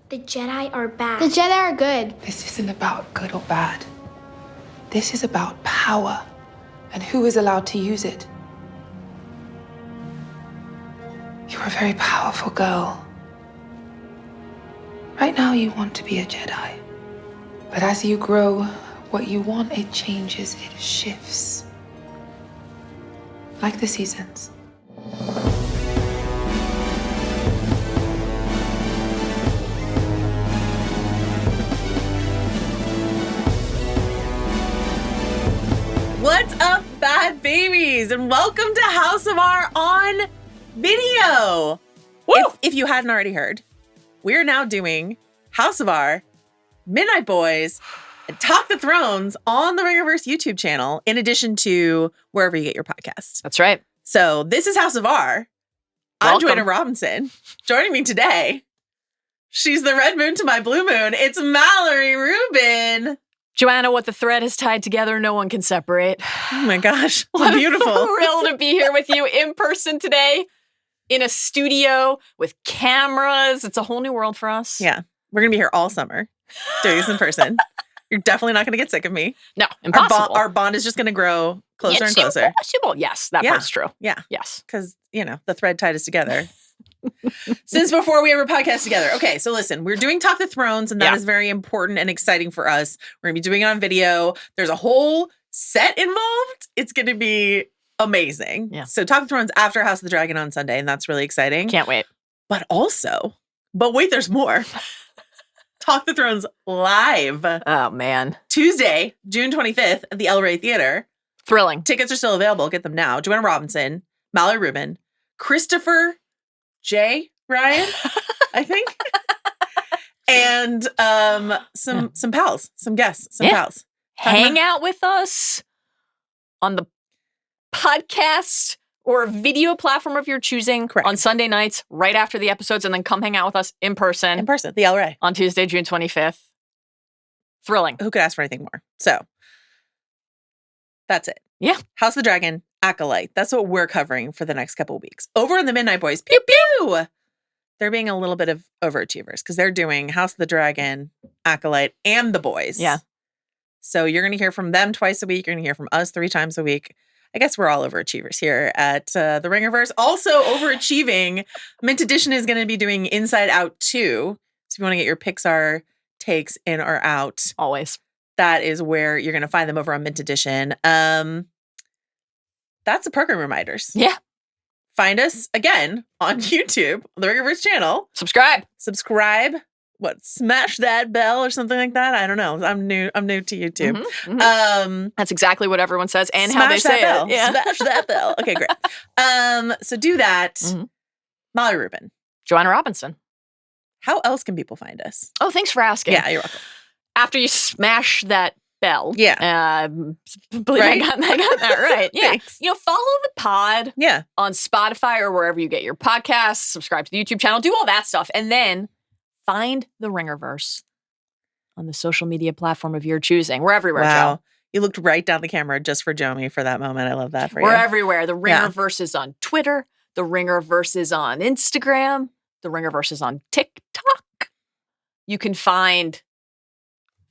The Jedi are bad. The Jedi are good. This isn't about good or bad. This is about power and who is allowed to use it. You're a very powerful girl. Right now you want to be a Jedi. But as you grow, what you want, it changes, it shifts. Like the seasons. What's up, bad babies? And welcome to House of R on video. If you hadn't already heard, we're now doing House of R, Midnight Boys, and Talk the Thrones on the Ringerverse YouTube channel, in addition to wherever you get your podcasts. That's right. So this is House of R. I'm Joanna Robinson. Joining me today, she's the red moon to my blue moon. It's Mallory Rubin. Joanna, what the thread has tied together, no one can separate. Oh my gosh, what beautiful. Thrilled to be here with you in person today, in a studio with cameras. It's a whole new world for us. Yeah, we're going to be here all summer doing this in person. You're definitely not going to get sick of me. No, impossible. Our bond is just going to grow closer and closer. Yes, that part's true. Yeah. Yes. Because, the thread tied us together. Since before we ever podcast together. Okay, so listen, we're doing Talk the Thrones, and that is very important and exciting for us. We're going to be doing it on video. There's a whole set involved. It's going to be amazing. Yeah. So Talk the Thrones after House of the Dragon on Sunday, and that's really exciting. Can't wait. But wait, there's more. Talk the Thrones live. Oh, man. Tuesday, June 25th at the El Rey Theater. Thrilling. Tickets are still available. Get them now. Joanna Robinson, Mallory Rubin, Christopher J. Ryan, I think. And some pals, some guests, some pals. Hang out with us on the podcast or video platform of your choosing. Correct. On Sunday nights, right after the episodes, and then come hang out with us in person. In person, the El Rey. On Tuesday, June 25th. Thrilling. Who could ask for anything more? So, that's it. Yeah. House of the Dragon, Acolyte. That's what we're covering for the next couple of weeks. Over in the Midnight Boys, pew pew! They're being a little bit of overachievers because they're doing House of the Dragon, Acolyte, and The Boys. Yeah. So you're going to hear from them twice a week. You're going to hear from us 3 times a week. I guess we're all overachievers here at the Ringerverse. Also overachieving, Mint Edition is going to be doing Inside Out 2. So if you want to get your Pixar takes in or out. Always. That is where you're going to find them over on Mint Edition. That's the program reminders. Yeah. Find us again on YouTube, on the Ringerverse channel. Subscribe. Smash that bell or something like that. I don't know. I'm new to YouTube. Mm-hmm, mm-hmm. That's exactly what everyone says and how they say bell. it. Yeah. Smash that bell. Okay, great. So do that. Mm-hmm. Molly Rubin. Joanna Robinson. How else can people find us? Oh, thanks for asking. Yeah, you're welcome. After you smash that bell. Yeah. Believe I got that right. Yeah. Thanks. Follow the pod. Yeah. On Spotify or wherever you get your podcasts. Subscribe to the YouTube channel. Do all that stuff. And then find the Ringerverse on the social media platform of your choosing. We're everywhere, Wow. Joe. You looked right down the camera just for Jomi for that moment. I love that for you. We're everywhere. The Ringerverse is on Twitter. The Ringerverse is on Instagram. The Ringerverse is on TikTok. You can find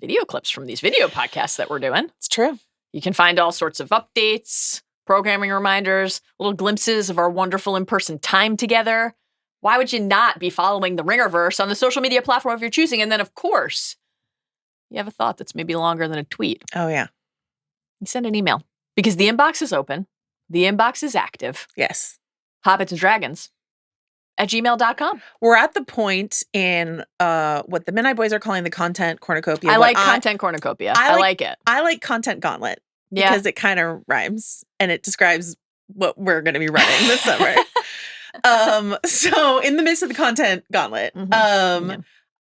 video clips from these video podcasts that we're doing. It's true. You can find all sorts of updates, programming reminders, little glimpses of our wonderful in-person time together. Why would you not be following the Ringerverse on the social media platform of your choosing? And then, of course, you have a thought that's maybe longer than a tweet. Oh, yeah. You send an email because the inbox is open. The inbox is active. Yes. Hobbits and Dragons @gmail.com. We're at the point in what the Midnight Boys are calling the content cornucopia. I like content cornucopia. I like it. I like content gauntlet because it kind of rhymes and it describes what we're going to be running this summer. So in the midst of the content gauntlet,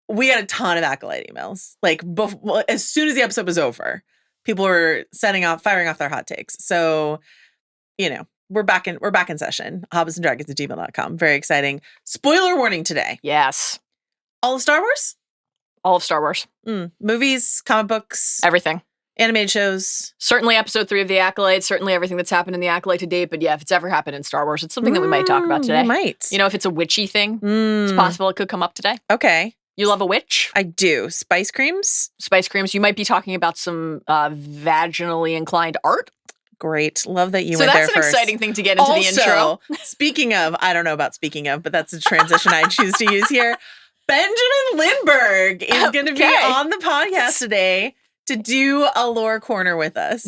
we had a ton of Acolyte emails. Like as soon as the episode was over, people were firing off their hot takes. So, we're back in session. hobbitsanddragons@gmail.com. Very exciting. Spoiler warning today. Yes. All of Star Wars? All of Star Wars. Movies, comic books. Everything. Animated shows. Certainly episode 3 of The Acolyte. Certainly everything that's happened in The Acolyte to date. But yeah, if it's ever happened in Star Wars, it's something that we might talk about today. We might. If it's a witchy thing, it's possible it could come up today. Okay. You love a witch? I do. Spice creams. Spice creams. You might be talking about some vaginally inclined art. Great. Love that you went there first. So that's an exciting thing to get into the intro. Speaking of, I don't know about speaking of, but that's a transition I choose to use here. Benjamin Lindbergh is going to be on the podcast today to do a lore corner with us.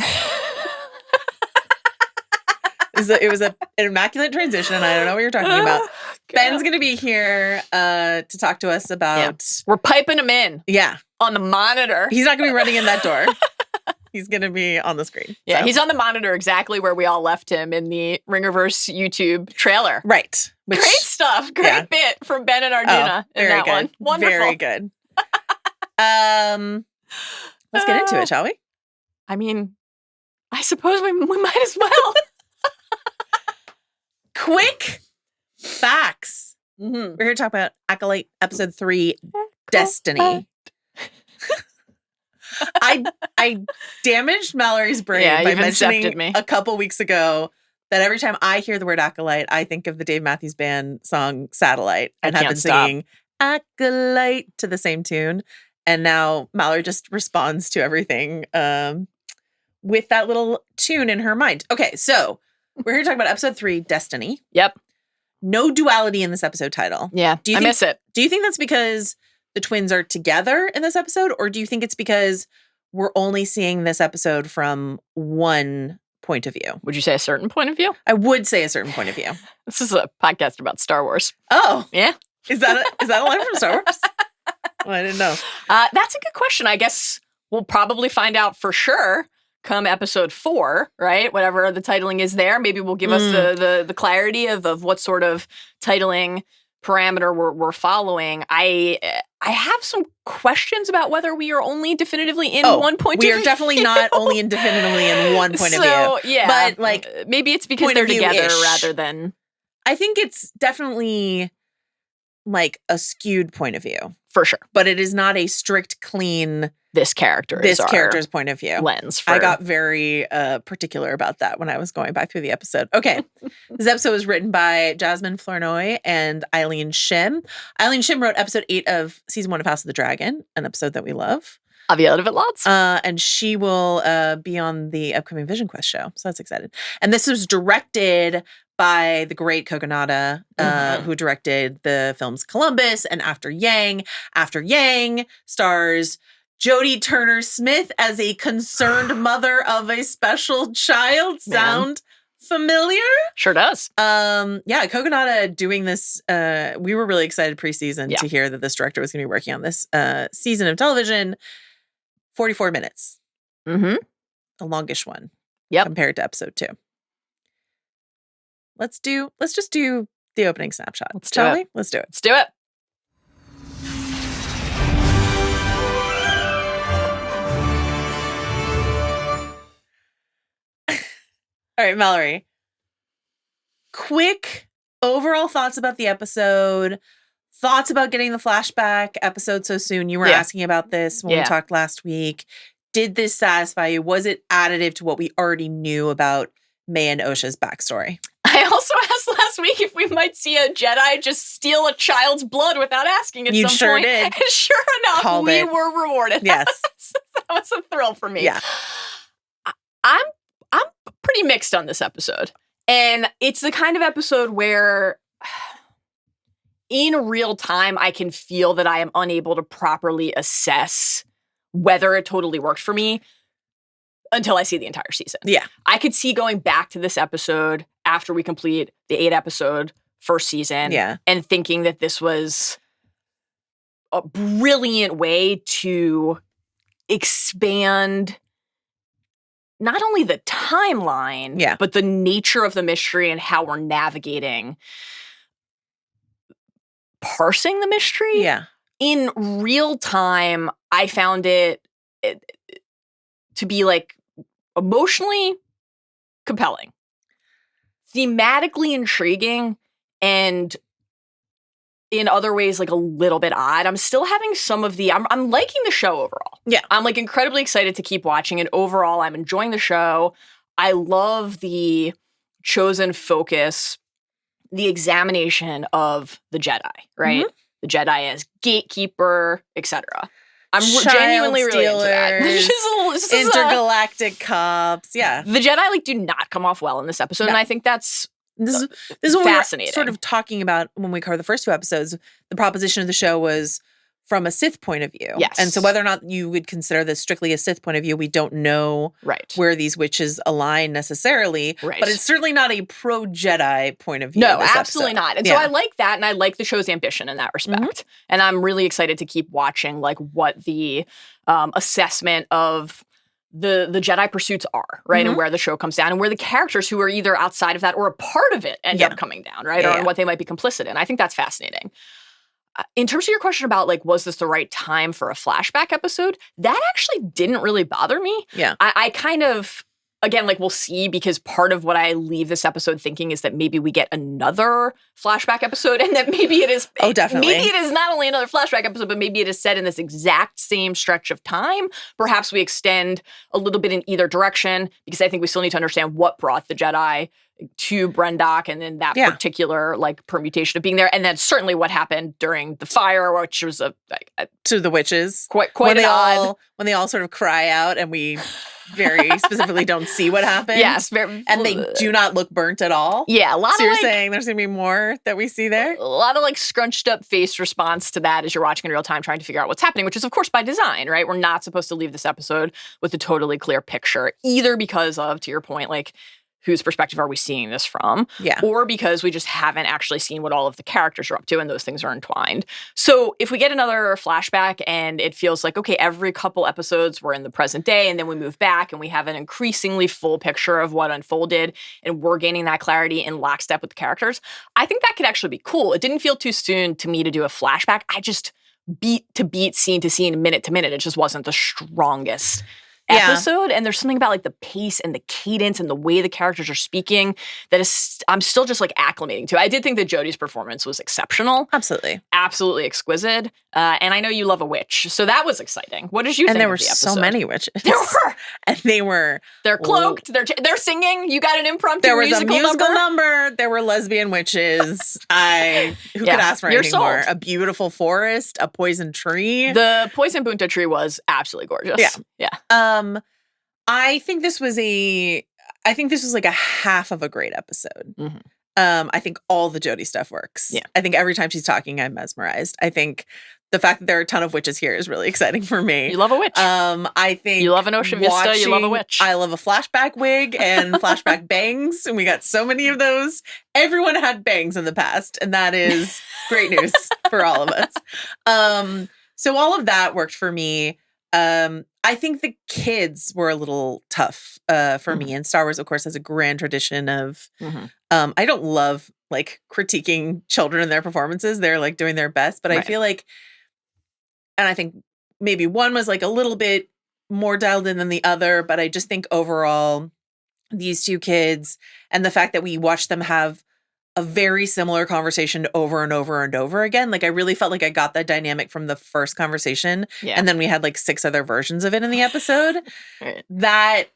It was an immaculate transition. I don't know what you're talking about. Ben's going to be here to talk to us about... We're piping him in. Yeah. On the monitor. He's not going to be running in that door. He's going to be on the screen. Yeah, he's on the monitor exactly where we all left him in the Ringerverse YouTube trailer. Right. Great stuff. Great bit from Ben and Arjuna in that one. Wonderful. Very good. Let's get into it, shall we? I mean, I suppose we might as well. Quick facts. We're here to talk about Acolyte episode 3, Destiny. I damaged Mallory's brain by mentioning a couple weeks ago that every time I hear the word Acolyte, I think of the Dave Matthews Band song Satellite and have been singing Acolyte to the same tune. And now Mallory just responds to everything with that little tune in her mind. Okay, so we're here to talk about episode 3, Destiny. Yep. No duality in this episode title. Yeah, I miss it. Do you think that's because the twins are together in this episode? Or do you think it's because we're only seeing this episode from one point of view? Would you say a certain point of view? I would say a certain point of view. This is a podcast about Star Wars. Oh. Yeah. Is that a line from Star Wars? Well, I didn't know. That's a good question. I guess we'll probably find out for sure come episode 4, right? Whatever the titling is there. Maybe we'll give us the clarity of what sort of titling parameter we're following. I have some questions about whether we are only definitively in one point of view. We are definitely not only definitively in one point of view. Yeah. But like maybe it's because they're together rather than... I think it's definitely like a skewed point of view. For sure. But it is not a strict, clean... This character's point of view. Lens. I got very particular about that when I was going back through the episode. Okay. This episode was written by Jasmine Flournoy and Eileen Shim. Eileen Shim wrote episode 8 of season 1 of House of the Dragon, an episode that we love. Have you heard of it lots? And she will be on the upcoming Vision Quest show. So that's excited. And this was directed by the great Kogonada, who directed the films Columbus and After Yang. After Yang stars Jodie Turner-Smith as a concerned mother of a special child. Sound familiar? Sure does. Kogonada doing this. We were really excited preseason to hear that this director was going to be working on this season of television. 44 minutes. Mm-hmm. A longish one. Yep. Compared to episode 2. Let's just do the opening snapshot. Let's do it. Let's do it. All right, Mallory. Quick overall thoughts about the episode. Thoughts about getting the flashback episode so soon. You were asking about this when we talked last week. Did this satisfy you? Was it additive to what we already knew about Mae and Osha's backstory? I also asked last week if we might see a Jedi just steal a child's blood without asking at some sure point. Did. And sure enough, we were rewarded. Yes. That was a thrill for me. Yeah. I'm pretty mixed on this episode. And it's the kind of episode where in real time, I can feel that I am unable to properly assess whether it totally worked for me until I see the entire season. Yeah. I could see going back to this episode after we complete the 8-episode first season and thinking that this was a brilliant way to expand not only the timeline, but the nature of the mystery and how we're navigating parsing the mystery. Yeah. In real time, I found it to be like emotionally compelling, thematically intriguing, and in other ways, like a little bit odd. I'm still having some of the, I'm liking the show overall. Yeah. I'm like incredibly excited to keep watching it. Overall, I'm enjoying the show. I love the chosen focus, the examination of the Jedi, right? Mm-hmm. the Jedi as gatekeeper, etc. I'm genuinely really into that. This is intergalactic cops. Yeah. The Jedi like do not come off well in this episode, and I think that's this is what fascinating. we were sort of talking about when we covered the first 2 episodes. The proposition of the show was from a Sith point of view. Yes. And so whether or not you would consider this strictly a Sith point of view, we don't know where these witches align necessarily. Right. But it's certainly not a pro-Jedi point of view. No, absolutely not. And so I like that, and I like the show's ambition in that respect. And I'm really excited to keep watching like what the assessment of the Jedi pursuits are, right? And where the show comes down and where the characters who are either outside of that or a part of it end up coming down, right? Or what they might be complicit in. I think that's fascinating. In terms of your question about, like, was this the right time for a flashback episode? That actually didn't really bother me. Yeah. I kind of, again, like, we'll see, because part of what I leave this episode thinking is that maybe we get another flashback episode, and that maybe it is— Oh, definitely. Maybe it is not only another flashback episode, but maybe it is set in this exact same stretch of time. Perhaps we extend a little bit in either direction, because I think we still need to understand what brought the Jedi to Brendock, and then that particular like permutation of being there, and then certainly what happened during the fire, which was to the witches, quite when odd. When they all sort of cry out, and we very specifically don't see what happened. Yes, and they do not look burnt at all. Yeah, a lot. So of, you're saying there's gonna be more that we see there? A lot of like scrunched up face response to that as you're watching in real time, trying to figure out what's happening, which is of course by design, right? We're not supposed to leave this episode with a totally clear picture, either because of, to your point, like, whose perspective are we seeing this from? Yeah. Or because we just haven't actually seen what all of the characters are up to, and those things are entwined. So if we get another flashback and it feels like, okay, every couple episodes we're in the present day, and then we move back and we have an increasingly full picture of what unfolded, and we're gaining that clarity in lockstep with the characters, I think that could actually be cool. It didn't feel too soon to me to do a flashback. I just beat to beat, scene to scene, minute to minute. It just wasn't the strongest episode. And there's something about like the pace and the cadence and the way the characters are speaking that is, I'm still just like acclimating to. I did think that Jodie's performance was exceptional. Absolutely. Absolutely exquisite. And I know you love a witch, so that was exciting. What did you think And there of were the episode? so many witches. There were. And they're cloaked. They're singing. You got an impromptu there was musical a musical number. There were lesbian witches. Who could ask for anything more? A beautiful forest, a poison tree. The poison bunta tree was absolutely gorgeous. Yeah. I think this was like a half of a great episode. I think all the Jodie stuff works. Yeah. I think every time she's talking, I'm mesmerized. I think the fact that there are a ton of witches here is really exciting for me. You love a witch. I think you love an Osha Vista. You love a witch. I love a flashback wig and flashback bangs, and we got so many of those. Everyone had bangs in the past, and that is great news for all of us. So all of that worked for me. I think the kids were a little tough for me. And Star Wars, of course, has a grand tradition of, I don't love like critiquing children and their performances. They're like doing their best. But I feel like, and I think maybe one was like a little bit more dialed in than the other. But I just think overall, these two kids and the fact that we watched them have a very similar conversation over and over and over again. Like, I really felt like I got that dynamic from the first conversation. Yeah. And then we had like 6 other versions of it in the episode. That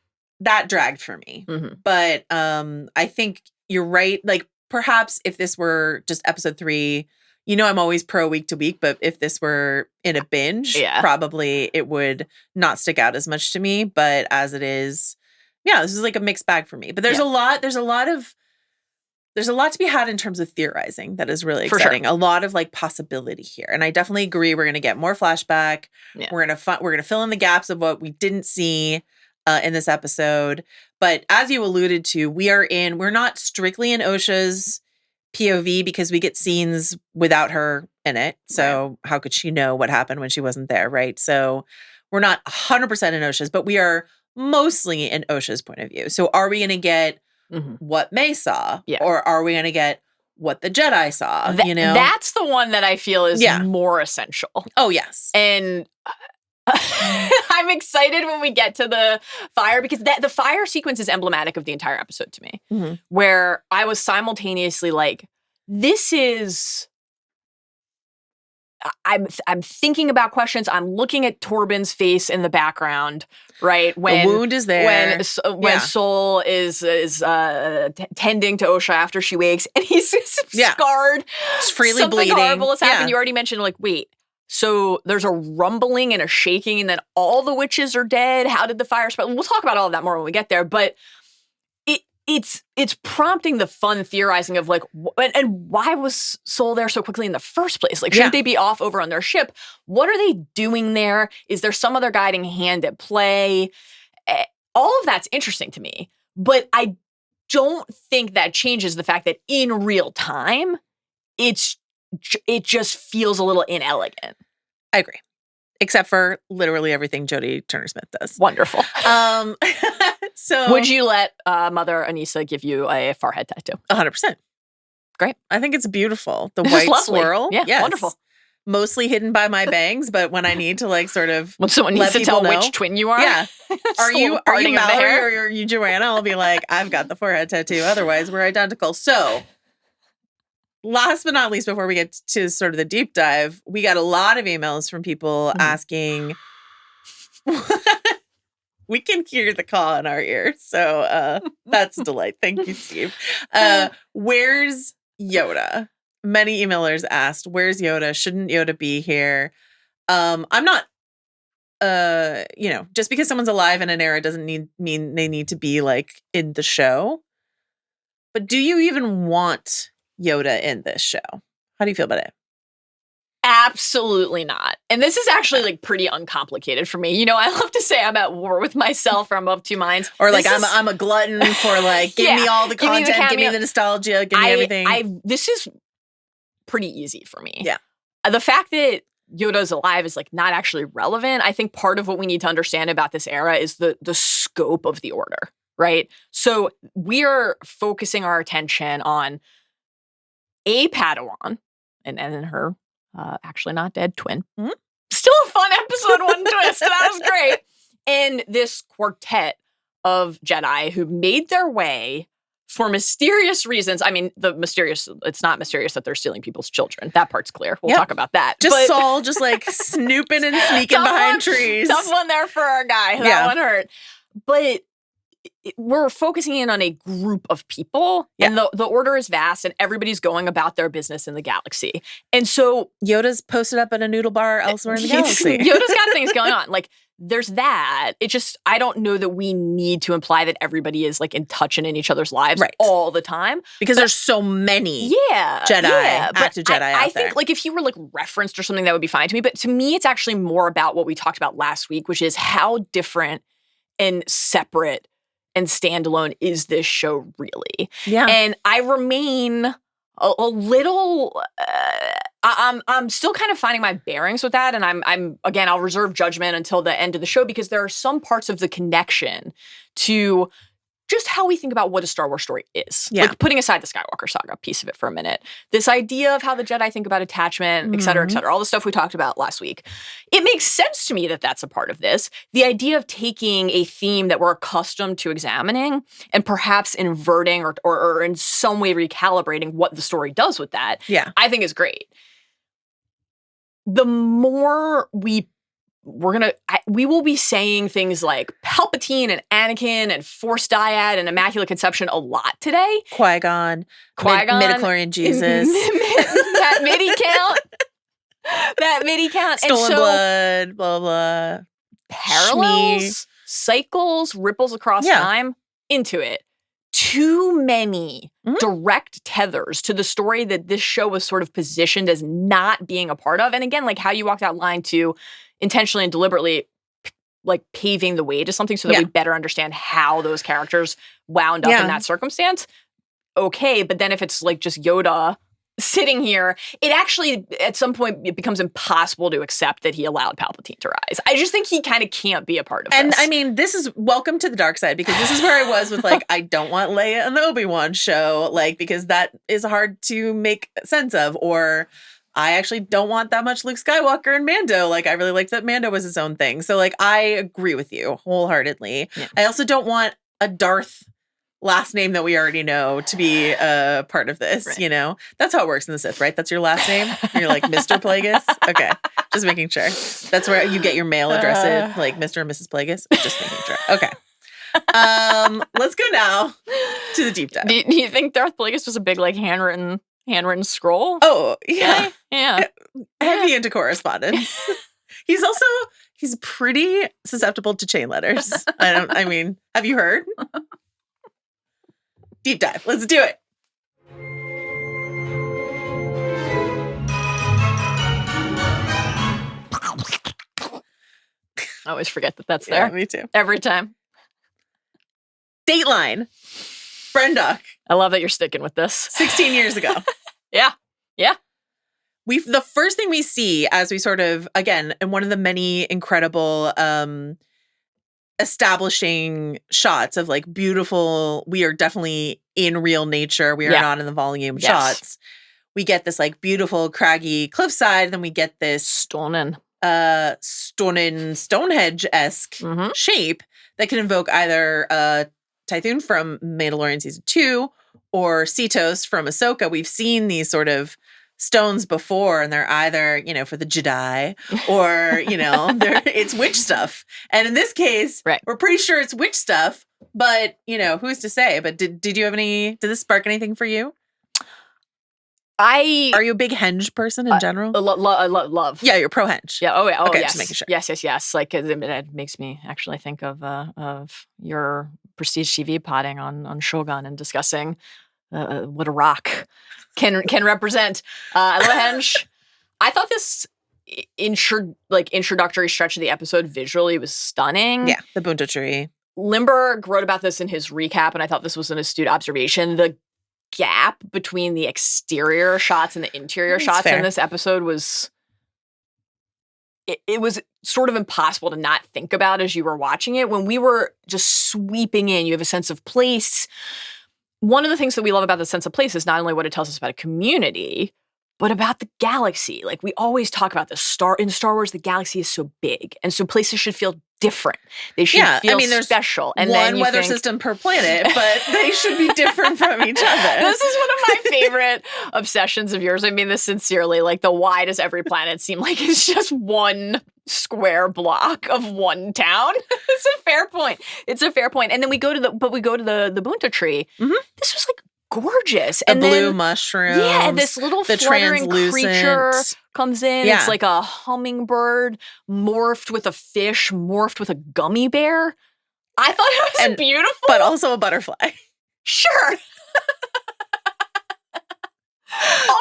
dragged for me. But I think you're right. Like, perhaps if this were just episode 3, you know, I'm always pro week to week, but if this were in a binge, probably it would not stick out as much to me. But as it is, this is like a mixed bag for me. But there's a lot to be had in terms of theorizing that is really exciting. A lot of like possibility here. And I definitely agree we're going to get more flashback. We're going to fill in the gaps of what we didn't see in this episode. But as you alluded to, we're not strictly in Osha's POV because we get scenes without her in it. So how could she know what happened when she wasn't there, right? So we're not 100% in Osha's, but we are mostly in Osha's point of view. So are we going to get what Mae saw? Or are we going to get what the Jedi saw? You know? That's the one that I feel is more essential. Oh, yes. And I'm excited when we get to the fire because the fire sequence is emblematic of the entire episode to me, where I was simultaneously like, this is I'm thinking about questions. I'm looking at Torben's face in the background, right? When the wound is there. When Sol is tending to Osha after she wakes, and he's scarred. It's freely Something bleeding. horrible has happened. You already mentioned, like, wait. So there's a rumbling and a shaking, and then all the witches are dead. How did the fire spread? We'll talk about all of that more when we get there. But it's prompting the fun theorizing of like, and why was Sol there so quickly in the first place? Like, shouldn't they be off over on their ship? What are they doing there? Is there some other guiding hand at play? All of that's interesting to me, but I don't think that changes the fact that in real time, it just feels a little inelegant. I agree. Except for literally everything Jodie Turner-Smith does. Wonderful. So would you let Mother Anissa give you a forehead tattoo? 100%. Great. I think it's beautiful. The white swirl. Yeah, yes. wonderful. Mostly hidden by my bangs, but when I need to like sort of when someone needs to tell which twin you are. Yeah. Are you Mallory or are you Joanna? I'll be like, I've got the forehead tattoo. Otherwise, we're identical. So last but not least, before we get to sort of the deep dive, we got a lot of emails from people asking. We can hear the call in our ear. So that's a delight. Thank you, Steve. Where's Yoda? Many emailers asked, where's Yoda? Shouldn't Yoda be here? I'm not, just because someone's alive in an era doesn't mean they need to be like in the show. But do you even want Yoda in this show? How do you feel about it? Absolutely not. And this is actually like pretty uncomplicated for me. You know, I love to say I'm at war with myself or I'm of two minds. Or like I'm a glutton for like, give me all the content, give me the nostalgia, give me everything. This is pretty easy for me. Yeah. The fact that Yoda's alive is like not actually relevant. I think part of what we need to understand about this era is the scope of the Order, right? So we are focusing our attention on a Padawan and then her actually not dead twin. Mm-hmm. Still a fun episode, one twist. That was great. And this quartet of Jedi who made their way for mysterious reasons. I mean, it's not mysterious that they're stealing people's children. That part's clear. We'll talk about that. Saul just like snooping and sneaking behind trees. Tough one there for our guy. That one hurt. But we're focusing in on a group of people, and the Order is vast, and everybody's going about their business in the galaxy. And so Yoda's posted up at a noodle bar elsewhere in the galaxy. Yoda's got things going on. Like, there's that. It just, I don't know that we need to imply that everybody is like in touch and in each other's lives all the time. Because there's so many active Jedi out there. I think like if he were like referenced or something, that would be fine to me. But to me, it's actually more about what we talked about last week, which is how different and separate and standalone is this show really? Yeah. And I remain a little, I'm still kind of finding my bearings with that. And I'm again, I'll reserve judgment until the end of the show because there are some parts of the connection to just how we think about what a Star Wars story is. Yeah. Like putting aside the Skywalker saga piece of it for a minute. This idea of how the Jedi think about attachment, et cetera, all the stuff we talked about last week. It makes sense to me that that's a part of this. The idea of taking a theme that we're accustomed to examining and perhaps inverting or in some way recalibrating what the story does with that, I think is great. The more we will be saying things like Palpatine and Anakin and Force Dyad and Immaculate Conception a lot today. Qui-Gon, midichlorian Jesus. That MIDI count. Stolen blood, blah, blah. Parallels, cycles, ripples across time, into it. Too many direct tethers to the story that this show was sort of positioned as not being a part of. And again, like how you walked that line to intentionally and deliberately like paving the way to something so that we better understand how those characters wound up in that circumstance. Okay, but then if it's like just Yoda sitting here, it actually at some point it becomes impossible to accept that he allowed Palpatine to rise. I just think he kind of can't be a part of this. And I mean, this is welcome to the dark side because this is where I was with like, I don't want Leia and the Obi-Wan show, like because that is hard to make sense of, or I actually don't want that much Luke Skywalker and Mando. Like, I really liked that Mando was his own thing. So, like, I agree with you wholeheartedly. Yeah. I also don't want a Darth last name that we already know to be a part of this, right. That's how it works in the Sith, right? That's your last name? You're like Mr. Plagueis? Okay. Just making sure. That's where you get your mail address in, like Mr. and Mrs. Plagueis? Just making sure. Okay. Let's go now to the deep dive. Do you think Darth Plagueis was a big, like, handwritten scroll? Oh, yeah. Yeah. Heavy into correspondence. He's pretty susceptible to chain letters. Have you heard? Deep dive. Let's do it. I always forget that that's there. Yeah, me too. Every time. Dateline. Brendock. I love that you're sticking with this. 16 years ago. Yeah. The first thing we see as we sort of, again, in one of the many incredible establishing shots of like beautiful, we are definitely in real nature. We are not in the volume shots. We get this like beautiful craggy cliffside. Then we get this Stonehenge-esque shape that can invoke either Tython from Mandalorian Season 2 or Cetos from Ahsoka. We've seen these sort of stones before, and they're either, for the Jedi or, it's witch stuff. And in this case, we're pretty sure it's witch stuff, but, who's to say? But did this spark anything for you? Are you a big henge person in general? Love. Yeah, you're pro henge. Yeah. Oh, okay, yes. Just making sure. Yes. Like it makes me actually think of your Prestige TV potting on Shogun and discussing what a rock can represent. I love henge. I thought this introductory stretch of the episode visually was stunning. Yeah, the Bunta tree. Lindbergh wrote about this in his recap, and I thought this was an astute observation. The gap between the exterior shots and the interior shots in this episode was it was sort of impossible to not think about as you were watching it. When we were just sweeping in, you have a sense of place. One of the things that we love about the sense of place is not only what it tells us about a community, but about the galaxy. Like we always talk about in Star Wars, the galaxy is so big. And so places should feel different. They should feel there's special. And one weather system per planet, but they should be different from each other. This is one of my favorite obsessions of yours. I mean this sincerely. Like the why does every planet seem like it's just one square block of one town? It's a fair point. And then we go to the Bunta tree. Mm-hmm. This was like gorgeous. The blue mushrooms. Yeah, and this little fluttering creature comes in. Yeah. It's like a hummingbird morphed with a fish, morphed with a gummy bear. I thought it was beautiful. But also a butterfly. Sure.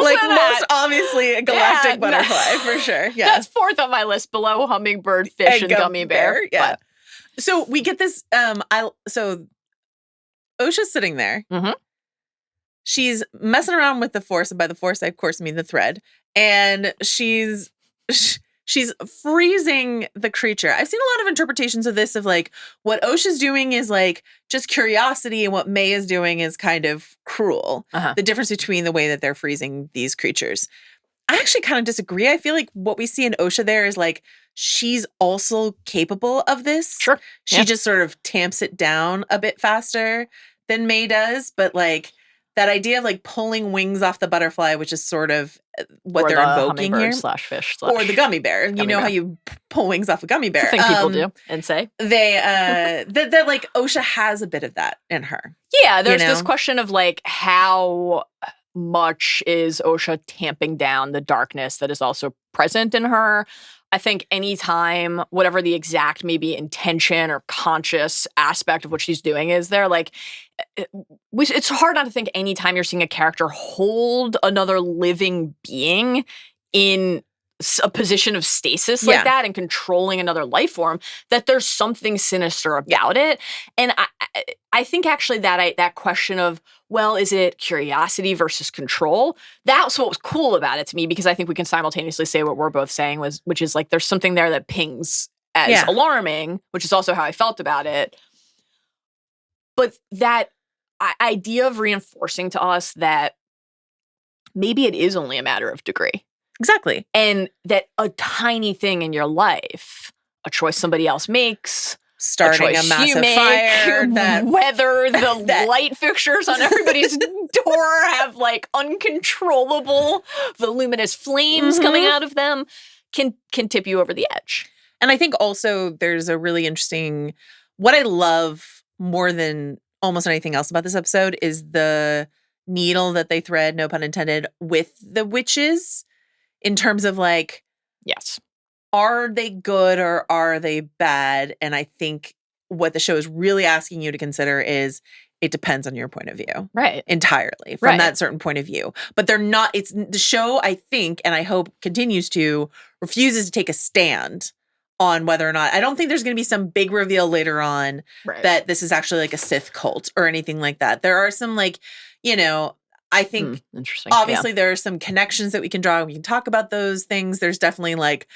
Most obviously a galactic butterfly, for sure. Yeah. That's fourth on my list below hummingbird, fish, and gummy bear. Yeah. But. So we get this, so Osha's sitting there. Mm-hmm. She's messing around with the Force, and by the Force, I of course mean the thread. And she's freezing the creature. I've seen a lot of interpretations of this, of like what Osha's doing is like just curiosity, and what Mae is doing is kind of cruel. Uh-huh. The difference between the way that they're freezing these creatures. I actually kind of disagree. I feel like what we see in Osha there is like she's also capable of this. Sure. She just sort of tamps it down a bit faster than Mae does, but like that idea of like pulling wings off the butterfly, which is sort of what they're invoking here. /fish. Or the gummy bear. How you pull wings off a gummy bear. It's a thing people do and say. That like Osha has a bit of that in her. Yeah, there's this question of like how much is Osha tamping down the darkness that is also present in her. I think anytime, whatever the exact maybe intention or conscious aspect of what she's doing is there, like, it's hard not to think anytime you're seeing a character hold another living being in a position of stasis like that and controlling another life form, that there's something sinister about it. And I think actually that question of, well, is it curiosity versus control? That's what was cool about it to me, because I think we can simultaneously say what we're both saying, which is like there's something there that pings as alarming, which is also how I felt about it. But that idea of reinforcing to us that maybe it is only a matter of degree. Exactly. And that a tiny thing in your life, a choice somebody else makes, starting a massive fire, whether the light fixtures on everybody's door have like uncontrollable voluminous flames coming out of them, can tip you over the edge. And I think also there's a really interesting, what I love more than almost anything else about this episode is the needle that they thread, no pun intended, with the witches in terms of like, yes, are they good or are they bad? And I think what the show is really asking you to consider is it depends on your point of view. Right. Entirely from that certain point of view. But they're not, it's the show, I think, and I hope continues to, refuses to take a stand on whether or not, I don't think there's going to be some big reveal later on that this is actually like a Sith cult or anything like that. There are some like, you know, I think interesting. Obviously there are some connections that we can draw. We can talk about those things. There's definitely like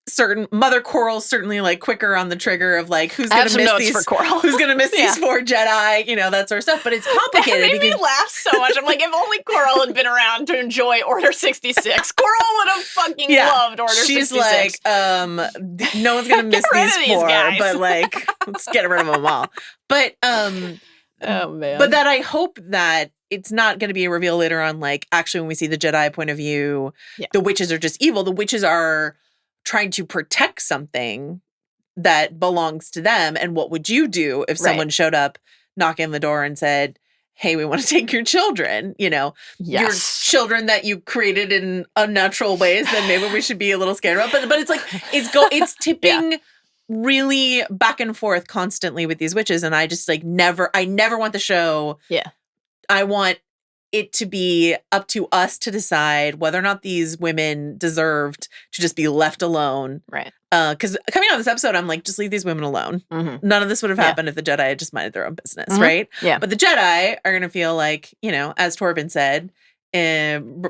certain Mother Coral's certainly like quicker on the trigger of like who's going to miss these for Coral. Who's going to miss these 4 Jedi, you know, that sort of stuff. But it's complicated. That made me laugh so much. I'm like, if only Coral had been around to enjoy Order 66, Coral would have fucking loved Order 66. She's like, no one's going to miss these 4, but like, let's get rid of them all. But oh man. But that I hope that it's not going to be a reveal later on. Like, actually, when we see the Jedi point of view, the witches are just evil. The witches are trying to protect something that belongs to them. And what would you do if someone showed up knocking on the door and said, hey, we want to take your children, you know, your children that you created in unnatural ways, then maybe we should be a little scared about. But it's like, it's tipping really back and forth constantly with these witches. And I just like I never want the show. Yeah. I want it to be up to us to decide whether or not these women deserved to just be left alone. Right. Because coming out of this episode, I'm like, just leave these women alone. None of this would have happened if the Jedi had just minded their own business, right? Yeah. But the Jedi are going to feel like, you know, as Torben said, in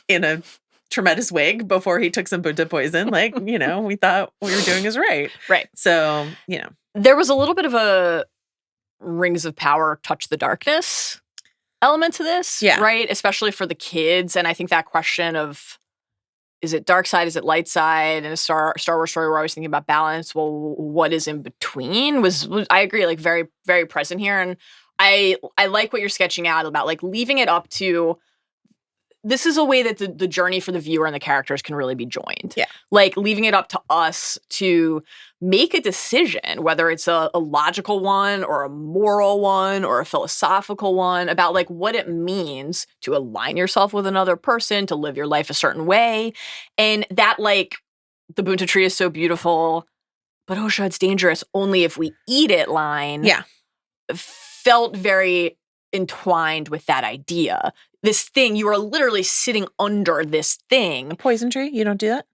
a tremendous wig before he took some Buddha poison, like, you know, we thought what we were doing is right. Right. So, you know. There was a little bit of a Rings of Power touch the darkness element to this, right? Especially for the kids. And I think that question of, is it dark side, is it light side? In a Star Wars story, we're always thinking about balance. Well, what is in between was I agree, like very, very present here. And I like what you're sketching out about, like leaving it up to, this is a way that the journey for the viewer and the characters can really be joined. Yeah. Like leaving it up to us to make a decision, whether it's a logical one or a moral one or a philosophical one, about like what it means to align yourself with another person, to live your life a certain way. And that, like, the Bunta tree is so beautiful, but Osha, it's dangerous only if we eat it line. Yeah. Felt very entwined with that idea. This thing, you are literally sitting under this thing. A poison tree? You don't do that?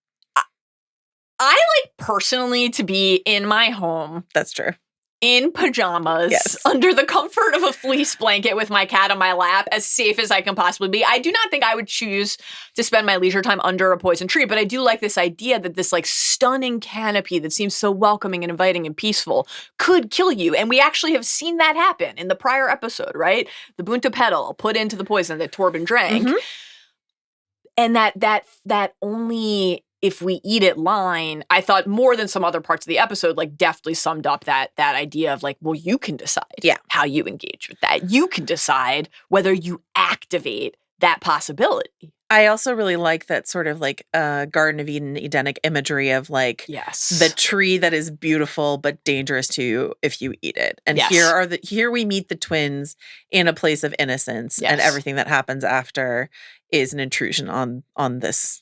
I like personally to be in my home. That's true. In pajamas, under the comfort of a fleece blanket with my cat on my lap, as safe as I can possibly be. I do not think I would choose to spend my leisure time under a poison tree, but I do like this idea that this like stunning canopy that seems so welcoming and inviting and peaceful could kill you. And we actually have seen that happen in the prior episode, right? The Bunta petal put into the poison that Torben drank. And that only if we eat it line, I thought more than some other parts of the episode, like deftly summed up that idea of like, well, you can decide how you engage with that. You can decide whether you activate that possibility. I also really like that sort of like Garden of Eden Edenic imagery of like the tree that is beautiful but dangerous to you if you eat it. And here we meet the twins in a place of innocence, and everything that happens after is an intrusion on this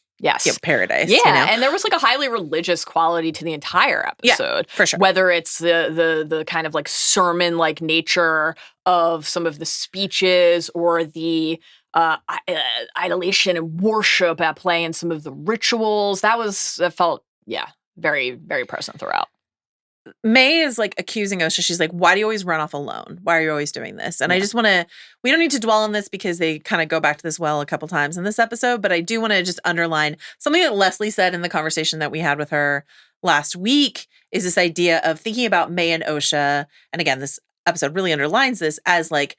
paradise. Yeah, you know? And there was like a highly religious quality to the entire episode. Yeah, for sure. Whether it's the kind of like sermon-like nature of some of the speeches or the idolation and worship at play in some of the rituals. That felt, very, very present throughout. Mae is like accusing Osha. She's like, why do you always run off alone? Why are you always doing this? And I just want to, we don't need to dwell on this because they kind of go back to this well a couple times in this episode, but I do want to just underline something that Leslie said in the conversation that we had with her last week is this idea of thinking about Mae and Osha. And again, this episode really underlines this as like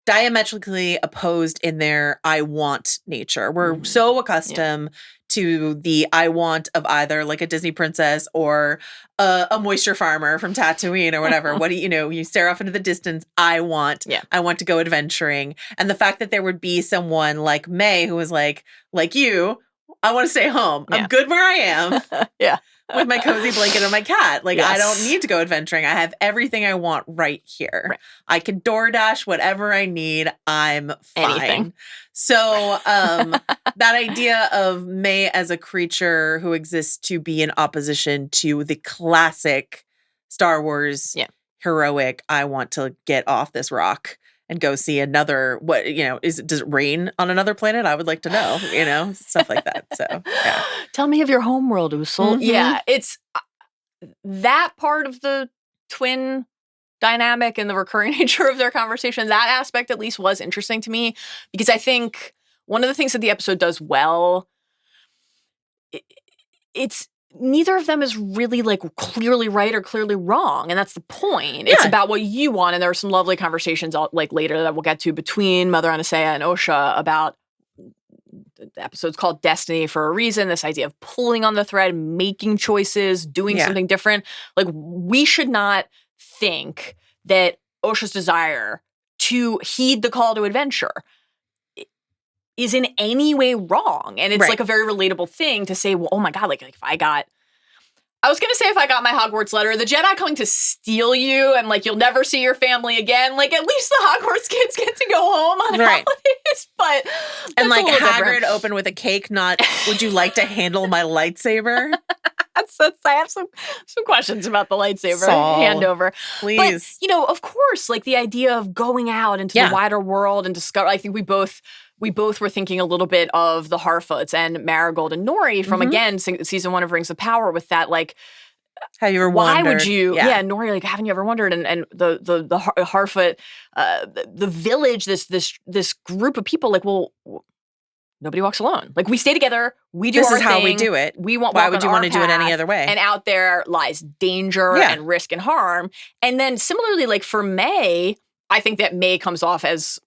diametrically opposed in their I want nature. We're so accustomed to the I want of either like a Disney princess or a moisture farmer from Tatooine or whatever. What do you stare off into the distance. I want to go adventuring. And the fact that there would be someone like Mae who was like you, I want to stay home. I'm good where I am. With my cozy blanket and my cat. Like, I don't need to go adventuring. I have everything I want right here. Right. I can DoorDash whatever I need. I'm fine. Anything. So that idea of Mae as a creature who exists to be in opposition to the classic Star Wars heroic, I want to get off this rock and go see another, does it rain on another planet? I would like to know, stuff like that. So, yeah. Tell me of your homeworld, Usul. Mm-hmm. Yeah, it's that part of the twin dynamic and the recurring nature of their conversation. That aspect, at least, was interesting to me because I think one of the things that the episode does well, it's neither of them is really like clearly right or clearly wrong. And that's the point. It's about what you want. And there are some lovely conversations like later that we'll get to between Mother Anastasia and Osha about the episode's called Destiny for a reason. This idea of pulling on the thread, making choices, doing something different. Like we should not think that Osha's desire to heed the call to adventure is in any way wrong. And it's like a very relatable thing to say, well, oh my God, like if I got my Hogwarts letter, the Jedi coming to steal you and like you'll never see your family again, like at least the Hogwarts kids get to go home on holidays. But and like Hagrid open with a cake, not would you like to handle my lightsaber? I have some questions about the lightsaber handover. Please. But, of course, like the idea of going out into the wider world and discover, I think we both were thinking a little bit of the Harfoots and Marigold and Nori from, again, season 1 of Rings of Power with that, like, have you ever why wondered? Would you, Nori, like, haven't you ever wondered? And the Harfoot, the village, this group of people, like, well, nobody walks alone. Like we stay together. We do. This is how we do it. We want. Why would you want to do it any other way? And out there lies danger and risk and harm. And then similarly, like for Mae, I think that Mae comes off as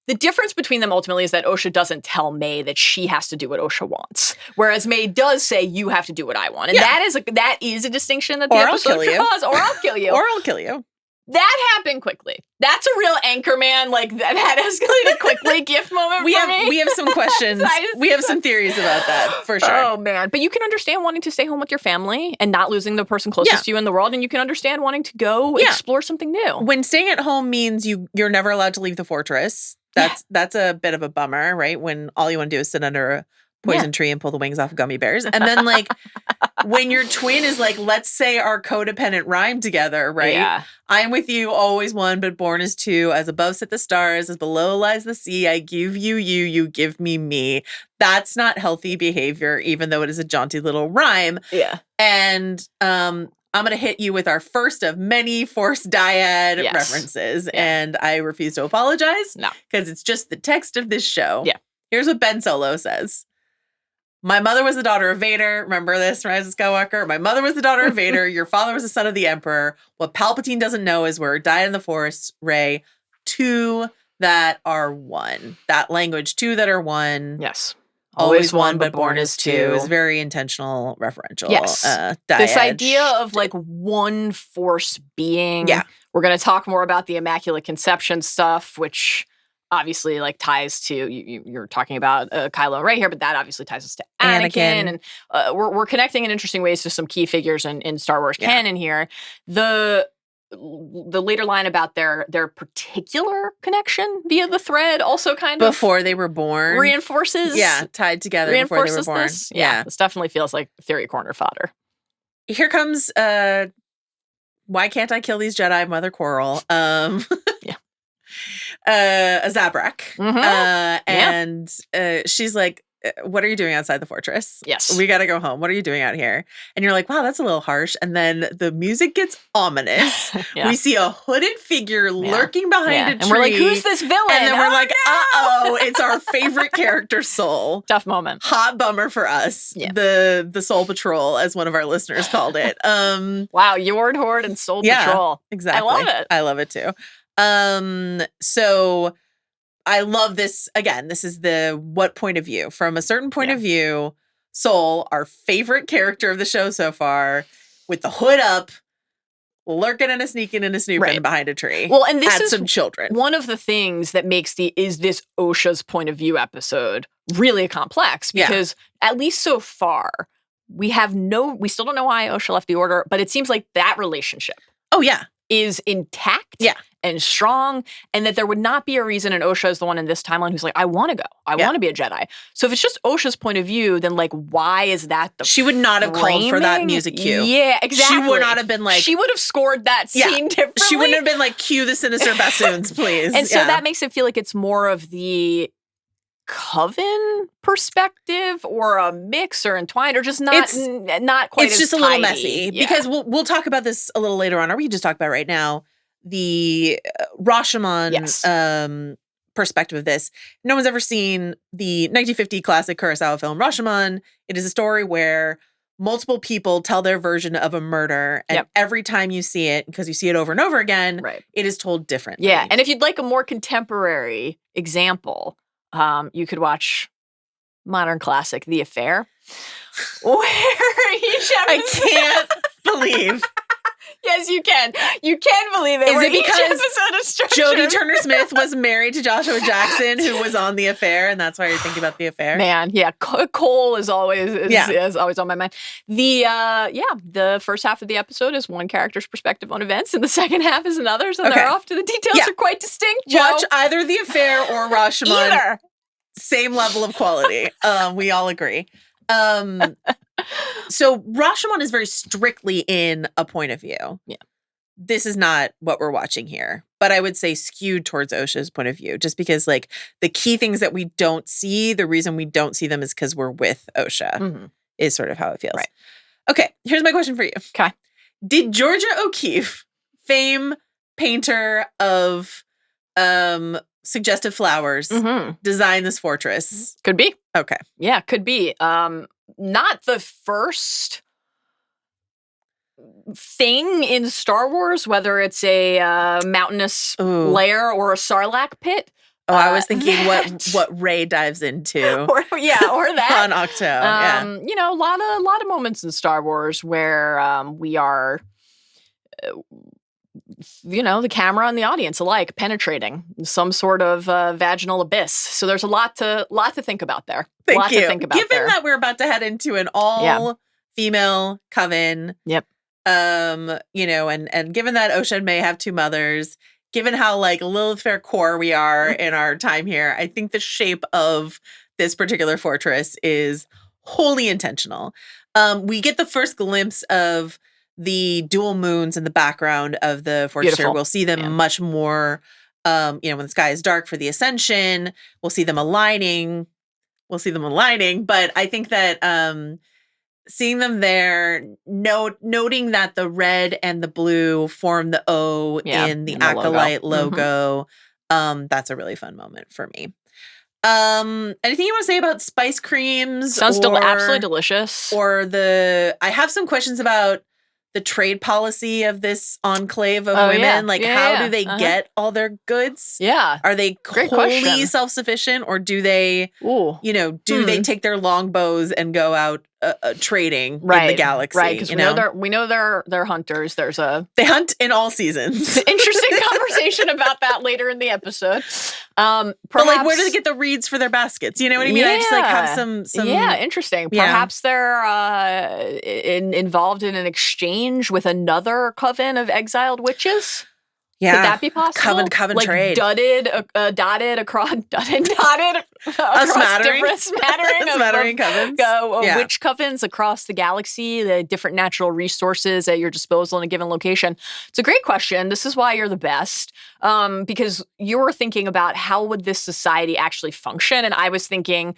the difference between them ultimately is that Osha doesn't tell Mae that she has to do what Osha wants, whereas Mae does say you have to do what I want, and that is a distinction that the episode draws. Or I'll kill you. Or I'll kill you. That happened quickly. That's a real Anchorman, like that escalated quickly gift moment we have some questions. We have some theories about that, for sure. Oh, man. But you can understand wanting to stay home with your family and not losing the person closest to you in the world. And you can understand wanting to go explore something new. When staying at home means you're never allowed to leave the fortress, that's a bit of a bummer, right? When all you want to do is sit under a poison tree and pull the wings off of gummy bears. And then like when your twin is like, let's say our codependent rhyme together, right? Yeah. I am with you, always one, but born as two. As above sit the stars, as below lies the sea. I give you, you give me. That's not healthy behavior, even though it is a jaunty little rhyme. Yeah. And I'm going to hit you with our first of many forced dyad references. Yeah. And I refuse to apologize. No. Because it's just the text of this show. Yeah. Here's what Ben Solo says. My mother was the daughter of Vader. Remember this, Rise of Skywalker? My mother was the daughter of Vader. Your father was the son of the Emperor. What Palpatine doesn't know is we're dyad in the Force, Rey. Two that are one. That language, two that are one. Yes. Always one, but born as two is very intentional, referential. Yes. This idea of like one Force being. Yeah. We're going to talk more about the Immaculate Conception stuff, which obviously like ties to you're talking about Kylo and Rey here, but that obviously ties us to Anakin. And we're connecting in interesting ways to some key figures in Star Wars canon here. The later line about their particular connection via the thread also kind of before they were born reinforces tied together before they were born. This. Yeah, this definitely feels like theory corner fodder. Here comes why can't I kill these Jedi, Mother Quarrel? A Zabrak. And she's like, what are you doing outside the fortress? Yes. We got to go home. What are you doing out here? And you're like, wow, that's a little harsh. And then the music gets ominous. We see a hooded figure lurking behind a tree. And we're like, who's this villain? And then we're like, uh-oh, it's our favorite character, Soul. Tough moment. Hot bummer for us. Yeah. The Soul Patrol, as one of our listeners called it. Wow, Yord Horde and Soul Patrol. Exactly. I love it. I love it too. So I love this. Again, this is the what point of view. From a certain point of view, Sol, our favorite character of the show so far, with the hood up, lurking and a sneaking and a snooping behind a tree. Well, and this is some children. One of the things that makes this Osha's point of view episode really complex, because at least so far, we still don't know why Osha left the order, but it seems like that relationship is intact and strong, and that there would not be a reason, and Osha is the one in this timeline who's like, I want to go. I want to be a Jedi. So if it's just Osha's point of view, then like, why is that the She would not have called for that music cue. Yeah, exactly. She would not have been like... She would have scored that scene differently. She wouldn't have been like, cue the sinister bassoons, please. And so that makes it feel like it's more of the coven perspective, or a mix, or entwined, or just not quite it's as just tidy. a little messy, because we'll talk about this a little later on, or we can just talk about it right now. The Rashomon perspective of this. No one's ever seen the 1950 classic Kurosawa film Rashomon. It is a story where multiple people tell their version of a murder, and every time you see it, because you see it over and over again, it is told differently. Yeah, and if you'd like a more contemporary example, you could watch modern classic The Affair, where each episode... I can't believe... Yes, you can. You can believe it. Is it because Jodie Turner-Smith was married to Joshua Jackson, who was on The Affair, and that's why you're thinking about The Affair? Man, yeah. Cole is always on my mind. The first half of the episode is one character's perspective on events, and the second half is another's, and they're off to the details are quite distinct, Joe. Watch either The Affair or Rashomon. Either. Same level of quality. We all agree. So Rashomon is very strictly in a point of view. Yeah. This is not what we're watching here, but I would say skewed towards Osha's point of view, just because like the key things that we don't see, the reason we don't see them is because we're with Osha, is sort of how it feels. Right. Okay, here's my question for you. Okay. Did Georgia O'Keeffe, famed painter of suggestive flowers, design this fortress? Could be. Okay. Yeah, could be. Not the first thing in Star Wars, whether it's a mountainous lair or a sarlacc pit. Oh, I was thinking what Rey dives into. or that. On Octo. You know, a lot of moments in Star Wars where we are... the camera and the audience alike penetrating some sort of vaginal abyss. So there's a lot to think about there. Thank you. To think about Given that we're about to head into an all-female coven. Yep. And given that Osha and Mae have two mothers, given how like Lilith Fair core we are in our time here, I think the shape of this particular fortress is wholly intentional. We get the first glimpse of the dual moons in the background of the fortress. Beautiful. We'll see them much more, when the sky is dark for the ascension. We'll see them aligning. But I think that seeing them there, noting that the red and the blue form the O in the Acolyte logo, that's a really fun moment for me. Anything you want to say about spice creams? Sounds absolutely delicious. Or I have some questions about the trade policy of this enclave of women. Yeah. Like, how do they get all their goods? Yeah. Are they wholly self-sufficient, or do they, they take their longbows and go out trading in the galaxy? Right, because we know they're hunters. They hunt in all seasons. Interesting conversation about that later in the episode. But like, where do they get the reeds for their baskets? You know what I mean? I just like have some. Yeah, interesting. Perhaps they're involved in an exchange with another coven of exiled witches. Yeah, could that be possible? Coven like trade. Dotted across different smattering covens. Witch covens across the galaxy, the different natural resources at your disposal in a given location. It's a great question. This is why you're the best, because you were thinking about how would this society actually function, and I was thinking,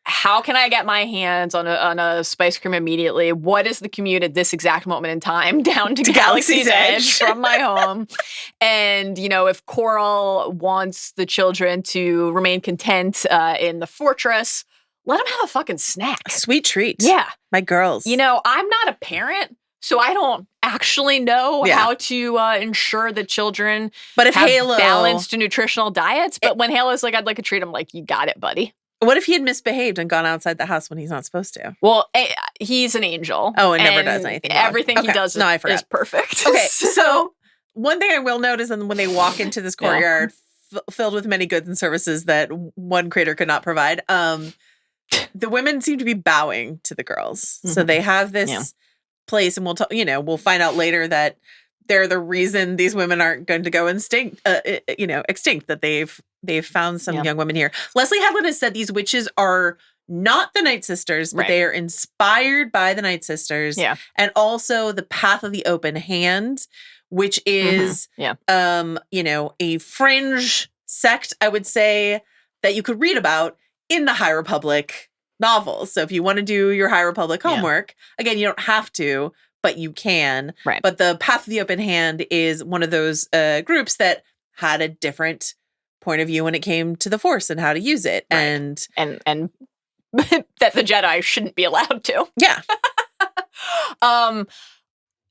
how can I get my hands on a spice cream immediately? What is the commute at this exact moment in time down to Galaxy's Edge from my home? And, if Coral wants the children to remain content in the fortress, let them have a fucking snack. A sweet treat. Yeah. My girls. I'm not a parent, so I don't actually know how to ensure that children but if have Halo, balanced nutritional diets. But when Halo's like, I'd like to treat him like, you got it, buddy. What if he had misbehaved and gone outside the house when he's not supposed to? Well, he's an angel. Oh, and never does anything wrong. Everything he does is perfect. Okay, so one thing I will note is when they walk into this courtyard filled with many goods and services that one creator could not provide, the women seem to be bowing to the girls. So they have this place, and we'll find out later that they're the reason these women aren't going to go extinct, that they've found some young women here. Leslie Hadland has said these witches are not the Night Sisters, but they are inspired by the Night Sisters. Yeah. And also the Path of the Open Hand, which is, a fringe sect, I would say, that you could read about in the High Republic novels. So if you want to do your High Republic homework, again, you don't have to, but you can. Right. But the Path of the Open Hand is one of those groups that had a different point of view when it came to the Force and how to use it. Right. And that the Jedi shouldn't be allowed to. Yeah.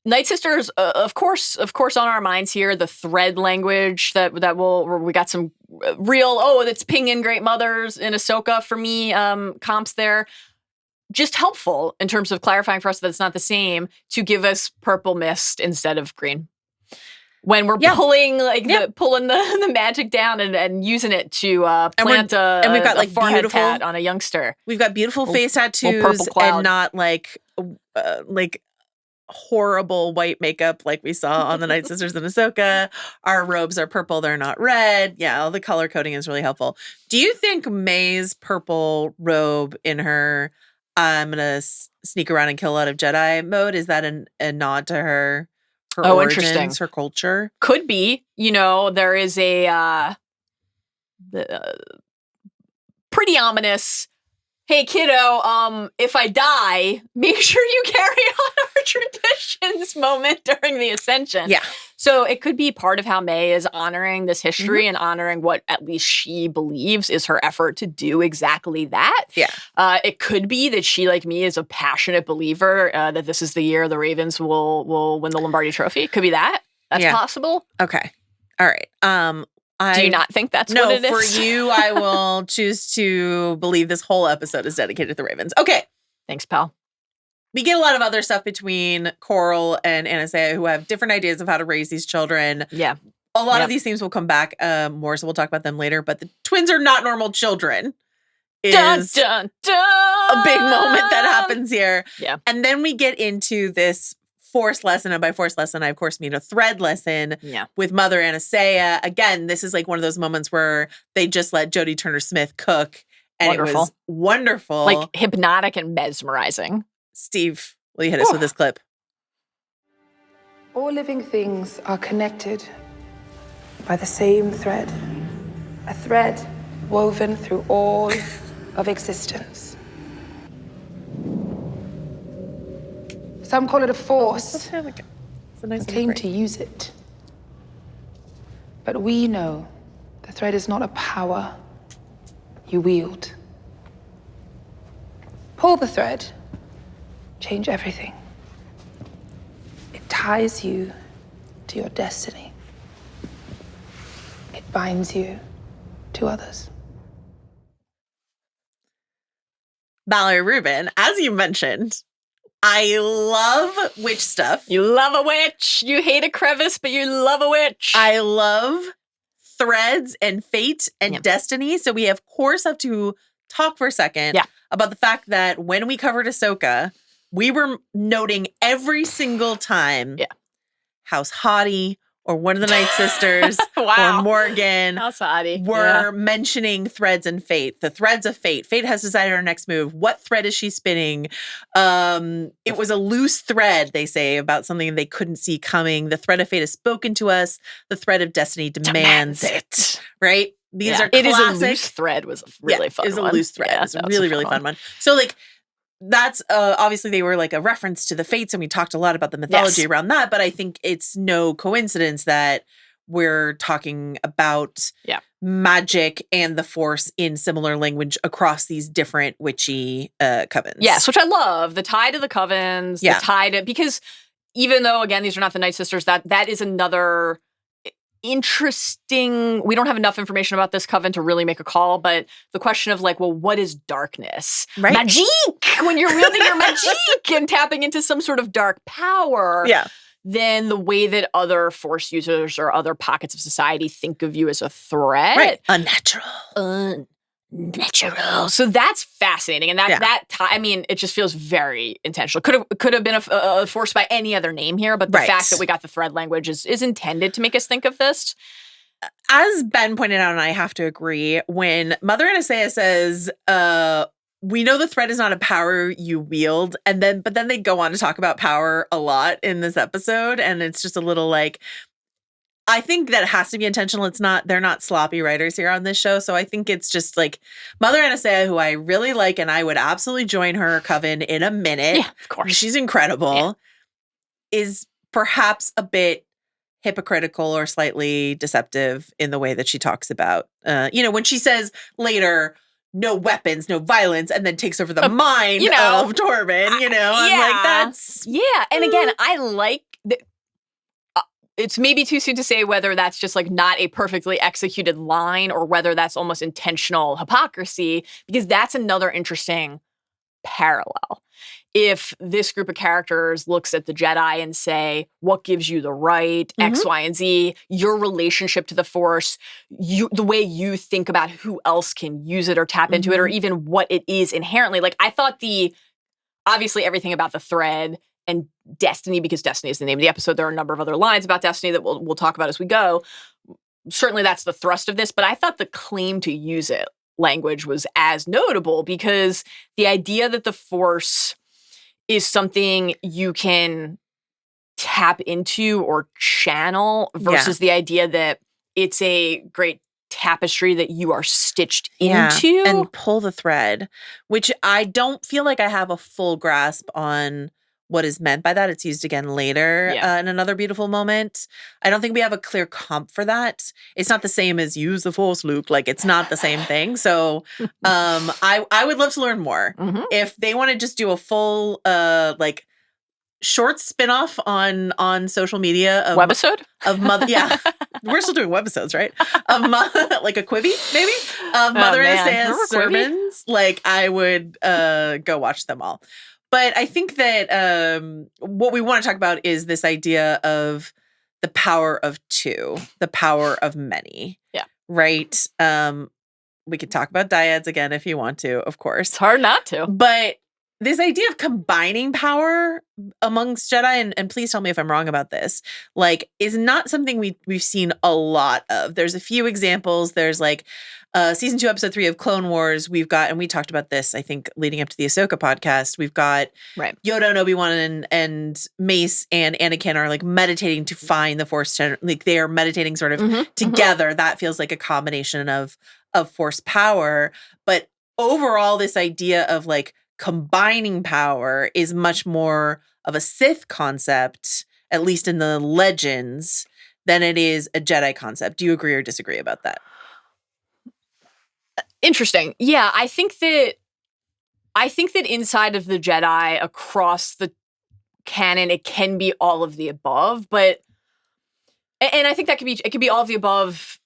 Night Sisters, of course, on our minds here. The thread language we got some real. That's Ping and Great Mothers in Ahsoka for me. Comps there, just helpful in terms of clarifying for us that it's not the same, to give us purple mist instead of green. When we're pulling the magic down and using it to plant and we've got forehead beautiful tat on a youngster. We've got beautiful face tattoos and not like horrible white makeup like we saw on the Night Sisters in Ahsoka. Our robes are purple; they're not red. Yeah, all the color coding is really helpful. Do you think Mae's purple robe in her "I'm gonna sneak around and kill a lot of Jedi" mode, is that a nod to her origins, her culture? Could be. There is a pretty ominous, hey kiddo, if I die, make sure you carry on our traditions moment during the Ascension. Yeah. So it could be part of how Mae is honoring this history and honoring what at least she believes is her effort to do exactly that. Yeah. It could be that she, like me, is a passionate believer that this is the year the Ravens will win the Lombardi Trophy. It could be that. That's possible. Okay. All right. Do you not think that's what it is? No, for you, I will choose to believe this whole episode is dedicated to the Ravens. Okay. Thanks, pal. We get a lot of other stuff between Coral and Anastasia, who have different ideas of how to raise these children. Yeah. A lot of these themes will come back more, so we'll talk about them later. But the twins are not normal children is dun, dun, dun. A big moment that happens here. Yeah. And then we get into this Force lesson, and by Force lesson, I of course mean a thread lesson with Mother Anastasia. Again, this is like one of those moments where they just let Jodie Turner-Smith cook, and it was wonderful. Like hypnotic and mesmerizing. Steve, will you hit us with this clip? All living things are connected by the same thread. A thread woven through all of existence. Some call it a force. I claim to use it. But we know the thread is not a power you wield. Pull the thread, change everything. It ties you to your destiny. It binds you to others. Mallory Rubin, as you mentioned, I love witch stuff. You love a witch. You hate a crevice, but you love a witch. I love threads and fate and destiny. So we of course have to talk for a second about the fact that when we covered Ahsoka, we were noting every single time House Hottie or one of the Night Sisters or Morgan were mentioning threads and fate. The threads of fate. Fate has decided our next move. What thread is she spinning? It was a loose thread, they say, about something they couldn't see coming. The thread of fate has spoken to us. The thread of destiny demands it. Right? These are classic. It is a loose thread was a really fun one. It was a loose thread. It was a really, really fun one. So like, that's obviously they were like a reference to the fates, and we talked a lot about the mythology around that, but I think it's no coincidence that we're talking about magic and the Force in similar language across these different witchy covens. Yes, which I love. The tie to the covens, the tie to, because even though, again, these are not the Night Sisters, that is another interesting. We don't have enough information about this coven to really make a call, but the question of like, well, what is darkness? Right. Magique! When you're wielding your magique and tapping into some sort of dark power. Yeah. Then the way that other Force users or other pockets of society think of you as a threat. Right. Unnatural. So that's fascinating. And it just feels very intentional. Could have been a Force by any other name here, but the fact that we got the thread language is intended to make us think of this. As Ben pointed out, and I have to agree, when Mother Anastasia says, we know the thread is not a power you wield, but then they go on to talk about power a lot in this episode, and it's just a little like, I think that it has to be intentional. They're not sloppy writers here on this show. So I think it's just like Mother Anastasia, who I really like, and I would absolutely join her coven in a minute. Yeah, of course. She's incredible. Yeah. Is perhaps a bit hypocritical or slightly deceptive in the way that she talks about, when she says later, no weapons, no violence, and then takes over the mind of Torben, I'm like, that's... Yeah, and again, I like... It's maybe too soon to say whether that's just like not a perfectly executed line or whether that's almost intentional hypocrisy, because that's another interesting parallel. If this group of characters looks at the Jedi and say, what gives you the right, X, Y, and Z, your relationship to the Force, the way you think about who else can use it or tap into it, or even what it is inherently. Like, I thought obviously everything about the thread and destiny, because destiny is the name of the episode. There are a number of other lines about destiny that we'll talk about as we go. Certainly that's the thrust of this, but I thought the claim to use it language was as notable, because the idea that the Force is something you can tap into or channel versus the idea that it's a great tapestry that you are stitched into. And pull the thread, which I don't feel like I have a full grasp on what is meant by that. It's used again later in another beautiful moment. I don't think we have a clear comp for that. It's not the same as use the Force, Luke. Like, it's not the same thing. So I would love to learn more. If they want to just do a full short spinoff on social media of webisode of Mother. Yeah, we're still doing webisodes, right? Of like a Quibi, maybe of Mother Anastasia's sermons. Like, I would go watch them all. But I think that what we want to talk about is this idea of the power of two, the power of many. Yeah. Right? We could talk about dyads again if you want to, of course. It's hard not to. But this idea of combining power amongst Jedi, and please tell me if I'm wrong about this, like, is not something we've seen a lot of. There's a few examples. There's like season 2, episode 3 of Clone Wars. We've got, and we talked about this, I think, leading up to the Ahsoka podcast. We've got Yoda and Obi-Wan and Mace and Anakin are like meditating to find the Force. Like, they are meditating sort of together. That feels like a combination of Force power. But overall, this idea of like combining power is much more of a Sith concept, at least in the legends, than it is a Jedi concept. Do you agree or disagree about that? Interesting. Yeah, I think that inside of the Jedi, across the canon, it can be all of the above, but I think that it could be all of the above,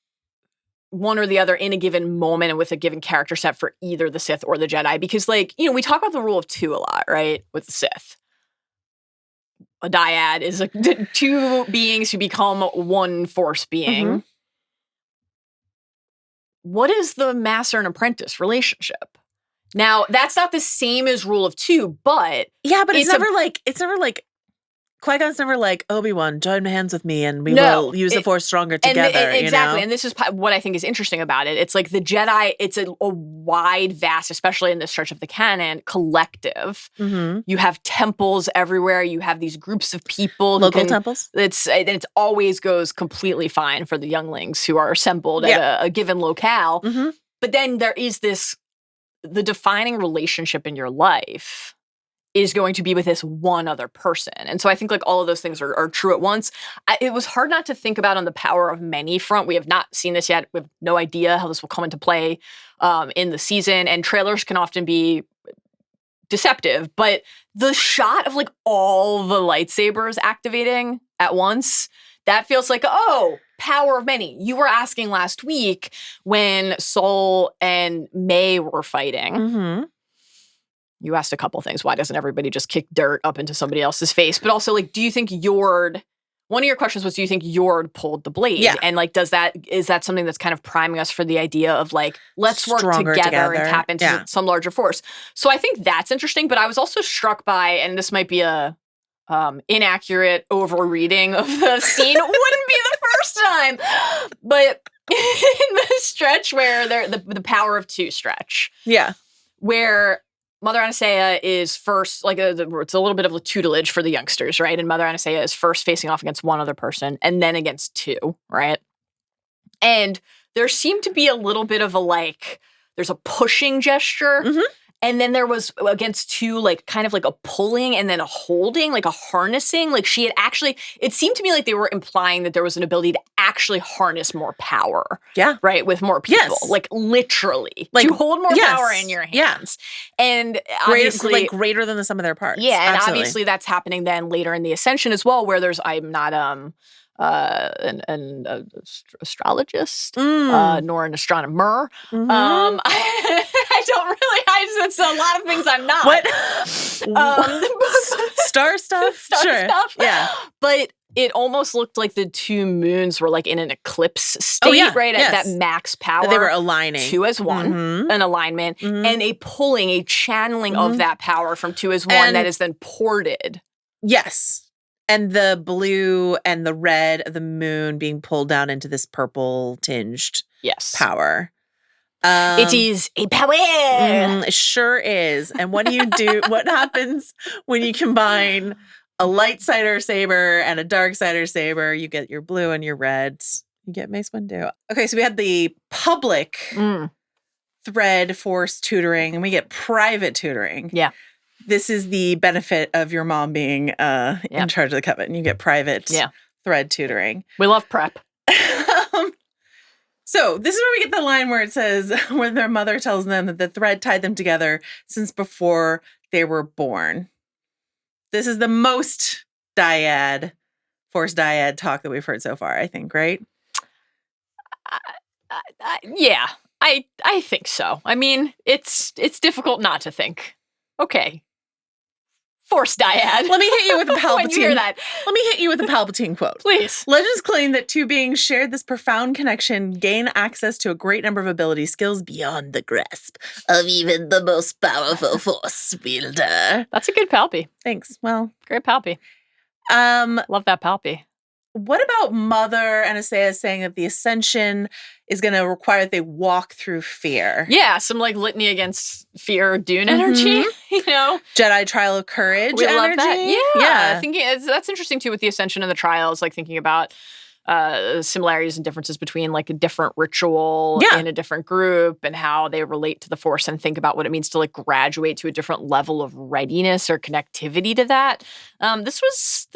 one or the other in a given moment and with a given character set for either the Sith or the Jedi. Because, like, we talk about the rule of two a lot, right? With the Sith. A dyad is two beings who become one Force being. What is the master and apprentice relationship? Now, that's not the same as rule of two, but... Yeah, but it's never like Qui-Gon's never like, Obi-Wan, join hands with me and we will use the Force stronger together. Exactly. And this is what I think is interesting about it. It's like the Jedi, it's a wide, vast, especially in this stretch of the canon, collective. You have temples everywhere. You have these groups of people. Local temples? It always goes completely fine for the younglings who are assembled at a given locale. But then there is the defining relationship in your life is going to be with this one other person. And so I think like all of those things are true at once. It was hard not to think about on the power of many front. We have not seen this yet. We have no idea how this will come into play in the season. And trailers can often be deceptive. But the shot of like all the lightsabers activating at once, that feels like, oh, power of many. You were asking last week when Sol and Mae were fighting. Mm-hmm. You asked a couple things. Why doesn't everybody just kick dirt up into somebody else's face? But also, like, do you think one of your questions was, do you think Yord pulled the blade? Yeah. And like, is that something that's kind of priming us for the idea of like, let's work together and tap into some larger force? So I think that's interesting. But I was also struck by, and this might be a inaccurate overreading of the scene. It wouldn't be the first time. But in the stretch where the power of two stretch. Yeah. Where Mother Anastasia is first, like it's a little bit of a tutelage for the youngsters, right? And Mother Anastasia is first facing off against one other person and then against two, right? And there seemed to be a little bit of there's a pushing gesture. Mm-hmm. And then there was against two, like kind of like a pulling and then a holding, like a harnessing. Like she had actually, it seemed to me like they were implying that there was an ability to actually harness more power. Yeah. Right? With more people. Yes. Like literally. Like to hold more power in your hands. Yeah. And obviously. Greater than the sum of their parts. Yeah. And obviously that's happening then later in the Ascension as well, where I'm not an astrologist, nor an astronomer. Mm-hmm. I don't really. It's a lot of things I'm not. What? Star stuff? Star stuff. Yeah. But it almost looked like the two moons were like in an eclipse state, right? Yes. At that max power. They were aligning. Two as one, an alignment, and a pulling, a channeling of that power from two as one that is then ported. Yes. And the blue and the red of the moon being pulled down into this purple tinged power. It is a power. It sure is. And what do you do? What happens when you combine a light saber and a dark saber? You get your blue and your red. You get Mace Windu. Okay, so we had the public thread force tutoring, and we get private tutoring. Yeah. This is the benefit of your mom being in charge of the coven. You get private thread tutoring. We love prep. So this is where we get the line where it says, when their mother tells them that the thread tied them together since before they were born. This is the most forced dyad talk that we've heard so far, I think, right? Yeah, I think so. I mean, it's difficult not to think. Okay. Force dyad. Let me hit you with a Palpatine. When you hear that. Let me hit you with a Palpatine quote. Please. Legends claim that two beings shared this profound connection, gain access to a great number of ability skills beyond the grasp of even the most powerful Force wielder. That's a good Palpy. Thanks. Well, great Palpy. Love that Palpy. What about Mother Anastasia saying that the Ascension is going to require that they walk through fear? Yeah, some like litany against fear, Dune energy, you know? Jedi trial of courage energy. Love that. Yeah. Thinking that's interesting too with the Ascension and the trials, like thinking about similarities and differences between like a different ritual in a different group and how they relate to the Force and think about what it means to like graduate to a different level of readiness or connectivity to that. This was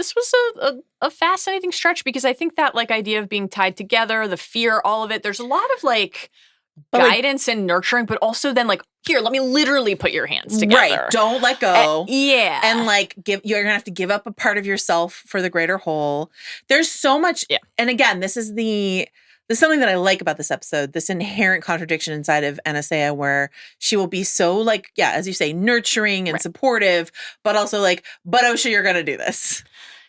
a fascinating stretch because I think that like idea of being tied together, the fear, all of it, there's a lot of like guidance and nurturing, but also then like, here, let me literally put your hands together. Right. Don't let go. And like you're gonna have to give up a part of yourself for the greater whole. There's so much. Yeah. And again, this is something that I like about this episode, this inherent contradiction inside of Anastasia where she will be so like, as you say, nurturing and supportive, but also like, but Osha, you're gonna do this.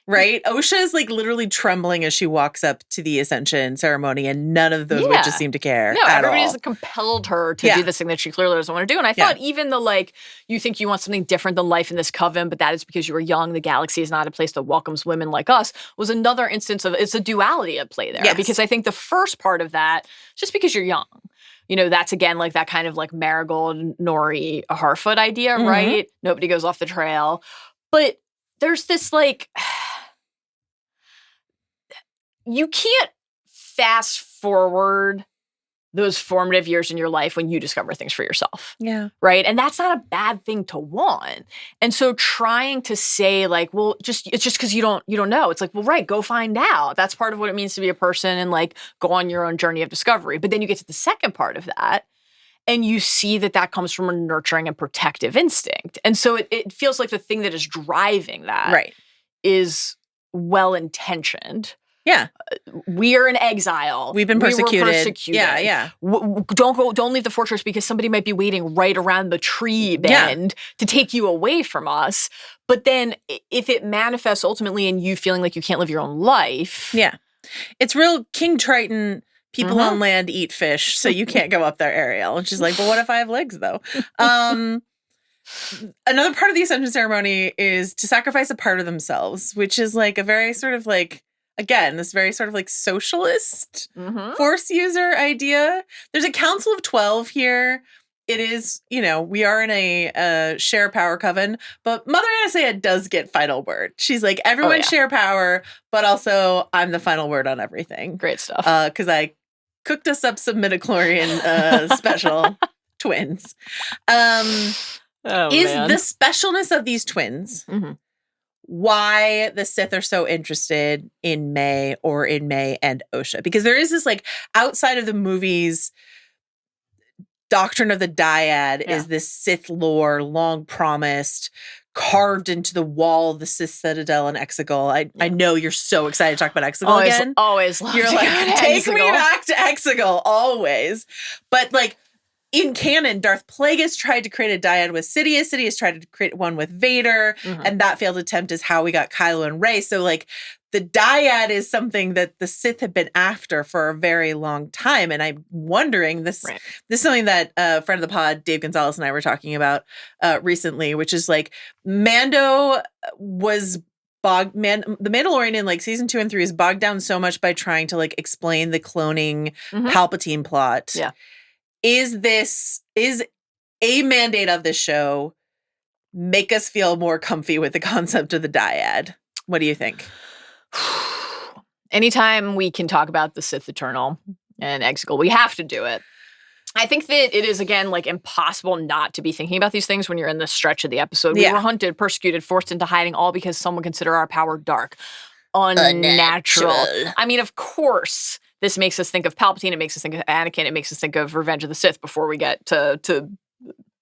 Right? Osha is like literally trembling as she walks up to the Ascension ceremony, and none of those witches seem to care. No, everybody just compelled her to do this thing that she clearly doesn't want to do. And I thought even the like, you think you want something different than life in this coven, but that is because you were young. The galaxy is not a place that welcomes women like us, was another instance of it's a duality at play there. Yes. Because I think the first part of that, just because you're young, you know, that's again like that kind of like Marigold, Nori, Harfoot idea, right? Nobody goes off the trail. But there's this like, you can't fast forward those formative years in your life when you discover things for yourself. Yeah. Right? And that's not a bad thing to want. And so trying to say like, well, it's just because you don't know. It's like, well, right, go find out. That's part of what it means to be a person and like go on your own journey of discovery. But then you get to the second part of that And you see that comes from a nurturing and protective instinct. And so it feels like the thing that is driving that is well-intentioned. Yeah. We are in exile. We've been persecuted. We were persecuted. Yeah. Don't leave the fortress because somebody might be waiting right around the tree bend to take you away from us. But then if it manifests ultimately in you feeling like you can't live your own life. Yeah. It's real King Triton, people on land eat fish, so you can't go up there, Ariel. And she's like, well, what if I have legs, though? Another part of the Ascension ceremony is to sacrifice a part of themselves, which is like a very sort of like, again, this very sort of like socialist force user idea. There's a council of 12 here. It is, we are in a share power coven, but Mother Anastasia does get final word. She's like, everyone share power, but also I'm the final word on everything. Great stuff. Because I cooked us up some midichlorian special twins. Is the specialness of these twins why the Sith are so interested in Mae and Osha? Because there is this like outside of the movies doctrine of the dyad is this Sith lore long promised, carved into the wall of the Sith Citadel and Exegol. I know you're so excited to talk about Exegol again. Always love You're like, take me back to Exegol, always. But like in canon, Darth Plagueis tried to create a dyad with Sidious. Sidious tried to create one with Vader, and that failed attempt is how we got Kylo and Rey. So like the dyad is something that the Sith have been after for a very long time. And I'm wondering, this is something that a friend of the pod, Dave Gonzalez, and I were talking about recently, which is like Mando was the Mandalorian in like season 2 and 3 is bogged down so much by trying to like explain the cloning Palpatine plot. Yeah. Is a mandate of this show make us feel more comfy with the concept of the dyad? What do you think? Anytime we can talk about the Sith Eternal and Exegol, we have to do it. I think that it is, again, like impossible not to be thinking about these things when you're in the stretch of the episode. We were hunted, persecuted, forced into hiding, all because someone considered our power dark. Unnatural. I mean, of course, this makes us think of Palpatine. It makes us think of Anakin. It makes us think of Revenge of the Sith before we get to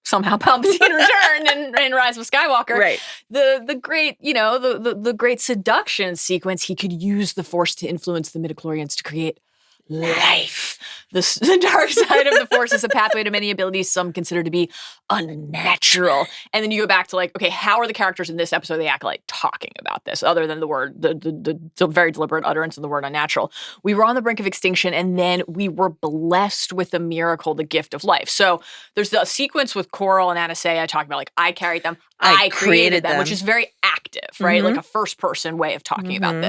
somehow Palpatine return and Rise of Skywalker. Right. The great, the great seduction sequence. He could use the Force to influence the midichlorians to create life. The dark side of the Force is a pathway to many abilities some consider to be unnatural. And then you go back to like, okay, how are the characters in this episode of The Acolyte talking about this, other than the word, the very deliberate utterance of the word unnatural? We were on the brink of extinction, and then we were blessed with the miracle, the gift of life. So there's the sequence with Coral and Anastasia talking about like, I carried them, I created them, which is very active, right? Like a first person way of talking about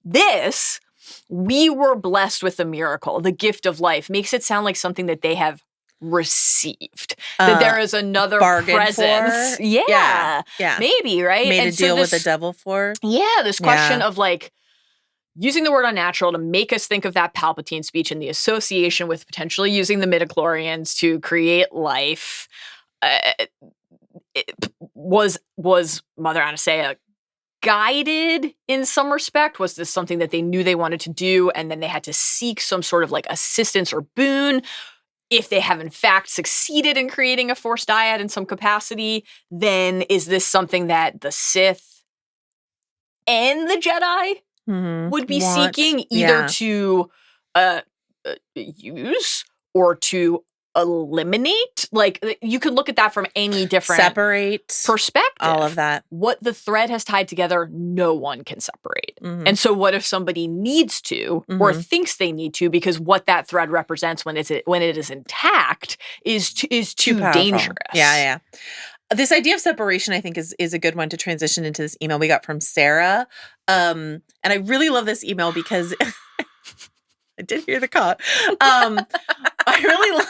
this. We were blessed with a miracle, the gift of life, makes it sound like something that they have received. That there is another presence. For? Yeah. Maybe, right? Made a deal with the devil for? Yeah, this question of like using the word unnatural to make us think of that Palpatine speech and the association with potentially using the midichlorians to create life. Was Mother Anastasia guided in some respect? Was this something that they knew they wanted to do and then they had to seek some sort of like assistance or boon? If they have in fact succeeded in creating a Force dyad in some capacity, then is this something that the Sith and the Jedi would be seeking either to use or to eliminate? Like, you could look at that from any different perspective. All of that. What the thread has tied together, no one can separate. And so what if somebody needs to or thinks they need to, because what that thread represents when it is intact is too dangerous. Yeah. This idea of separation, I think, is a good one to transition into this email we got from Sarah. And I really love this email because I did hear the caw. I really love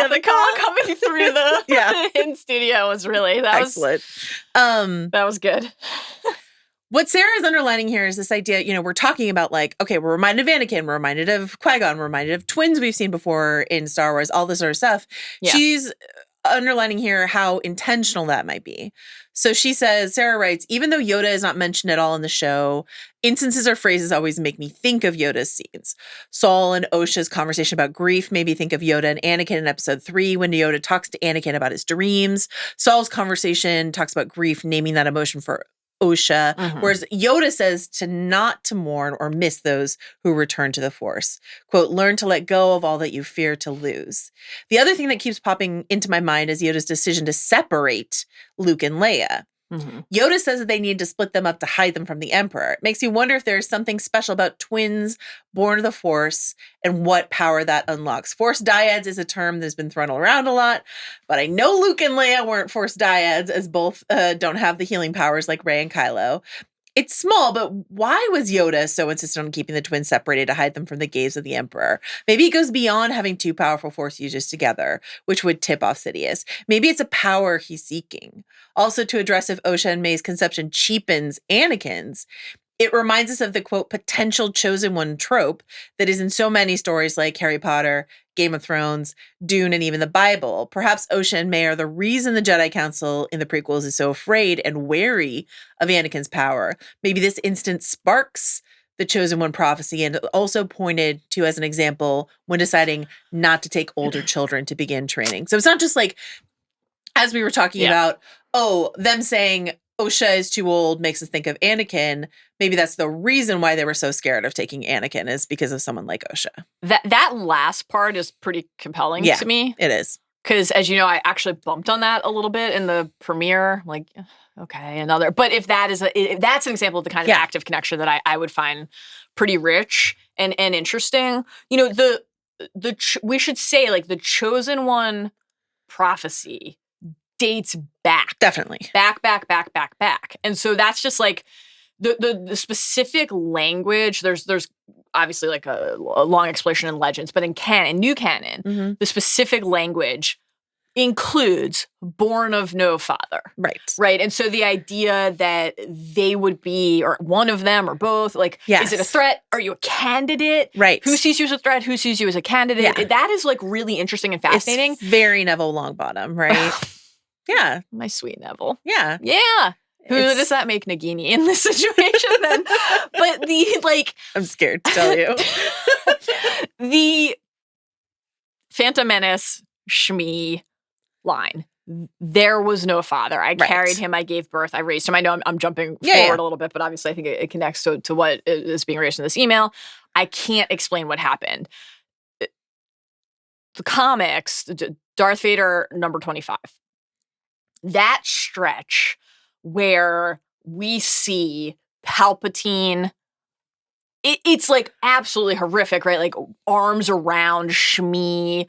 the caw coming through the in studio was really excellent. That was good. What Sarah is underlining here is this idea, we're talking about like, okay, we're reminded of Anakin, we're reminded of Qui-Gon, we're reminded of twins we've seen before in Star Wars, all this sort of stuff. Yeah. She's underlining here how intentional that might be. So she says, Sarah writes, even though Yoda is not mentioned at all in the show, instances or phrases always make me think of Yoda's scenes. Saul and Osha's conversation about grief made me think of Yoda and Anakin in episode 3 when Yoda talks to Anakin about his dreams. Saul's conversation talks about grief, naming that emotion for Osha, whereas Yoda says to not to mourn or miss those who return to the Force. Quote, learn to let go of all that you fear to lose. The other thing that keeps popping into my mind is Yoda's decision to separate Luke and Leia. Yoda says that they need to split them up to hide them from the Emperor. It makes me wonder if there's something special about twins born of the Force and what power that unlocks. Force dyads is a term that's been thrown around a lot, but I know Luke and Leia weren't Force dyads, as both don't have the healing powers like Rey and Kylo. It's small, but why was Yoda so insistent on keeping the twins separated to hide them from the gaze of the Emperor? Maybe it goes beyond having two powerful Force users together, which would tip off Sidious. Maybe it's a power he's seeking. Also, to address if Osha and Mae's conception cheapens Anakin's, it reminds us of the, quote, potential chosen one trope that is in so many stories like Harry Potter, Game of Thrones, Dune, and even the Bible. Perhaps Osha and Mae are the reason the Jedi Council in the prequels is so afraid and wary of Anakin's power. Maybe this instance sparks the chosen one prophecy and also pointed to as an example when deciding not to take older children to begin training. So it's not just like, as we were talking about, them saying Osha is too old makes us think of Anakin. Maybe that's the reason why they were so scared of taking Anakin is because of someone like Osha. That last part is pretty compelling to me. It is. Because, as you know, I actually bumped on that a little bit in the premiere. Like, okay, another. But if that's an example of the kind of active connection that I would find pretty rich and interesting. You know, we should say, like, the chosen one prophecy dates back. Definitely. Back. And so that's just like the specific language. There's obviously like a long explanation in Legends, but in new canon, the specific language includes born of no father. Right. And so the idea that they would be, or one of them or both, like, is it a threat? Are you a candidate? Right. Who sees you as a threat? Who sees you as a candidate? Yeah. That is like really interesting and fascinating. It's very Neville Longbottom, right? Yeah. My sweet Neville. Yeah. Yeah. Who does that make Nagini in this situation then? But I'm scared to tell you. The Phantom Menace Shmi line. There was no father. I carried him. I gave birth. I raised him. I know I'm jumping forward a little bit, but obviously I think it connects to what is being raised in this email. I can't explain what happened. The comics, Darth Vader number 25. That stretch where we see Palpatine, it's like absolutely horrific, right? Like arms around Shmi.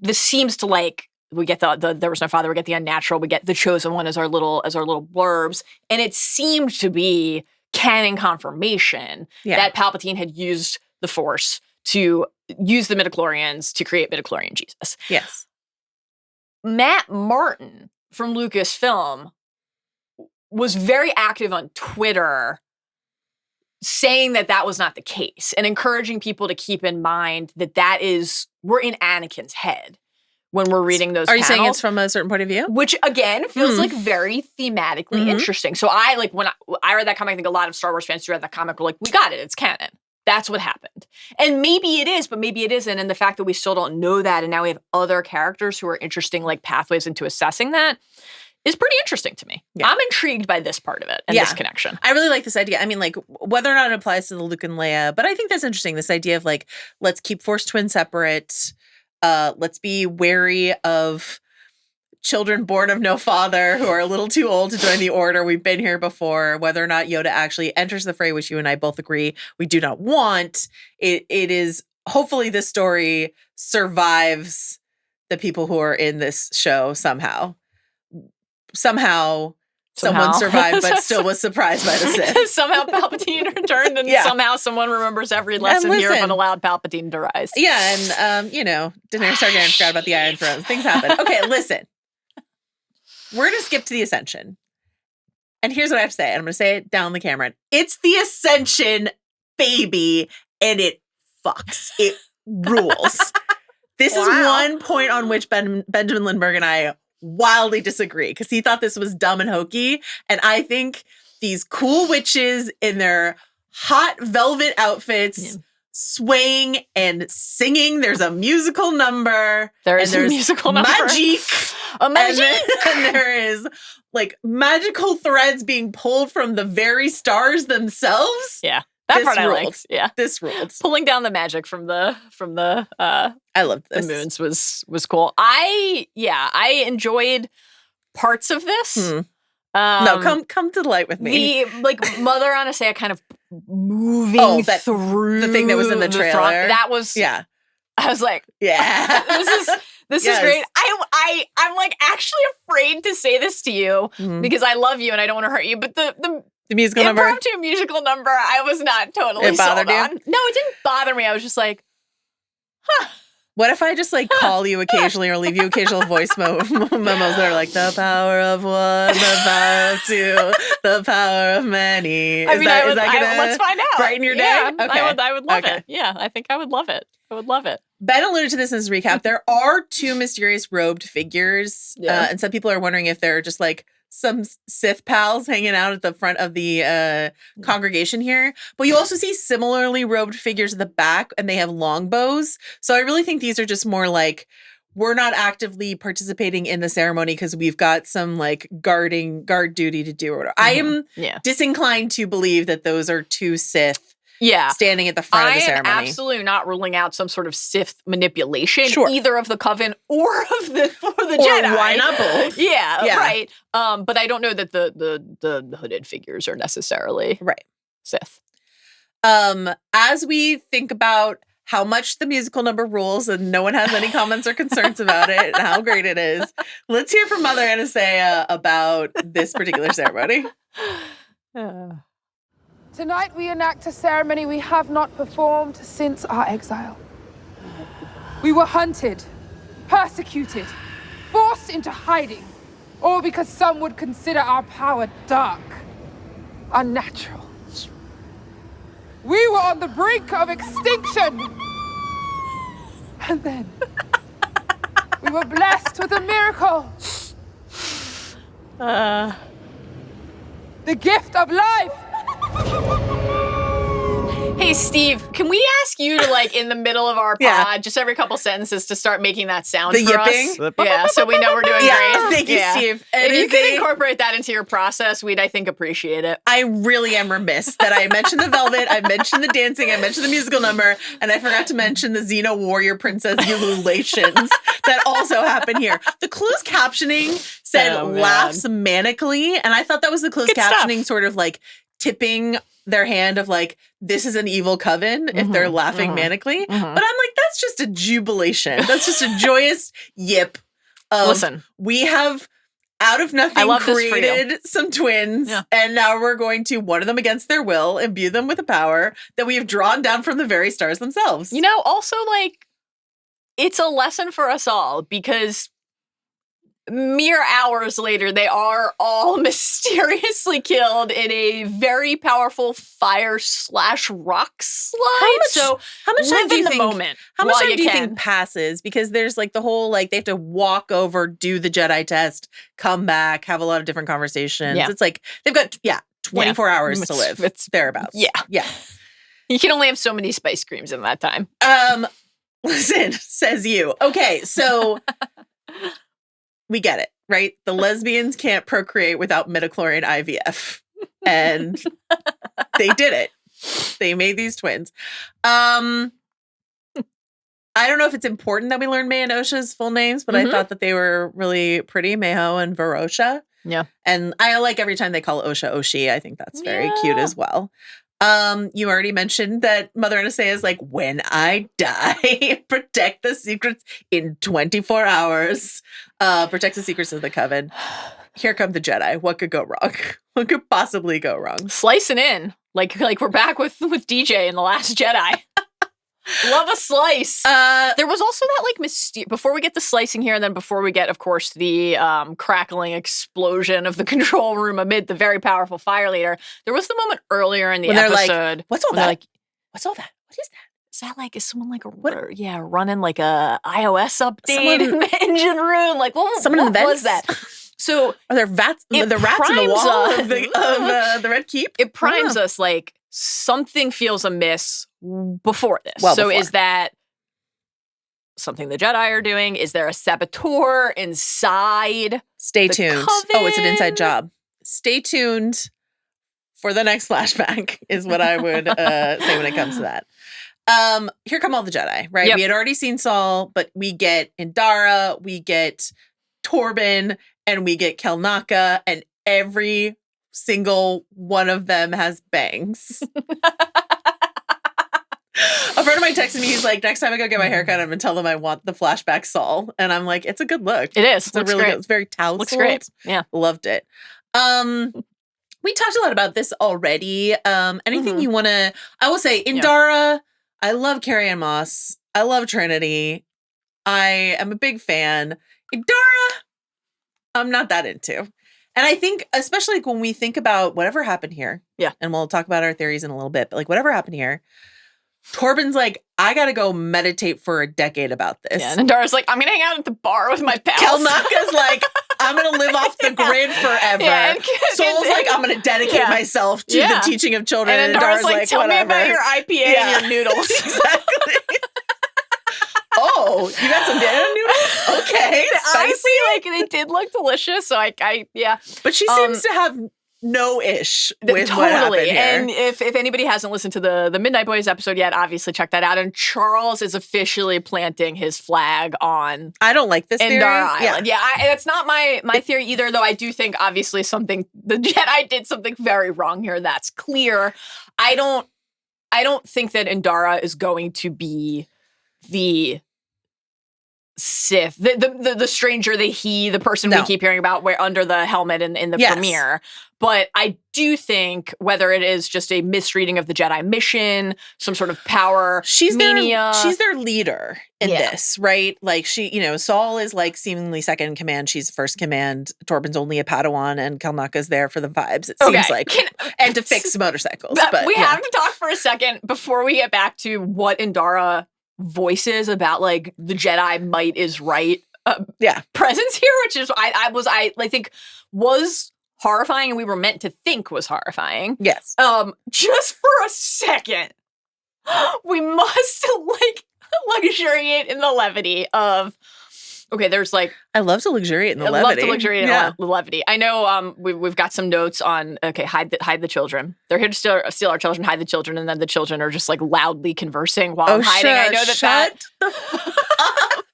This seems to like we get the there was no father, we get the unnatural, we get the chosen one as our little blurbs, and it seemed to be canon confirmation that Palpatine had used the Force to use the midichlorians to create midichlorian Jesus. Yes. Matt Martin from Lucasfilm was very active on Twitter saying that was not the case and encouraging people to keep in mind that we're in Anakin's head when we're reading those panels. Are you saying it's from a certain point of view? Which, again, feels like very thematically interesting. So when I read that comic, I think a lot of Star Wars fans who read that comic were like, we got it, it's canon. That's what happened. And maybe it is, but maybe it isn't. And the fact that we still don't know that, and now we have other characters who are interesting, like pathways into assessing that, is pretty interesting to me. Yeah. I'm intrigued by this part of it and this connection. I really like this idea. I mean, like, whether or not it applies to the Luke and Leia, but I think that's interesting. This idea of like, let's keep Force twins separate. Let's be wary of children born of no father who are a little too old to join the order. We've been here before. Whether or not Yoda actually enters the fray, which you and I both agree we do not want. It is hopefully this story survives the people who are in this show somehow. Somehow someone survived, but still was surprised by the Sith. Somehow Palpatine returned, and somehow someone remembers every lesson here but allowed Palpatine to rise. Yeah, and Daenerys Targaryen forgot about the Iron Throne. Things happen. Okay, listen. We're going to skip to the Ascension. And here's what I have to say. And I'm going to say it down the camera. It's the Ascension, baby, and it fucks. It rules. This is one point on which Benjamin Lindbergh and I wildly disagree, because he thought this was dumb and hokey. And I think these cool witches in their hot velvet outfits swaying and singing. There's a musical number. There's a musical number. Magic. A magic. And there is like magical threads being pulled from the very stars themselves. Yeah. That part I liked. Yeah. This ruled. Pulling down the magic from the I loved this. The moons was cool. I enjoyed parts of this. No, come to the light with me. The like Mother Anastasia kind of moving through the thing that was in the trailer. That was I was like, this is great. I'm like actually afraid to say this to you because I love you and I don't want to hurt you. But the musical number, impromptu musical number, I was not totally sold on. No, it didn't bother me. I was just like, huh. What if I just like call you occasionally or leave you occasional voice memos that are like the power of one, the power of two, the power of many? Is that gonna let's find out. Brighten your day? Yeah, okay. I would love it. Yeah, I think I would love it. I would love it. Ben alluded to this in his recap. There are two mysterious robed figures, and some people are wondering if they're just like some Sith pals hanging out at the front of the congregation here. But you also see similarly robed figures at the back, and they have longbows. So I really think these are just more like, we're not actively participating in the ceremony because we've got some like guard duty to do or whatever. I am disinclined to believe that those are two Sith standing at the front of the ceremony. I am absolutely not ruling out some sort of Sith manipulation, either of the Coven or of the Jedi. Why not both? Yeah, right. But I don't know that the hooded figures are necessarily Sith. As we think about how much the musical number rules and no one has any comments or concerns about it and how great it is, let's hear from Mother Anastasia about this particular ceremony. Tonight we enact a ceremony we have not performed since our exile. We were hunted, persecuted, forced into hiding, all because some would consider our power dark, unnatural. We were on the brink of extinction. And then we were blessed with a miracle. The gift of life. Hey, Steve, can we ask you to, like, in the middle of our pod, just every couple sentences to start making that sound the for yipping? us? Yeah, so we know we're doing great. Thank you, Steve. If you could incorporate that into your process, we'd, I think, appreciate it. I really am remiss that I mentioned the velvet, I mentioned the dancing, I mentioned the musical number, and I forgot to mention the Xeno warrior princess ululations that also happen here. The closed captioning said laughs manically, and I thought that was the closed captioning sort of like tipping their hand of like, this is an evil coven if they're laughing manically. But I'm like, that's just a jubilation. That's just a joyous yip of, listen, we have out of nothing created some twins, and now we're going to one of them against their will, imbue them with a power that we have drawn down from the very stars themselves. You know, also like, it's a lesson for us all because mere hours later, they are all mysteriously killed in a very powerful fire/rock slide. How much time do you think? How much time do you think passes? Because there's like the whole like they have to walk over, do the Jedi test, come back, have a lot of different conversations. It's like they've got 24 hours to live. It's thereabouts. Yeah. You can only have so many spice creams in that time. Listen, says you. Okay, so. We get it, right? The lesbians can't procreate without midichlorian IVF. And they did it. They made these twins. I don't know if it's important that we learn Mae and Osha's full names, but I thought that they were really pretty, Maeho and Varosha. Yeah. And I like every time they call Osha Oshi. I think that's very cute as well. You already mentioned that Mother Anastasia is like, when I die, protect the secrets in 24 hours. Protect the secrets of the Coven. Here come the Jedi. What could go wrong? What could possibly go wrong? Slicing in. Like we're back with DJ in The Last Jedi. Love a slice. There was also that like before we get the slicing here, and then before we get, of course, the crackling explosion of the control room amid the very powerful fire leader. There was the moment earlier in the episode. Like, what's all that? Like, what's all that? What is that? is someone like running like a iOS update in the engine room? Like, what was that? So are there rats in the wall of the Red Keep? It primes us like something feels amiss before this. Is that something the Jedi are doing? Is there a saboteur inside? Stay tuned. Coven? Oh, it's an inside job. Stay tuned for the next flashback is what I would say when it comes to that. Here come all the Jedi, right? Yep. We had already seen Saul, but we get Indara, we get Torben, and we get Kelnaka, and every single one of them has bangs. A friend of mine texted me, he's like, next time I go get my haircut, I'm going to tell them I want the flashback Saul. And I'm like, it's a good look. It is. It's a really good, it's very tousled. Looks great. Yeah. Loved it. We talked a lot about this already. Anything you want to, I will say, Indara, I love Carrie Ann Moss. I love Trinity. I am a big fan. Indara, I'm not that into. And I think, especially like when we think about whatever happened here. Yeah. And we'll talk about our theories in a little bit, but like whatever happened here, Torben's like, I gotta go meditate for a decade about this. Yeah, and Indara's like, I'm gonna hang out at the bar with my pals. Kelnaka's like, I'm gonna live off the grid forever. Yeah, Soul's like, I'm gonna dedicate myself to the teaching of children. And Indara's like, tell me about your IPA and your noodles. Exactly. Oh, you got some banana noodles? Okay. Honestly, like, they did look delicious. So I. But she seems to have no ish with what happened here. And if anybody hasn't listened to the Midnight Boys episode yet, obviously check that out. And Charles is officially planting his flag on I don't like this theory. Island. Yeah, that's not my theory either, though I do think obviously the Jedi did something very wrong here. That's clear. I don't think that Indara is going to be the Sith, the stranger, the person we keep hearing about where under the helmet in the premiere. But I do think whether it is just a misreading of the Jedi mission, some sort of power mania. She's their leader in this, right? Like Saul is like seemingly second in command. She's first command. Torben's only a Padawan and Kelnaka's there for the vibes, it seems like. And to fix motorcycles. But we have to talk for a second before we get back to what Indara voices about like the Jedi might is right presence here, which is I think was horrifying and we were meant to think was horrifying. Yes. Just for a second, we must like luxuriate in the levity of there's like I love to luxuriate in the levity. I love to luxuriate in the levity. I know we've got some notes on hide the children. They're here to steal our children, hide the children, and then the children are just like loudly conversing while I'm hiding. I know that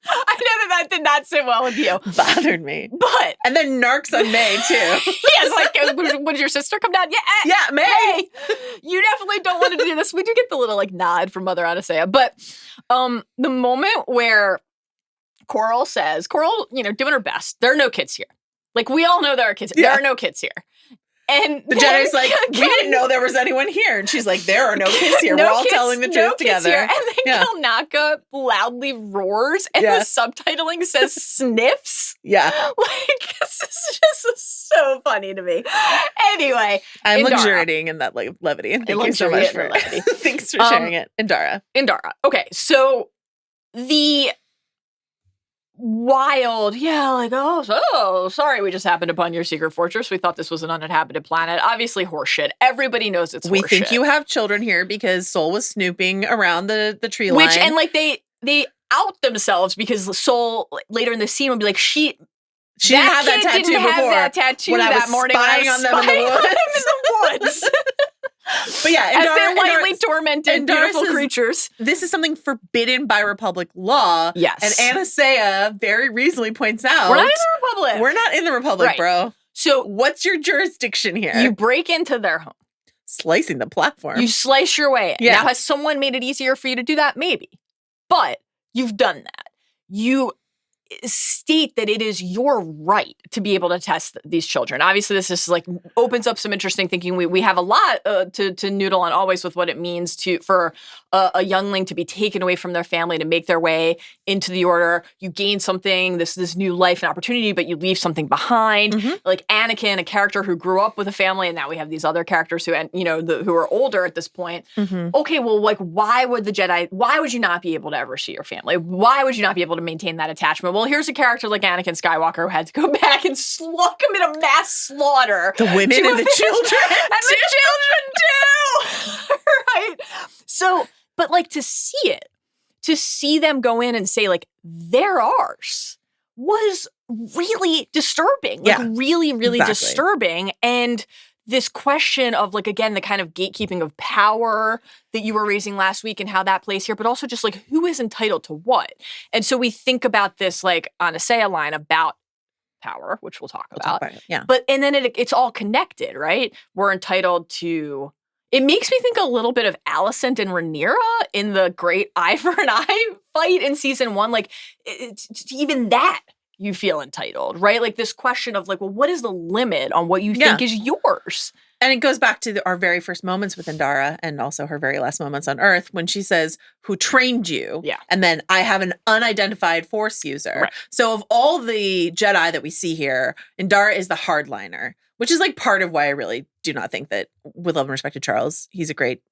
I know that did not sit well with you. Bothered me. But and then narcs on Mae too. Yes, like would your sister come down? Yeah, Mae. Hey, you definitely don't want to do this. We do get the little like nod from Mother Anasea, but the moment where Coral, doing her best. There are no kids here. Like, we all know there are kids here. There are no kids here. And the Jedi's like, we didn't know there was anyone here. And she's like, there are no kids here. We're all telling the truth together. Here. And then Kelnaka loudly roars and the subtitling says sniffs. Yeah. Like, this is just so funny to me. Anyway. I'm luxuriating in that like levity. And thank you so much for levity. Thanks for sharing it. Indara. Okay. So the wild, sorry, we just happened upon your secret fortress. We thought this was an uninhabited planet. Obviously horseshit. Everybody knows it's horseshit. We think you have children here because Soul was snooping around the tree line. Which, and like they out themselves because Soul later in the scene will be like, she didn't have that tattoo before. Have that tattoo when that morning spying on them in the woods. But yeah, as they lightly tormented beautiful creatures. This is something forbidden by Republic law. Yes. And Anasea very reasonably points out, we're not in the Republic. We're not in the Republic, right. Bro. So what's your jurisdiction here? You break into their home. Slicing the platform. You slice your way in. Yeah. Now, has someone made it easier for you to do that? Maybe. But you've done that. You state that it is your right to be able to test these children. Obviously, this is like opens up some interesting thinking. We have a lot to noodle on always with what it means for a youngling to be taken away from their family to make their way into the order. You gain something, this new life and opportunity, but you leave something behind. Like Anakin, a character who grew up with a family, and now we have these other characters who are older at this point. Okay, well, like why would you not be able to ever see your family? Why would you not be able to maintain that attachment? Well, here's a character like Anakin Skywalker who had to go back and slug him in a mass slaughter. The women and the children. And the children too. Right? So, but like to see them go in and say like, they're ours was really disturbing. Like really, really disturbing. And this question of like, again, the kind of gatekeeping of power that you were raising last week and how that plays here, but also just like who is entitled to what. And so we think about this like on a Seiya line about power, which we'll talk about. But and then it's all connected, right? We're entitled to. It makes me think a little bit of Alicent and Rhaenyra in the great eye for an eye fight in season 1. Like it's even that. You feel entitled, right? Like this question of like, well, what is the limit on what you think is yours? And it goes back to our very first moments with Indara and also her very last moments on Earth when she says, who trained you? Yeah. And then I have an unidentified Force user. Right. So of all the Jedi that we see here, Indara is the hardliner, which is like part of why I really do not think that, with love and respect to Charles, he's a great,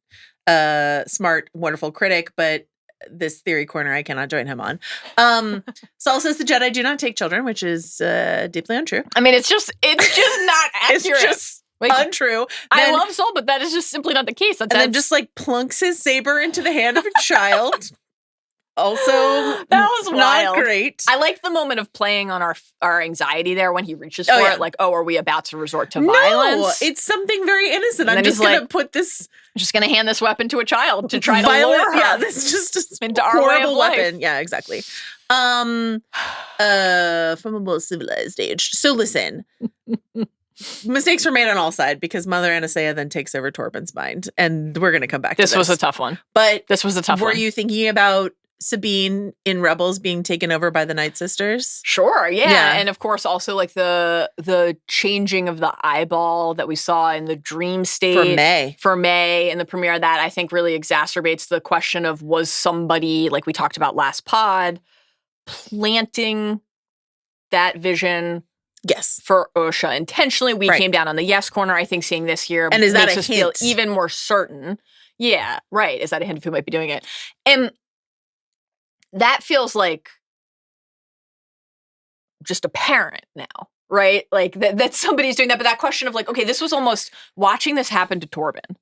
smart, wonderful critic, but this theory corner I cannot join him on. Saul says the Jedi do not take children, which is deeply untrue. I mean, it's just not accurate. It's just untrue. I love Saul, but that is just simply not the case. Then just like plunks his saber into the hand of a child. Also, that was not great. I like the moment of playing on our anxiety there when he reaches for it. Like, are we about to resort to violence? No, it's something very innocent. I'm just going to put this. I'm just going to hand this weapon to a child to try to lure her. Yeah, this just into our horrible weapon. Life. Yeah, exactly. From a more civilized age. So listen. Mistakes were made on all sides because Mother Anastasia then takes over Torben's mind. And we're going to come back to this. This was a tough one. But this was a tough one. Were you thinking about Sabine in Rebels being taken over by the Night Sisters? Sure, yeah. And of course also like the changing of the eyeball that we saw in the dream state for Mae in the premiere of that I think really exacerbates the question of was somebody, like we talked about last pod, planting that vision for Osha intentionally. We came down on the yes corner. I think seeing this here and is makes that us feel even more certain. Yeah, right. Is that a hint of who might be doing it? And that feels like just apparent now, right? Like that somebody's doing that. But that question of like, okay, this was almost watching this happen to Torben.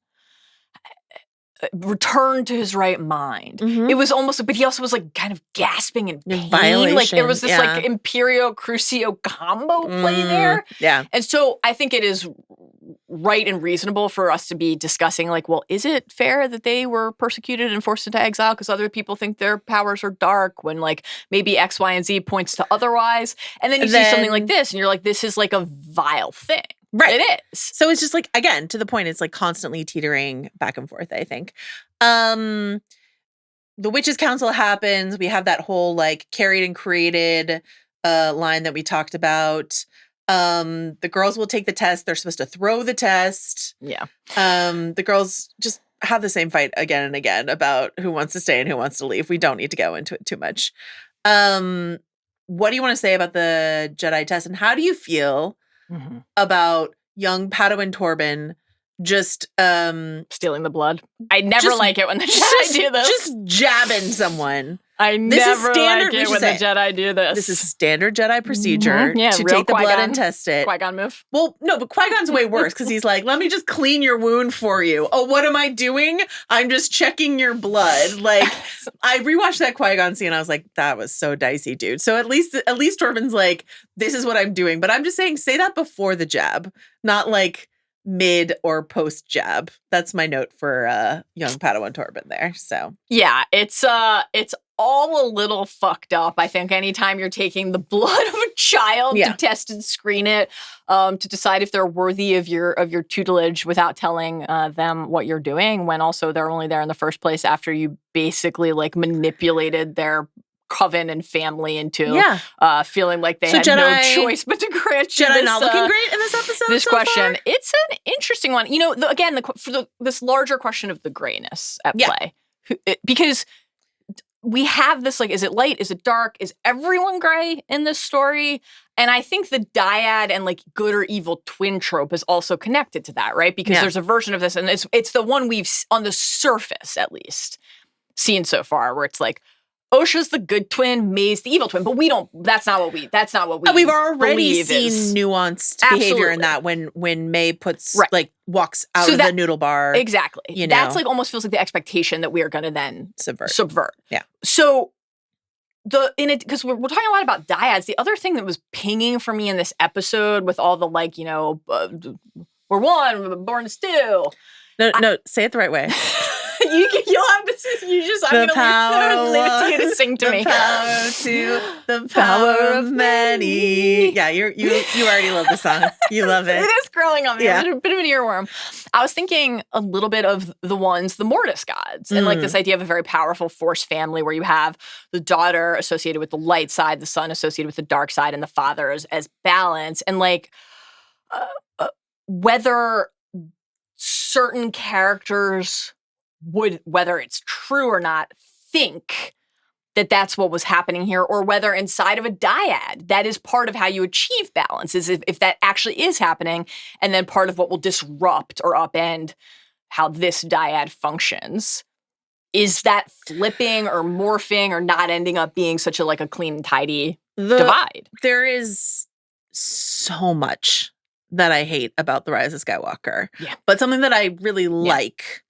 Return to his right mind. It was almost, but he also was like kind of gasping in pain. Like there was this like Imperio Crucio combo play there. Yeah. And so I think it is right and reasonable for us to be discussing like, well, is it fair that they were persecuted and forced into exile because other people think their powers are dark when like maybe X, Y, and Z points to otherwise? And then you see something like this and you're like, this is like a vile thing. Right. It is. So it's just like, again, to the point, it's like constantly teetering back and forth, I think. The Witches' Council happens. We have that whole like carried and created line that we talked about. The girls will take the test. They're supposed to throw the test. Yeah. The girls just have the same fight again and again about who wants to stay and who wants to leave. We don't need to go into it too much. What do you want to say about the Jedi test? And how do you feel about young Padawan Torben just stealing the blood? I never like it when the Jedi do this. Just jabbing someone. I never like it when the Jedi do this. This is standard Jedi procedure to take the blood and test it. Qui-Gon move. Well, no, but Qui-Gon's way worse because he's like, let me just clean your wound for you. Oh, what am I doing? I'm just checking your blood. Like, I rewatched that Qui-Gon scene and I was like, that was so dicey, dude. So at least Torben's like, this is what I'm doing. But I'm just saying, say that before the jab, not like mid or post jab. That's my note for young Padawan Torben there. So yeah, it's all a little fucked up. I think anytime you're taking the blood of a child to test and screen it, to decide if they're worthy of your tutelage without telling them what you're doing, when also they're only there in the first place after you basically like manipulated their coven and family into feeling like they had Jedi, no choice but to grant you Jedi not looking great in this episode this so question. far? It's an interesting one. This larger question of the grayness at play. Because we have this, is it light? Is it dark? Is everyone gray in this story? And I think the dyad and good or evil twin trope is also connected to that, right? Because there's a version of this, and it's the one we've, on the surface at least, seen so far, where it's Osha's the good twin, Mae's the evil twin, but that's not what we we've already seen nuanced behavior in that when Mae puts walks out of the noodle bar. Exactly. That's almost feels like the expectation that we are going to then subvert. Yeah. So because we're talking a lot about dyads, the other thing that was pinging for me in this episode with all the we're one, we're born stew. No, say it the right way. You'll have to. I'm gonna leave it to you to sing to me. The power of many. Yeah, you already love the song. You love it. It is growing on me. Yeah. It's a bit of an earworm. I was thinking a little bit of the Mortis gods and this idea of a very powerful force family where you have the daughter associated with the light side, the son associated with the dark side, and the father as balance, and whether certain characters would, whether it's true or not, think that that's what was happening here, or whether inside of a dyad, that is part of how you achieve balance, is if that actually is happening, and then part of what will disrupt or upend how this dyad functions. Is that flipping or morphing or not ending up being such a clean and tidy divide? There is so much that I hate about The Rise of Skywalker. Yeah. But something that I really like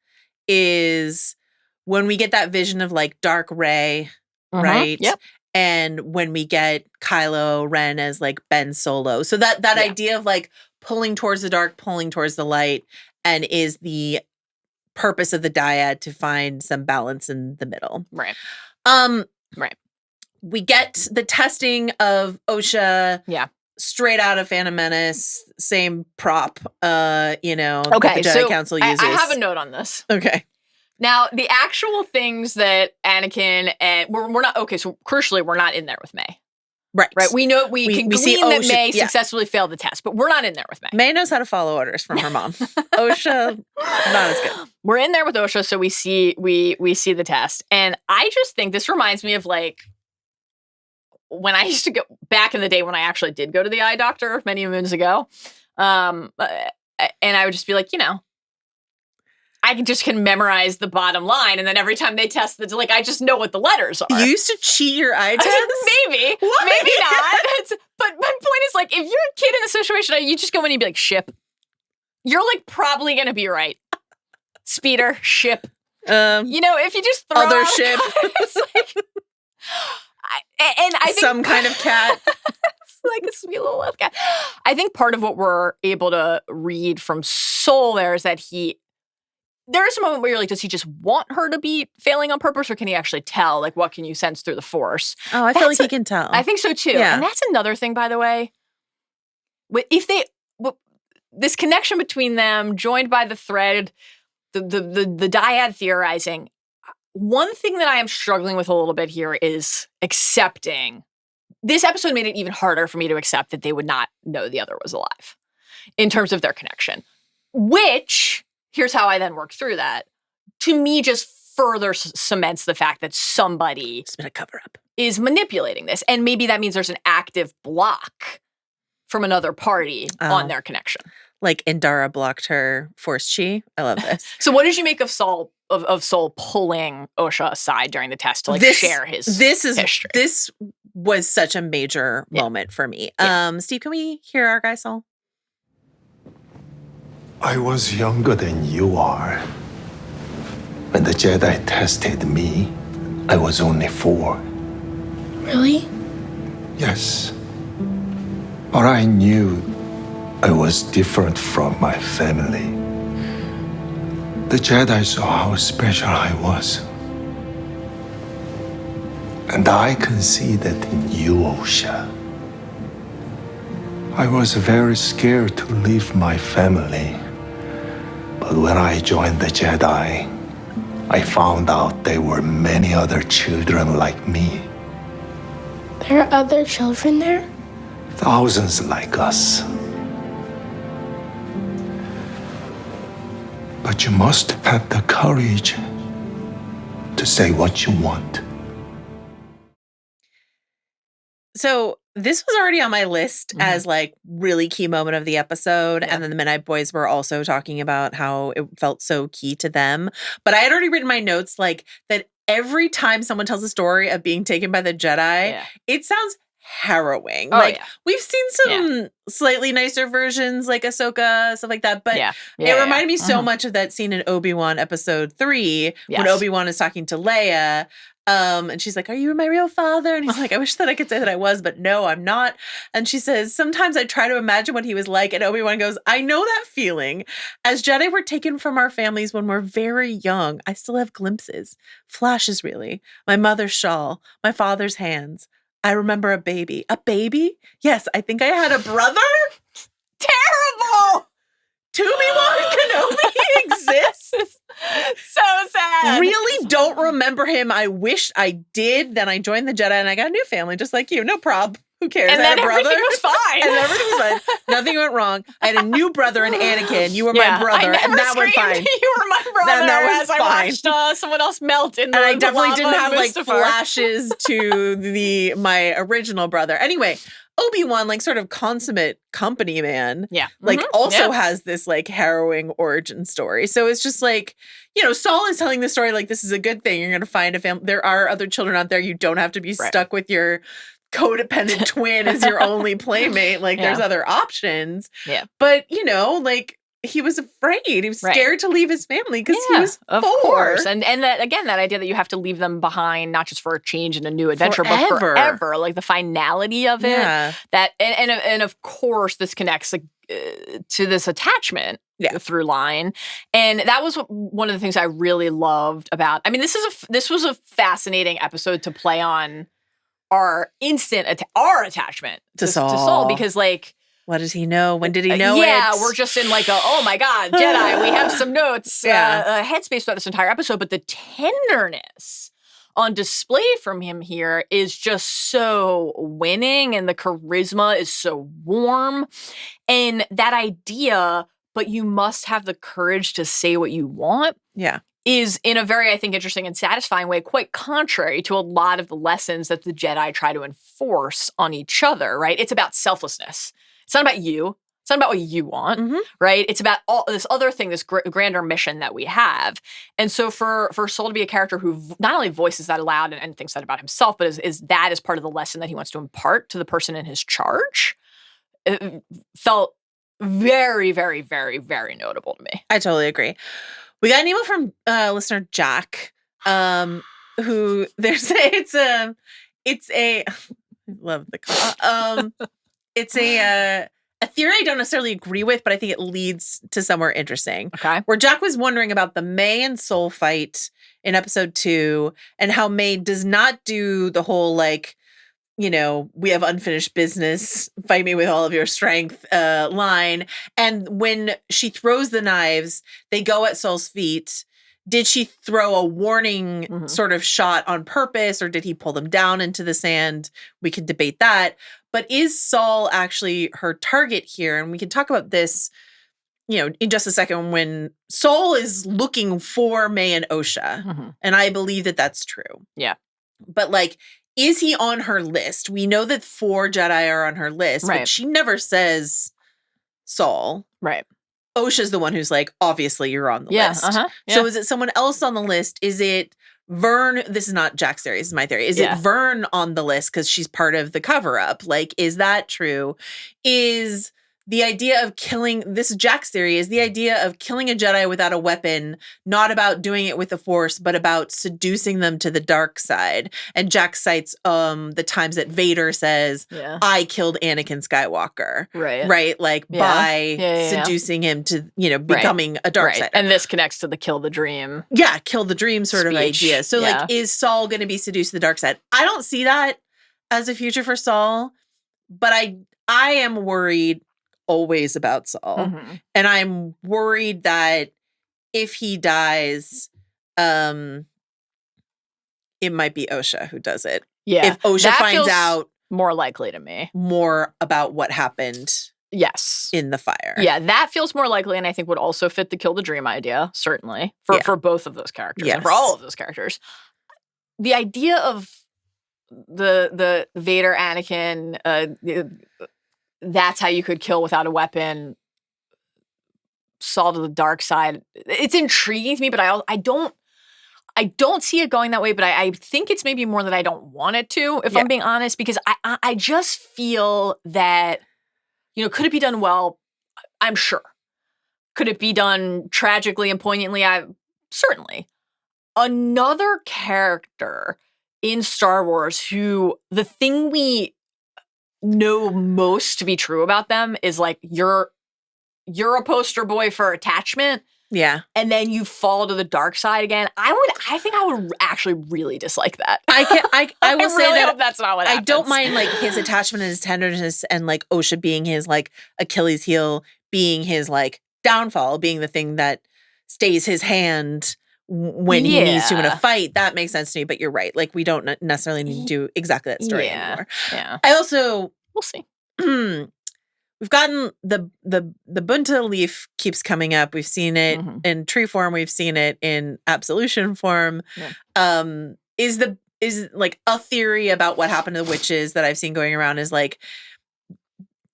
is when we get that vision of Dark Rey, right? Yep. And when we get Kylo Ren as Ben Solo. So that idea of pulling towards the dark, pulling towards the light, and is the purpose of the dyad to find some balance in the middle. Right. Right. We get the testing of Osha. Yeah. Straight out of Phantom Menace, same prop, that the Okay, Jedi Council uses. I have a note on this. Okay. Now, the actual things that Anakin and we're not okay. So crucially, we're not in there with Mae. Right. We know we can see glean that Osha, Mae successfully failed the test, but we're not in there with Mae. Mae knows how to follow orders from her mom. Osha, not as good. We're in there with Osha, so we see the test, and I just think this reminds me of when I used to go back in the day when I actually did go to the eye doctor many moons ago, and I would just be I can memorize the bottom line, and then every time they test I just know what the letters are. You used to cheat your eye test? Maybe, what? Maybe not. But my point is, if you're a kid in a situation, you just go in and be ship. You're probably gonna be right. Speeder, ship. If you just throw other out ship. It's I think some kind of cat. It's a sweet little wild cat. I think part of what we're able to read from Soul there is that there is a moment where you're does he just want her to be failing on purpose, or can he actually tell? What can you sense through the Force? Oh, I feel like he can tell. I think so too. Yeah. And that's another thing, by the way. This connection between them, joined by the thread, the dyad theorizing. One thing that I am struggling with a little bit here is accepting. This episode made it even harder for me to accept that they would not know the other was alive in terms of their connection, which, here's how I then work through that, to me just further cements the fact that somebody it's been a cover-up is manipulating this. And maybe that means there's an active block from another party on their connection. Indara blocked her Force Chi. I love this. So what did you make of Soul pulling Osha aside during the test to share his history? This was such a major moment for me. Yeah. Steve, can we hear our guy Soul? I was younger than you are. When the Jedi tested me, I was only 4. Really? Yes. But I knew I was different from my family. The Jedi saw how special I was. And I can see that in you, Osha. I was very scared to leave my family. But when I joined the Jedi, I found out there were many other children like me. There are other children there? Thousands like us. But you must have the courage to say what you want. So this was already on my list as like really key moment of the episode. And then the Midnight Boys were also talking about how it felt so key to them. But I had already written my notes like that every time someone tells a story of being taken by the Jedi, it sounds harrowing. We've seen some slightly nicer versions like Ahsoka, stuff like that. But it reminded me so much of that scene in Obi-Wan episode 3 when Obi-Wan is talking to Leia. And she's like, "Are you my real father?" And he's like, "I wish that I could say that I was, but no, I'm not." And she says, "Sometimes I try to imagine what he was like." And Obi-Wan goes, "I know that feeling. As Jedi were taken from our families when we're very young, I still have glimpses, flashes really. My mother's shawl, my father's hands. I remember a baby. A baby? Yes, I think I had a brother." Terrible! Obi-Wan Kenobi exists. So sad. Really don't remember him. I wish I did. Then I joined the Jedi and I got a new family, just like you. No problem. Who cares? And I then had a brother. everything was fine. And everything was fine. Nothing went wrong. I had a new brother in Anakin. You were my brother, and that went fine. You were my brother. That was as fine. I watched someone else melt in the And I definitely didn't have like Mustafar. flashes to my original brother. Anyway, Obi-Wan, like sort of consummate company man, like also has this like harrowing origin story. So it's just like, you know, Saul is telling the story like this is a good thing. You're going to find a family. There are other children out there. You don't have to be stuck with your codependent twin as your only playmate. Like there's other options. Yeah. But, you know, like he was afraid. He was scared to leave his family because he was of 4. course. And that again, that idea that you have to leave them behind, not just for a change and a new adventure, but forever. Like the finality of it. That and of course this connects like to this attachment through line. And that was one of the things I really loved about. I mean, this was a fascinating episode to play on our our attachment to Saul because like. What does he know? When did he know it? Yeah, we're just in like oh my God, Jedi, we have some notes. Headspace throughout this entire episode, but the tenderness on display from him here is just so winning and the charisma is so warm. And that idea, but you must have the courage to say what you want. Yeah. Is in a very, I think, interesting and satisfying way, quite contrary to a lot of the lessons that the Jedi try to enforce on each other, right? It's about selflessness. It's not about you. It's not about what you want, right? It's about all this other thing, this grander mission that we have. And so for Saul to be a character who not only voices that aloud and thinks that about himself, but is that as part of the lesson that he wants to impart to the person in his charge, it felt very, very, very, very notable to me. I totally agree. We got an email from listener Jack, who it's a I love the call. It's a theory I don't necessarily agree with, but I think it leads to somewhere interesting. Okay. Where Jack was wondering about the Mae and Soul fight in episode 2 and how Mae does not do the whole like, you know, we have unfinished business, fight me with all of your strength line. And when she throws the knives, they go at Saul's feet. Did she throw a warning sort of shot on purpose or did he pull them down into the sand? We could debate that. But is Saul actually her target here? And we can talk about this, you know, in just a second when Saul is looking for Mae and Osha. And I believe that that's true. Yeah. But like, is he on her list? We know that 4 Jedi are on her list, but she never says Saul. Right. Osha's the one who's like, obviously you're on the list. So is it someone else on the list? Is it Vern? This is not Jack's theory. This is my theory. Is it Vern on the list because she's part of the cover-up? Like, is that true? Is the idea of killing, this is Jack's theory, is the idea of killing a Jedi without a weapon not about doing it with the Force, but about seducing them to the dark side. And Jack cites the times that Vader says, I killed Anakin Skywalker. Right? Like by seducing him to, you know, becoming a dark side. And this connects to the kill the dream. Yeah, kill the dream sort of idea. So like, is Saul going to be seduced to the dark side? I don't see that as a future for Saul, but I am worried always about Saul. And I'm worried that if he dies, it might be Osha who does it. Yeah. If Osha finds out More likely to me. more about what happened Yes. in the fire. Yeah, that feels more likely, and I think would also fit the kill the dream idea, certainly, for both of those characters and for all of those characters. The idea of the Vader Anakin, that's how you could kill without a weapon, Saul to the dark side. It's intriguing to me, but I don't see it going that way, but I think it's maybe more that I don't want it to, if I'm being honest, because I just feel that, could it be done well? I'm sure. Could it be done tragically and poignantly? Certainly. Another character in Star Wars who the thing we know most to be true about them is like you're a poster boy for attachment. Yeah. And then you fall to the dark side again. I think I would actually really dislike that. I will say really that hope that's not what happens. I don't mind like his attachment and his tenderness and like Osha being his like Achilles heel, being his like downfall, being the thing that stays his hand when he needs to in a fight. That makes sense to me, but you're right. Like we don't necessarily need to do exactly that story anymore. Yeah. I also we'll see. We've gotten the Bunta leaf keeps coming up. We've seen it in tree form. We've seen it in absolution form. Yeah. Is like a theory about what happened to the witches that I've seen going around is like,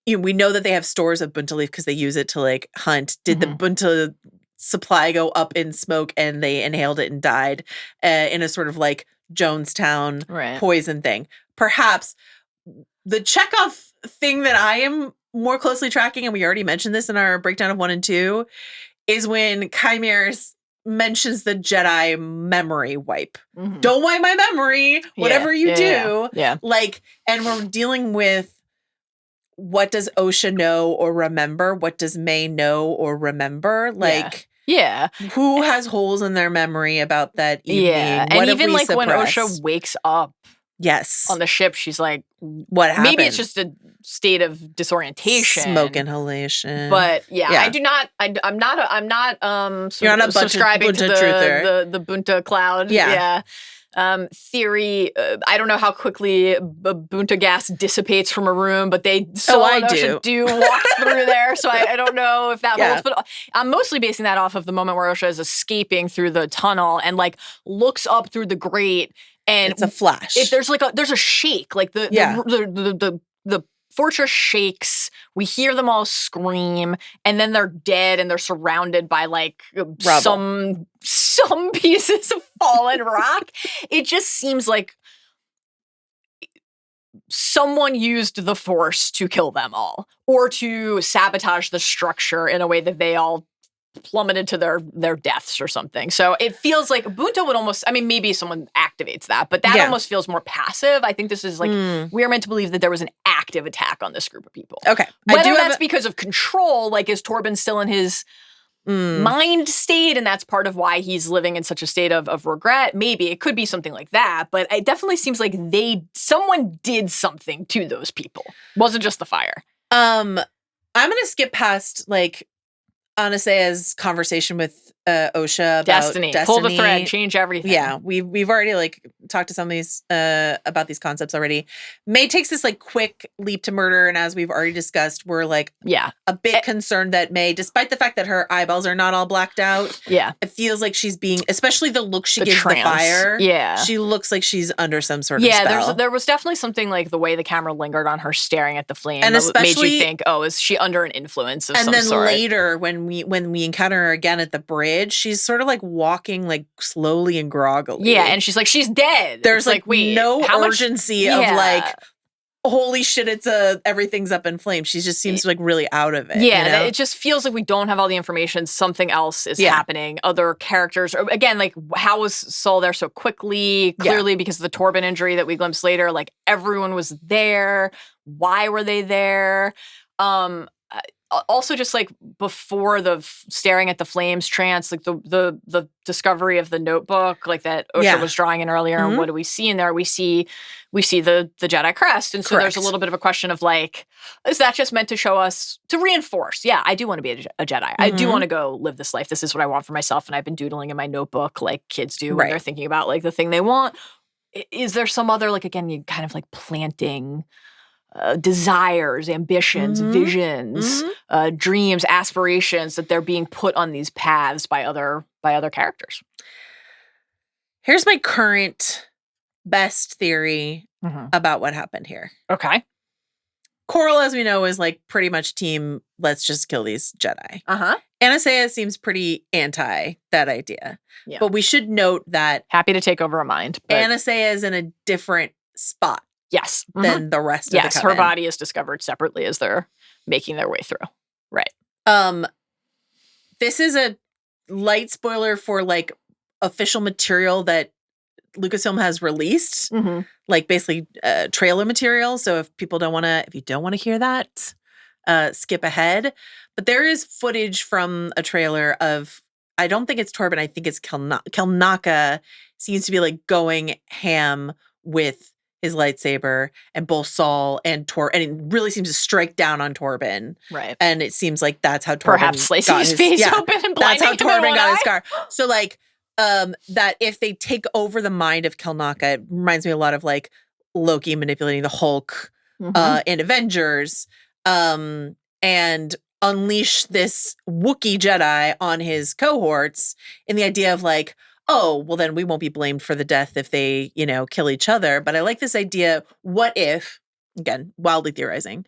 we know that they have stores of Bunta leaf because they use it to like hunt. Did the Bunta supply go up in smoke and they inhaled it and died in a sort of like Jonestown poison thing? Perhaps. The Chekhov thing that I am more closely tracking, and we already mentioned this in our breakdown of 1 and 2, is when Chimeras mentions the Jedi memory wipe. Don't wipe my memory, whatever you do. Yeah. Like, and we're dealing with what does Osha know or remember? What does Mae know or remember? Like, who has holes in their memory about that evening? Yeah, and even like when Osha wakes up on the ship, she's like, what happened? Maybe it's just a state of disorientation, smoke inhalation. But I do not. I'm not You're not a subscribing Bunta to truther. the Bunta cloud. Theory. I don't know how quickly Bunta gas dissipates from a room, but they do walk through there. So I don't know if that holds. But I'm mostly basing that off of the moment where Osha is escaping through the tunnel and like looks up through the grate. And it's a flash. There's a shake, like the fortress shakes. We hear them all scream, and then they're dead, and they're surrounded by like some pieces of fallen rock. It just seems like someone used the Force to kill them all, or to sabotage the structure in a way that they all plummeted to their deaths or something. So it feels like Bunta would almost, maybe someone activates that, but that almost feels more passive. I think this is like, we are meant to believe that there was an active attack on this group of people. Okay. Whether that's because of control, like is Torben still in his mind state and that's part of why he's living in such a state of regret? Maybe. It could be something like that, but it definitely seems like someone did something to those people. It wasn't just the fire. I'm going to skip past like Anastaea's conversation with Osha about Destiny. Pull the thread, change everything. Yeah, we've already like talked to some of these about these concepts already. Mae takes this like quick leap to murder, and as we've already discussed, we're like a bit concerned that Mae, despite the fact that her eyeballs are not all blacked out, it feels like she's being, especially the look she gives the fire. Yeah, she looks like she's under some sort of spell. There was definitely something like the way the camera lingered on her staring at the flame, and especially made you think, oh, is she under an influence of some sort? And then later, when we encounter her again at the bridge, she's sort of like walking like slowly and groggily. Yeah, and she's like, she's dead. There's like wait, no urgency of like, holy shit, everything's up in flames. She just seems like really out of it. Yeah, you know? It just feels like we don't have all the information. Something else is happening. Other characters, again, like how was Saul there so quickly? Clearly because of the Torben injury that we glimpsed later. Like everyone was there. Why were they there? Also, just like before the staring at the flames trance, like the discovery of the notebook, like that Osha was drawing in earlier, and what do we see in there? We see the Jedi crest, and so there's a little bit of a question of like, is that just meant to show us, to reinforce? Yeah, I do want to be a Jedi. I do want to go live this life. This is what I want for myself, and I've been doodling in my notebook like kids do when they're thinking about like the thing they want. is there some other, like, again, you kind of like planting desires, ambitions, visions, dreams, aspirations that they're being put on these paths by other characters? Here's my current best theory about what happened here. Okay. Coral, as we know, is like pretty much team, let's just kill these Jedi. Anastasia seems pretty anti that idea. Yeah. But we should note that happy to take over a mind. But Anastasia is in a different spot. Yes. Than the rest of the Yes, her coven. body is discovered separately as they're making their way through. Right. This is a light spoiler for like official material that Lucasfilm has released, like basically trailer material. So if you don't want to hear that, skip ahead. But there is footage from a trailer of, I don't think it's Torben, I think it's Kelnaka seems to be like going ham with his lightsaber, and both Saul and and it really seems to strike down on Torben. Right. And it seems like that's how Torben perhaps slicing his face open and blinding that's how him in Torben one got his eye. scar. So like that if they take over the mind of Kelnaka, it reminds me a lot of like Loki manipulating the Hulk in Avengers, and unleash this Wookiee Jedi on his cohorts in the idea of like, oh, well, then we won't be blamed for the death if they, kill each other. But I like this idea. What if, again, wildly theorizing,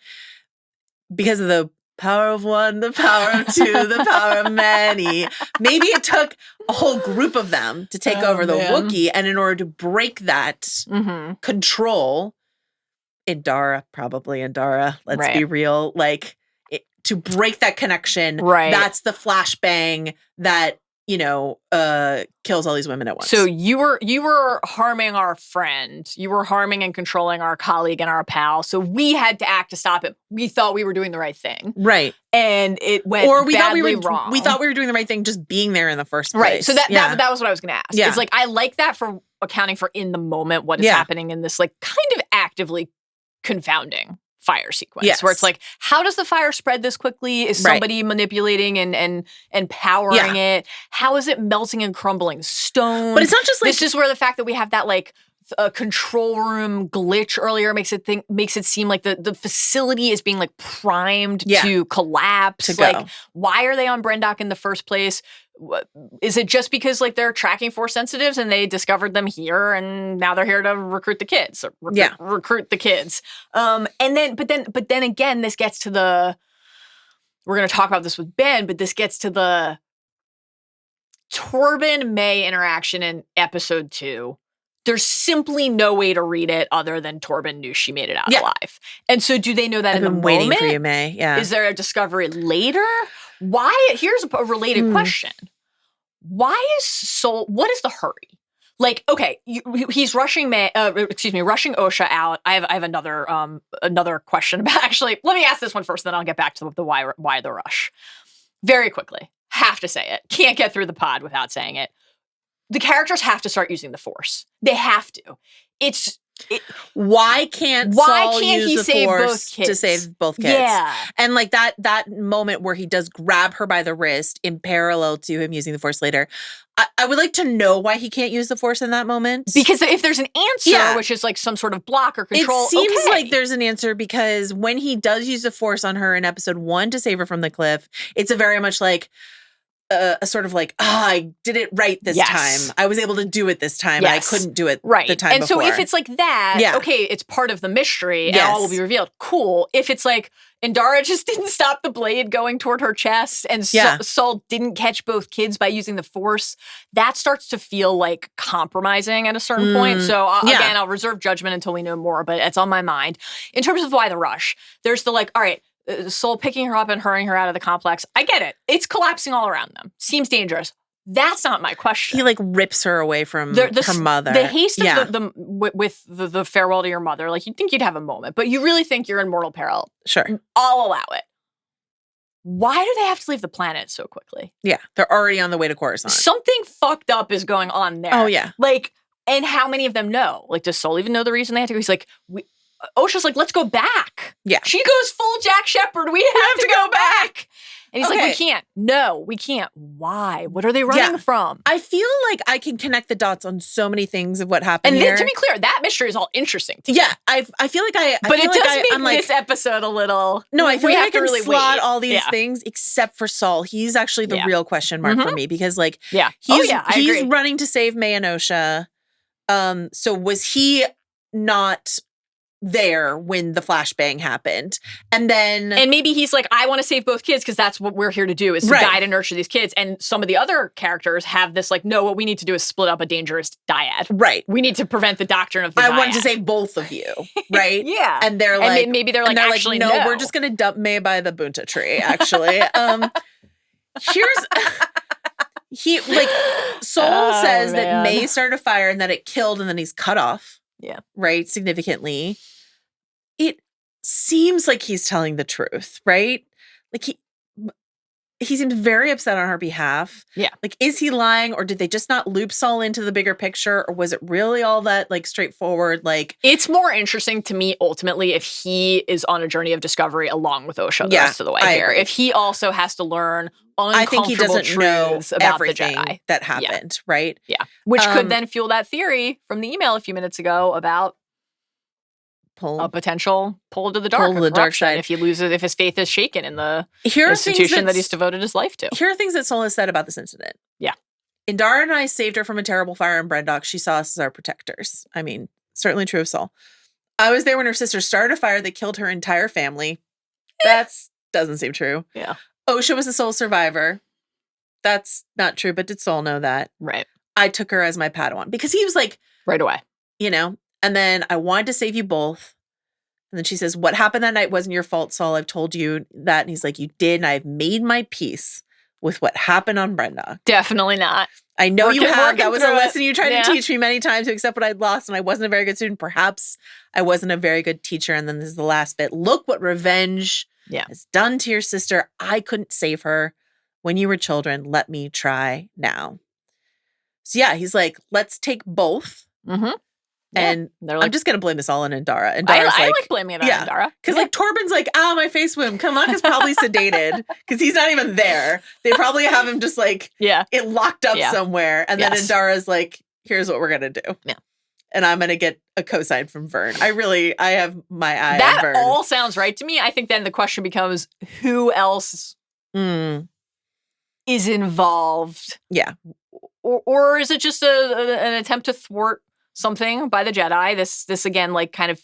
because of the power of one, the power of two, the power of many, maybe it took a whole group of them to take over the Wookiee. And in order to break that control, probably Indara, let's be real, like to break that connection, that's the flashbang that kills all these women at once. So you were harming our friend. You were harming and controlling our colleague and our pal. So we had to act to stop it. We thought we were doing the right thing. Right. And it went badly wrong. We thought we were doing the right thing just being there in the first place. Right. So that was what I was going to ask. Yeah. It's like, I like that for accounting for in the moment what is happening in this like kind of actively confounding fire sequence where it's like, how does the fire spread this quickly? Is somebody manipulating and powering it? How is it melting and crumbling stone? But it's not just like, this is where the fact that we have that like a control room glitch earlier makes it seem like the facility is being like primed to collapse. Like, why are they on Brendock in the first place? Is it just because like they're tracking force sensitives and they discovered them here and now they're here to recruit the kids? Recruit the kids. But then again, this gets to we're going to talk about this with Ben, but this gets to the Torben Mae interaction in episode 2. There's simply no way to read it other than Torben knew she made it out alive. And so do they know that in the moment? I've been waiting for you, Mae. Yeah. Is there a discovery later? Why? Here's a related question. Why is Soul? What is the hurry? Like, okay, he's rushing rushing Osha out. I have another question about. Actually, let me ask this one first, then I'll get back to the why the rush. Very quickly, have to say it. Can't get through the pod without saying it. The characters have to start using the Force. They have to. Why can't he save both kids? To save both kids? Yeah. And like that moment where he does grab her by the wrist in parallel to him using the Force later. I would like to know why he can't use the Force in that moment. Because if there's an answer, which is like some sort of block or control, it seems like there's an answer because when he does use the Force on her in episode 1 to save her from the cliff, it's a very much like a sort of like, I did it right this time. I was able to do it this time. And I couldn't do it the time before. So if it's like that, okay, it's part of the mystery and all will be revealed. Cool. If it's like Indara just didn't stop the blade going toward her chest and Saul didn't catch both kids by using the Force, that starts to feel like compromising at a certain point. So again, I'll reserve judgment until we know more, but it's on my mind. In terms of why the rush, there's the like, all right, Soul picking her up and hurrying her out of the complex. I get it. It's collapsing all around them. Seems dangerous. That's not my question. He like rips her away from her mother. The haste of with the farewell to your mother, like you'd think you'd have a moment, but you really think you're in mortal peril. Sure. I'll allow it. Why do they have to leave the planet so quickly? Yeah. They're already on the way to Coruscant. Something fucked up is going on there. Oh, yeah. Like, and how many of them know? Like, does Soul even know the reason they had to go? He's like, Osha's like, let's go back. Yeah. She goes full Jack Shepherd. We have to go back. And he's like, we can't. No, we can't. Why? What are they running from? I feel like I can connect the dots on so many things of what happened and here. And to be clear, that mystery is all interesting to me. Yeah, I feel like But it does make this episode a little... No, I feel like I can really slot all these things except for Saul. He's actually the real question mark for me because like he's running to save Mae and Osha. So was he not there when the flashbang happened? And maybe he's like, I want to save both kids because that's what we're here to do, is to guide and nurture these kids. And some of the other characters have this like, no, what we need to do is split up a dangerous dyad. Right. We need to prevent the doctrine of the dyad. I want to save both of you. Right. Yeah. And they're like, maybe they're like, actually, no, we're just going to dump Mae by the bunta tree, actually. Saul says that Mae started a fire and that it killed and then he's cut off. Yeah. Right. Significantly. It seems like he's telling the truth, right? Like he seems very upset on her behalf. Yeah. Like, is he lying, or did they just not loop Saul into the bigger picture, or was it really all that like straightforward? Like, it's more interesting to me ultimately if he is on a journey of discovery along with Osha the rest of the way here. If he also has to learn uncomfortable truths about the Jedi that happened, right? Yeah. Which could then fuel that theory from the email a few minutes ago about a potential pull to the dark side if he loses, if his faith is shaken in the institution that he's devoted his life to. Here are things that Saul has said about this incident. Yeah. Indara and I saved her from a terrible fire in Brendok. She saw us as our protectors. I mean, certainly true of Saul. I was there when her sister started a fire that killed her entire family. That doesn't seem true. Yeah. Osha was the sole survivor. That's not true, but did Saul know that? Right. I took her as my Padawan because he was like... Right away. You know? And then I wanted to save you both. And then she says, what happened that night wasn't your fault, Saul. I've told you that. And he's like, you did. And I've made my peace with what happened on Brendok. Definitely not. I know you have. That was a lesson you tried to teach me many times to accept what I'd lost. And I wasn't a very good student. Perhaps I wasn't a very good teacher. And then this is the last bit. Look what revenge has done to your sister. I couldn't save her when you were children. Let me try now. So yeah, he's like, let's take both. Mm-hmm. And like, I'm just going to blame this all on Indara. I like blaming it on Indara. Because like Torben's like, my face wound. Kamak probably sedated because he's not even there. They probably have him just like, it locked up somewhere. And then Indara's like, here's what we're going to do. Yeah. And I'm going to get a cosign from Vern. I have my eye on Vern. That all sounds right to me. I think then the question becomes, who else is involved? Yeah. Or is it just an attempt to thwart something by the Jedi? This again, like kind of,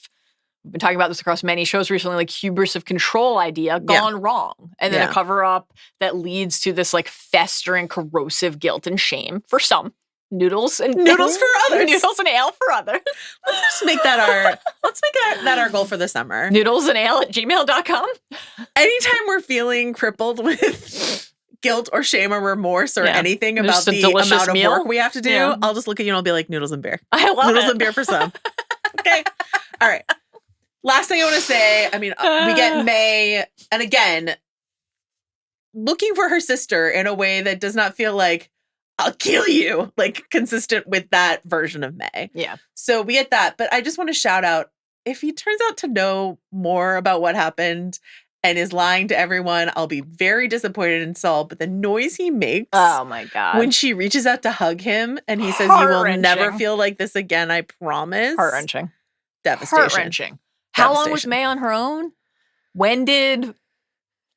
we've been talking about this across many shows recently, like hubris of control idea gone wrong. And then a cover up that leads to this like festering corrosive guilt and shame for some. Noodles for others. Noodles and ale for others. Let's just make that our goal for the summer. noodlesanale@gmail.com. Anytime we're feeling crippled with guilt or shame or remorse or anything about the amount of work we have to do, I'll just look at you and I'll be like, noodles and beer. I love noodles and beer for some. Okay. All right. Last thing I want to say, I mean, we get Mae, and again, looking for her sister in a way that does not feel like, I'll kill you, like consistent with that version of Mae. Yeah. So we get that. But I just want to shout out, if he turns out to know more about what happened and is lying to everyone, I'll be very disappointed in Saul. But the noise he makes, oh my God, when she reaches out to hug him and he says, you will never feel like this again, I promise. Heart-wrenching. Devastation. Heart-wrenching. How long was Mae on her own? When did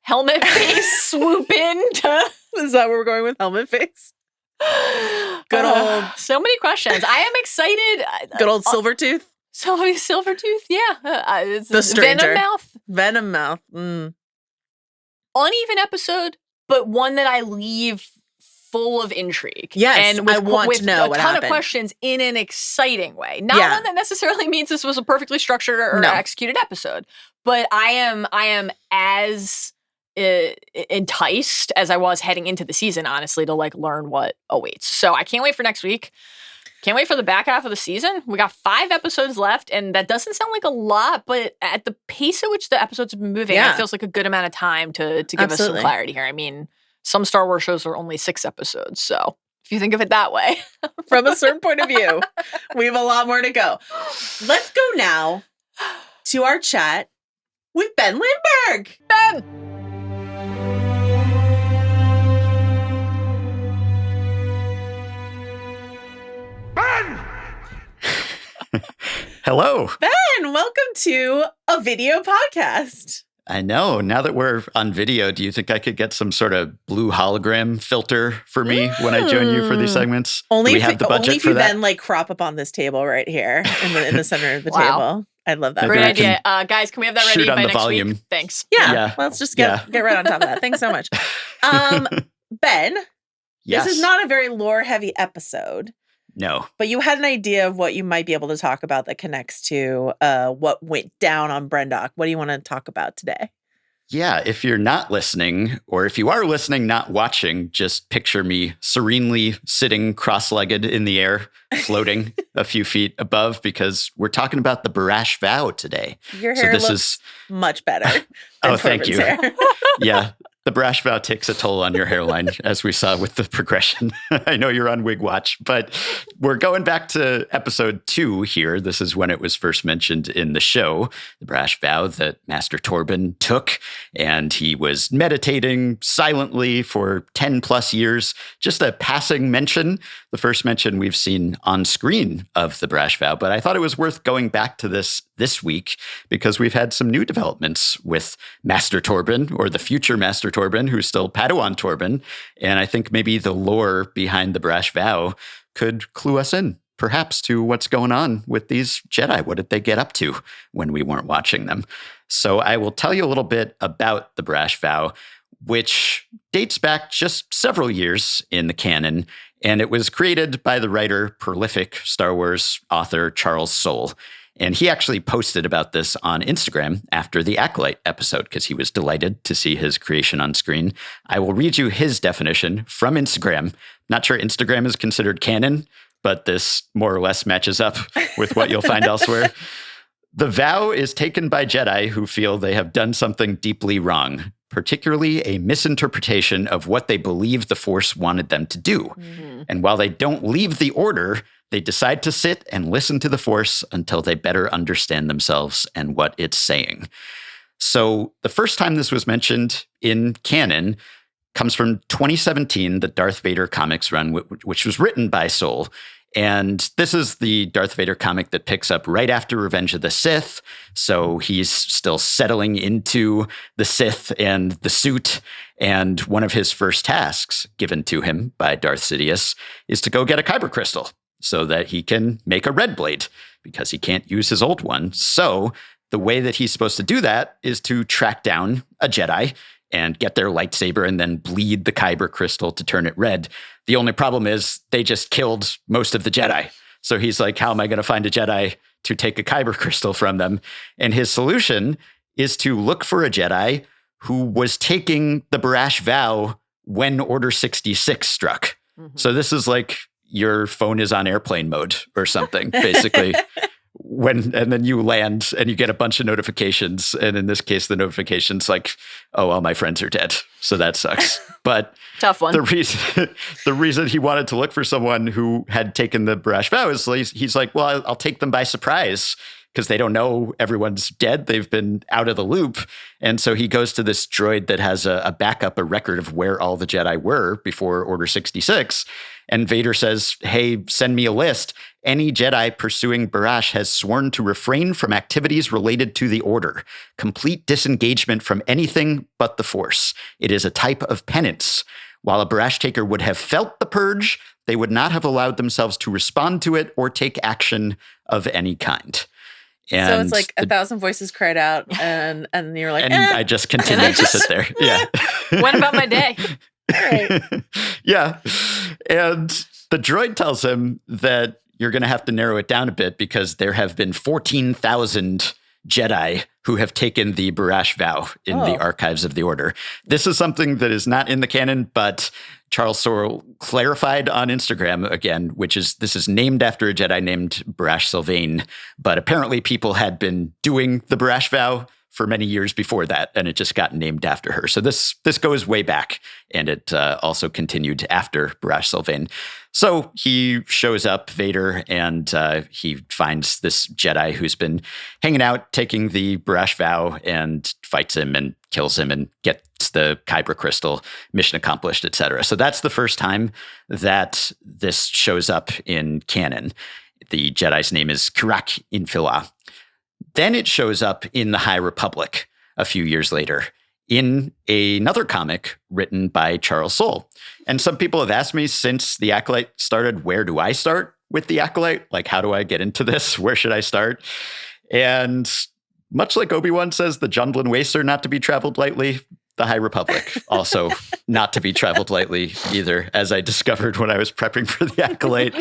Helmet Face swoop in to... Is that where we're going with Helmet Face? Good old... so many questions. I am excited. Good old Silvertooth? Silvertooth, yeah. The stranger. Venom Mouth. Mm. Uneven episode, but one that I leave full of intrigue. Yes, and with, I want to know what happened. A ton of questions in an exciting way. Not one that necessarily means this was a perfectly structured or executed episode, but I am as enticed as I was heading into the season, honestly, to like learn what awaits. So I can't wait for next week. Can't wait for the back half of the season. We got 5 episodes left, and that doesn't sound like a lot, but at the pace at which the episodes have been moving, it feels like a good amount of time to give us some clarity here. I mean, some Star Wars shows are only 6 episodes, so if you think of it that way. From a certain point of view, we have a lot more to go. Let's go now to our chat with Ben Lindbergh. Ben! Hello. Ben, welcome to a video podcast. I know. Now that we're on video, do you think I could get some sort of blue hologram filter for me when I join you for these segments? Only do we if, have the budget only if for you that? then crop up on this table right here in the center of the Wow. table. I'd love that. Great Maybe I idea. Guys, can we have that shoot ready on by the next volume. week? Thanks. Yeah, let's just get right on top of that. Thanks so much. Ben, Yes. this is not a very lore-heavy episode, No. but you had an idea of what you might be able to talk about that connects to what went down on Brendock. What do you want to talk about today? Yeah, if you're not listening, or if you are listening, not watching, just picture me serenely sitting cross-legged in the air, floating a few feet above, because we're talking about the Barash Vow today. Your hair this looks is much better than Oh, thank Corbin's you. hair. Yeah, the Barash Vow takes a toll on your hairline, as we saw with the progression. I know you're on wig watch, but we're going back to episode 2 here. This is when it was first mentioned in the show, the Barash Vow that Master Torben took, and he was meditating silently for 10 plus years. Just a passing mention, the first mention we've seen on screen of the Barash Vow, but I thought it was worth going back to this week because we've had some new developments with Master Torben, or the future Master Torben, who's still Padawan Torben. And I think maybe the lore behind the Barash Vow could clue us in, perhaps, to what's going on with these Jedi. What did they get up to when we weren't watching them? So I will tell you a little bit about the Barash Vow, which dates back just several years in the canon. And it was created by the writer, prolific Star Wars author Charles Soule. And he actually posted about this on Instagram after the Acolyte episode because he was delighted to see his creation on screen. I will read you his definition from Instagram. Not sure Instagram is considered canon, but this more or less matches up with what you'll find elsewhere. The vow is taken by Jedi who feel they have done something deeply wrong, particularly a misinterpretation of what they believe the Force wanted them to do. Mm-hmm. And while they don't leave the order, they decide to sit and listen to the Force until they better understand themselves and what it's saying. So the first time this was mentioned in canon comes from 2017, the Darth Vader comics run, which was written by Soule. And this is the Darth Vader comic that picks up right after Revenge of the Sith. So he's still settling into the Sith and the suit. And one of his first tasks given to him by Darth Sidious is to go get a kyber crystal so that he can make a red blade because he can't use his old one. So the way that he's supposed to do that is to track down a Jedi and get their lightsaber and then bleed the kyber crystal to turn it red. The only problem is they just killed most of the Jedi. So he's like, how am I going to find a Jedi to take a kyber crystal from them? And his solution is to look for a Jedi who was taking the Barash Vow when Order 66 struck. Mm-hmm. So this is like your phone is on airplane mode or something, basically. And then you land and you get a bunch of notifications. And in this case, the notification's like, oh, all my friends are dead. So that sucks. But tough one. The reason he wanted to look for someone who had taken the Barash Vow is he's like, well, I'll take them by surprise because they don't know everyone's dead. They've been out of the loop. And so he goes to this droid that has a backup, a record of where all the Jedi were before Order 66. And Vader says, hey, send me a list. Any Jedi pursuing Barash has sworn to refrain from activities related to the Order. Complete disengagement from anything but the Force. It is a type of penance. While a Barash taker would have felt the purge, they would not have allowed themselves to respond to it or take action of any kind. And so it's like 1,000 voices cried out, and you're like, and I just continued to sit there. Yeah. What about my day? Right. Yeah. And the droid tells him that you're going to have to narrow it down a bit because there have been 14,000 Jedi who have taken the Barash Vow in the archives of the Order. This is something that is not in the canon, but Charles Soule clarified on Instagram again, this is named after a Jedi named Barash Sylvain, but apparently people had been doing the Barash Vow for many years before that, and it just got named after her. So this goes way back, and it also continued after Barash Sylvain. So he shows up, Vader, and he finds this Jedi who's been hanging out, taking the Barash Vow, and fights him and kills him and gets the kyber crystal, mission accomplished, etc. So that's the first time that this shows up in canon. The Jedi's name is Kirak Infila. Then it shows up in the High Republic a few years later in another comic written by Charles Soule. And some people have asked me since the Acolyte started, where do I start with the Acolyte? Like, how do I get into this? Where should I start? And much like Obi-Wan says, the Jundland Wastes are not to be traveled lightly, the High Republic also not to be traveled lightly either, as I discovered when I was prepping for the Acolyte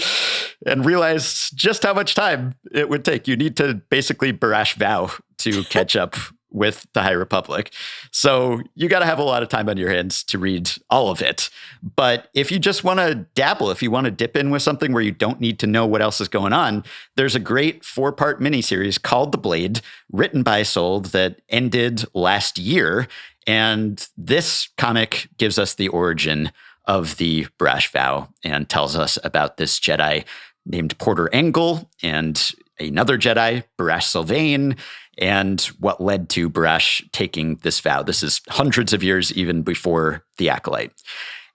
and realized just how much time it would take. You need to basically Barash vow to catch up with the High Republic. So you got to have a lot of time on your hands to read all of it. But if you just want to dabble, if you want to dip in with something where you don't need to know what else is going on, there's a great 4-part miniseries called The Blade, written by Soule, that ended last year. And this comic gives us the origin of the Barash vow and tells us about this Jedi named Porter Engle and another Jedi, Barash Sylvain, and what led to Barash taking this vow. This is hundreds of years even before the Acolyte.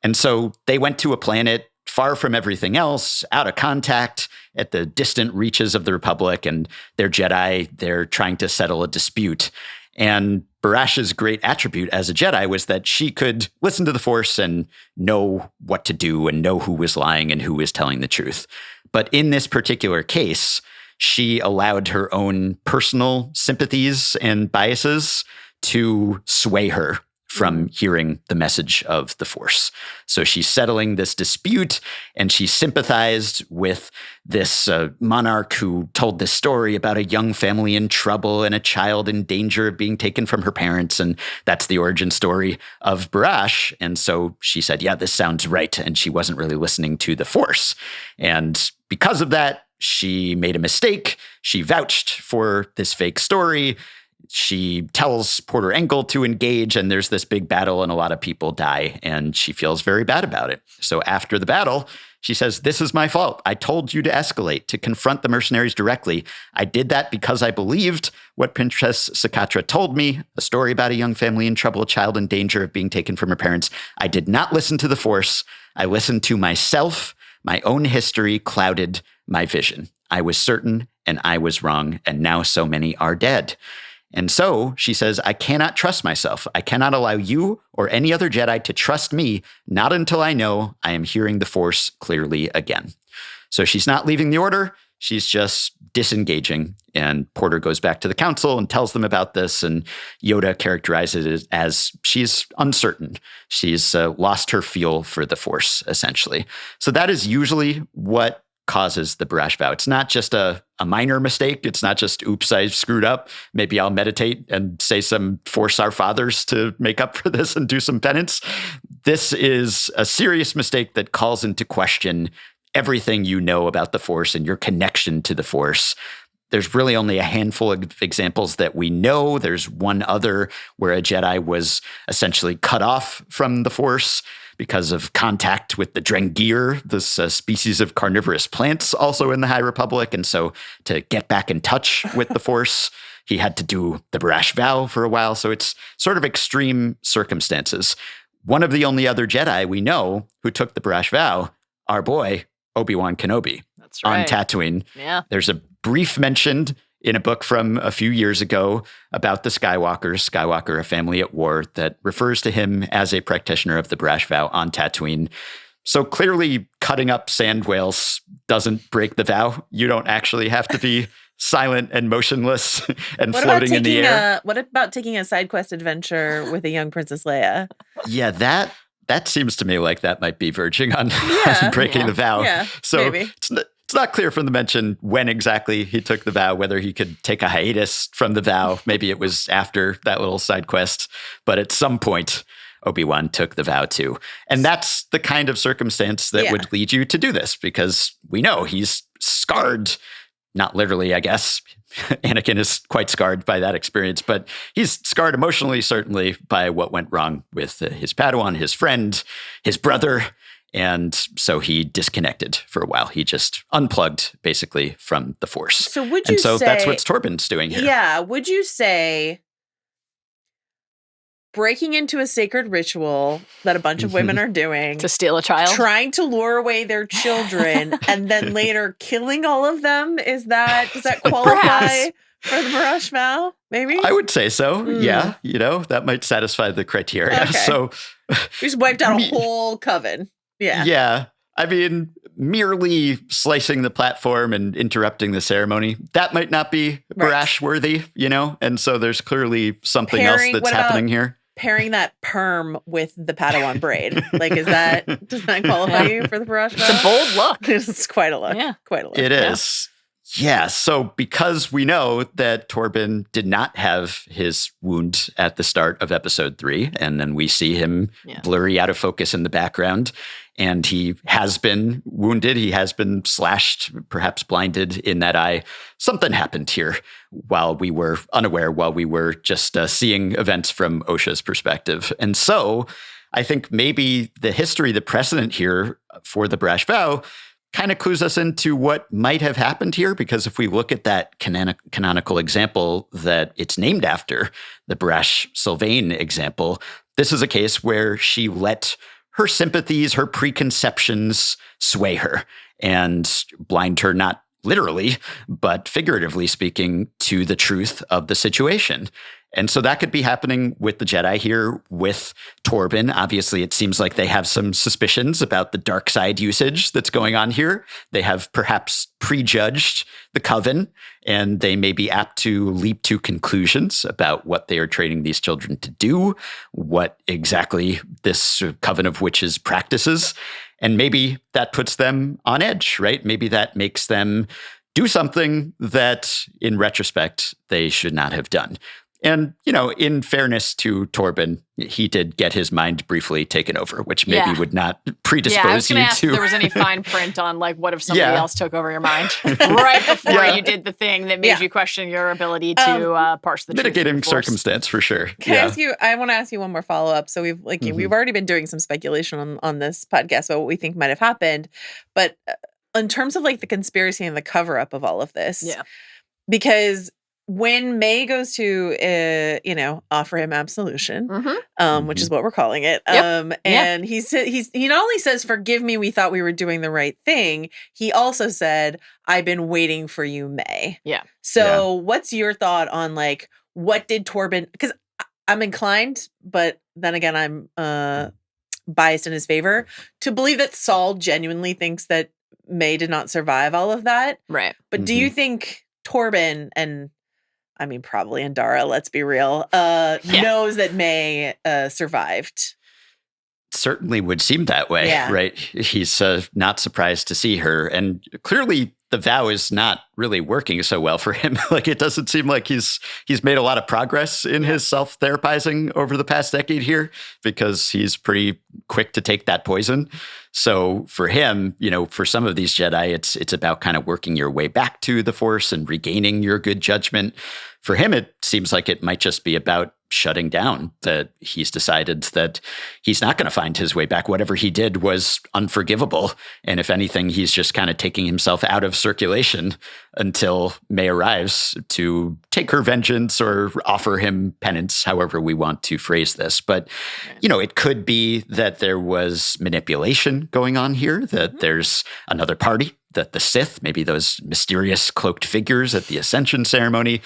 And so they went to a planet far from everything else, out of contact, at the distant reaches of the Republic, and they're Jedi. They're trying to settle a dispute. And Barash's great attribute as a Jedi was that she could listen to the Force and know what to do and know who was lying and who was telling the truth. But in this particular case, she allowed her own personal sympathies and biases to sway her from hearing the message of the Force. So she's settling this dispute, and she sympathized with this monarch who told this story about a young family in trouble and a child in danger of being taken from her parents. And that's the origin story of Barash. And so she said, yeah, this sounds right. And she wasn't really listening to the Force. And because of that, she made a mistake. She vouched for this fake story. She tells Porter Engle to engage, and there's this big battle, and a lot of people die, and she feels very bad about it. So after the battle, she says, this is my fault. I told you to escalate, to confront the mercenaries directly. I did that because I believed what Princess Sakatra told me, a story about a young family in trouble, a child in danger of being taken from her parents. I did not listen to the Force. I listened to myself. My own history clouded my vision. I was certain, and I was wrong, and now so many are dead. And so she says, I cannot trust myself. I cannot allow you or any other Jedi to trust me, not until I know I am hearing the Force clearly again. So she's not leaving the Order. She's just disengaging. And Porter goes back to the council and tells them about this. And Yoda characterizes it as she's uncertain. She's lost her feel for the Force, essentially. So that is usually what causes the Barash vow. It's not just a minor mistake. It's not just, oops, I screwed up. Maybe I'll meditate and say some Force Our Fathers to make up for this and do some penance. This is a serious mistake that calls into question everything you know about the Force and your connection to the Force. There's really only a handful of examples that we know. There's one other where a Jedi was essentially cut off from the Force because of contact with the Drengir, this species of carnivorous plants also in the High Republic. And so to get back in touch with the Force, he had to do the Barash vow for a while. So it's sort of extreme circumstances. One of the only other Jedi we know who took the Barash vow, our boy, Obi-Wan Kenobi. That's right. On Tatooine. Yeah. There's a brief mention in a book from a few years ago about the Skywalker, a family at war, that refers to him as a practitioner of the Barash vow on Tatooine. So clearly cutting up sand whales doesn't break the vow. You don't actually have to be silent and motionless and floating in the air. What about taking a side quest adventure with a young Princess Leia? Yeah, that seems to me like that might be verging on, on breaking the vow. Yeah, so maybe. It's not clear from the mention when exactly he took the vow, whether he could take a hiatus from the vow. Maybe it was after that little side quest, but at some point, Obi-Wan took the vow too. And that's the kind of circumstance that would lead you to do this, because we know he's scarred, not literally, I guess. Anakin is quite scarred by that experience, but he's scarred emotionally, certainly, by what went wrong with his Padawan, his friend, his brother. And so he disconnected for a while. He just unplugged, basically, from the Force. So would you say... that's what Torben's doing here. Yeah. Would you say breaking into a sacred ritual that a bunch of women are doing to steal a child, trying to lure away their children, and then later killing all of them. Does that qualify for the Barash vow? Maybe I would say so. Yeah, that might satisfy the criteria. Okay. So we just wiped out a whole coven. Yeah. Yeah. I mean, merely slicing the platform and interrupting the ceremony, that might not be Barash worthy, And so there's clearly something else that's happening here. Pairing that perm with the Padawan braid. Does that qualify you for the Barash vow? It's a bold look. It's quite a look. Yeah. Quite a look. It is. Yeah, so because we know that Torben did not have his wound at the start of episode 3, and then we see him blurry out of focus in the background, and he has been wounded, he has been slashed, perhaps blinded in that eye. Something happened here while we were unaware, while we were just seeing events from Osha's perspective. And so I think maybe the history, the precedent here for the Barash vow kind of clues us into what might have happened here, because if we look at that canonical example that it's named after, the Barash Sylvain example, this is a case where she let her sympathies, her preconceptions sway her and blind her, not literally, but figuratively speaking, to the truth of the situation. And so that could be happening with the Jedi here, with Torben. Obviously, it seems like they have some suspicions about the dark side usage that's going on here. They have perhaps prejudged the coven, and they may be apt to leap to conclusions about what they are training these children to do, what exactly this coven of witches practices. And maybe that puts them on edge, right? Maybe that makes them do something that, in retrospect, they should not have done. And, in fairness to Torben, he did get his mind briefly taken over, which maybe would not predispose I was you gonna ask to. if there was any fine print on, what if somebody else took over your mind right before you did the thing that made you question your ability to parse the mitigating truth circumstance, for sure. I want to ask you one more follow-up. So we've already been doing some speculation on this podcast about what we think might have happened. But in terms of the conspiracy and the cover-up of all of this, because when Mae goes to, offer him absolution, which is what we're calling it, and he not only says, "Forgive me, we thought we were doing the right thing," he also said, "I've been waiting for you, Mae." Yeah. So, what's your thought on what did Torben? Because I'm inclined, but then again, I'm biased in his favor to believe that Saul genuinely thinks that Mae did not survive all of that. Right. But do you think Torben and probably Andara, let's be real, knows that Mae survived? Certainly would seem that way, right? He's not surprised to see her. And clearly the vow is not really working so well for him. It doesn't seem like he's made a lot of progress in his self-therapizing over the past decade here, because he's pretty quick to take that poison. So for him, for some of these Jedi, it's about kind of working your way back to the Force and regaining your good judgment. For him, it seems like it might just be about shutting down, that he's decided that he's not going to find his way back. Whatever he did was unforgivable. And if anything, he's just kind of taking himself out of circulation until Mae arrives to take her vengeance or offer him penance, however we want to phrase this. But, it could be that there was manipulation going on here, that there's another party, that the Sith, maybe those mysterious cloaked figures at the Ascension ceremony,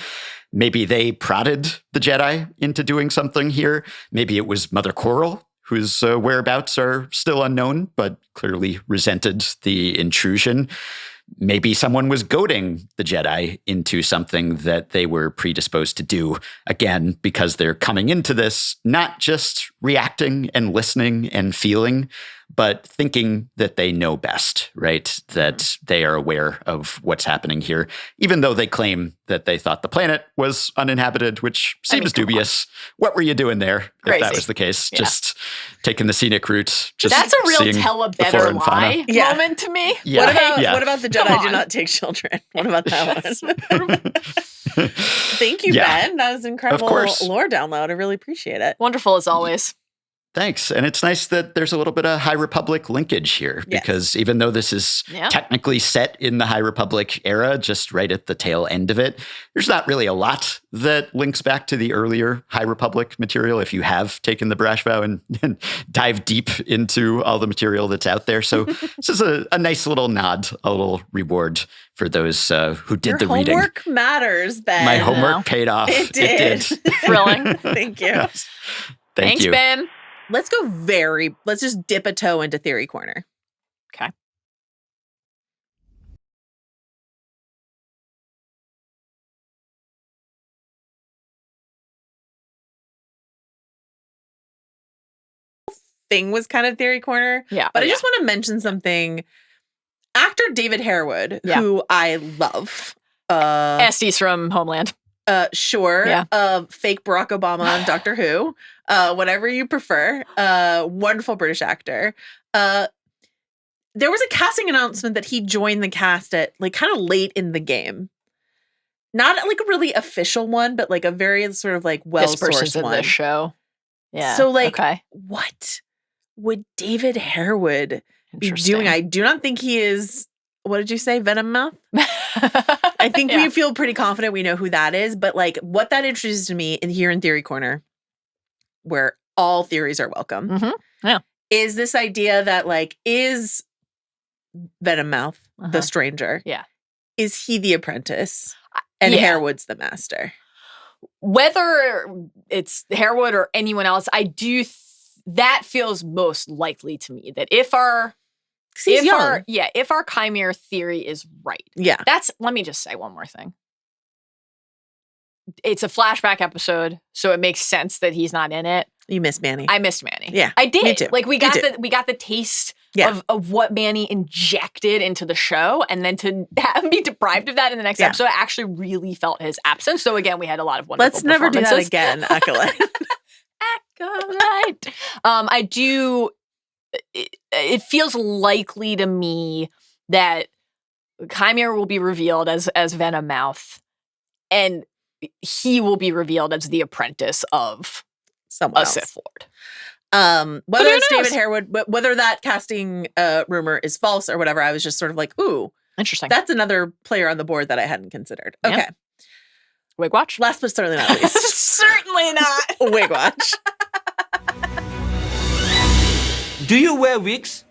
maybe they prodded the Jedi into doing something here. Maybe it was Mother Coral, whose whereabouts are still unknown, but clearly resented the intrusion. Maybe someone was goading the Jedi into something that they were predisposed to do, again, because they're coming into this not just reacting and listening and feeling, but thinking that they know best, right? That they are aware of what's happening here, even though they claim that they thought the planet was uninhabited, which seems dubious. What were you doing there if that was the case? Yeah. Just taking the scenic route. Just That's a real tell a better lie moment to me. Yeah. What about the Jedi do not take children? What about that one? Thank you, Ben. That was incredible lore download. I really appreciate it. Wonderful as always. Thanks. And it's nice that there's a little bit of High Republic linkage here, because even though this is technically set in the High Republic era, just right at the tail end of it, there's not really a lot that links back to the earlier High Republic material if you have taken the brash vow and dive deep into all the material that's out there. So this is a nice little nod, a little reward for those who did the reading. Your homework matters, Ben. My homework paid off. It did. Thrilling. Thank you. Thanks, you. Ben. Let's just dip a toe into Theory Corner. Okay. Thing was kind of Theory Corner. Yeah. But I just want to mention something. Actor David Harewood, who I love. Estes from Homeland. Sure. Yeah. Fake Barack Obama on Doctor Who. Whatever you prefer. Wonderful British actor. There was a casting announcement that he joined the cast at like kind of late in the game. Not like a really official one, but like a very sort of like well-sourced one. In this show. Yeah. So like, what would David Harewood be doing? I do not think he is, what did you say, Venom Mouth? I think we feel pretty confident we know who that is, but like what that introduces to me here in Theory Corner, where all theories are welcome, is this idea that like, is Venom Mouth the stranger? Yeah. Is he the apprentice? And Harewood's the master? Whether it's Harewood or anyone else, I do that feels most likely to me that if our Chimere theory is right. Yeah. Let me just say one more thing. It's a flashback episode, so it makes sense that he's not in it. You missed Manny. I missed Manny. Yeah. I did. Me too. Like we got the taste of what Manny injected into the show, and then to have him be deprived of that in the next episode, I actually really felt his absence. So again, we had a lot of wonderful Let's never do that again, Acolyte. Acolyte. I do. It feels likely to me that Chimere will be revealed as Venom Mouth, and he will be revealed as the apprentice of someone else. Sith Lord. Whether it's David Harewood, but whether that casting rumor is false or whatever, I was just sort of like, ooh, interesting. That's another player on the board that I hadn't considered. Okay. Yeah. Wig watch? Last but certainly not least. Certainly not. Wig watch. Do you wear wigs?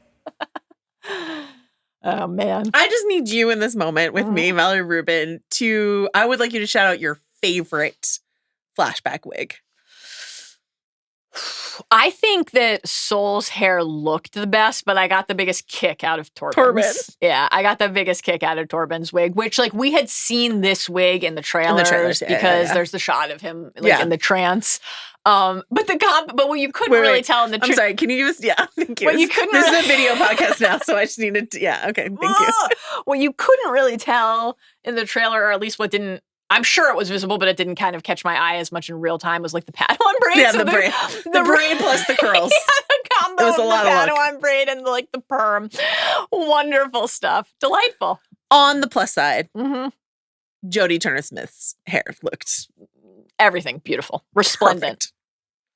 Oh, man. I just need you in this moment with me, Mallory Rubin, I would like you to shout out your favorite flashback wig. I think that Soul's hair looked the best, but I got the biggest kick out of Torben's. Yeah, I got the biggest kick out of Torben's wig, which like we had seen this wig in the trailers, because there's the shot of him like in the trance. But what you couldn't really tell in the I'm sorry, can you give us thank you. What you couldn't this is a video podcast now, so I just needed to okay, thank you. What you couldn't really tell in the trailer, or at least what didn't, I'm sure it was visible, but it didn't kind of catch my eye as much in real time, was like the Padawan braid. Yeah, so the braid. The braid plus the curls. The combo it was a lot of the of Padawan braid and like the perm. Wonderful stuff. Delightful. On the plus side, Jodie Turner-Smith's hair looked everything beautiful. Resplendent. Perfect.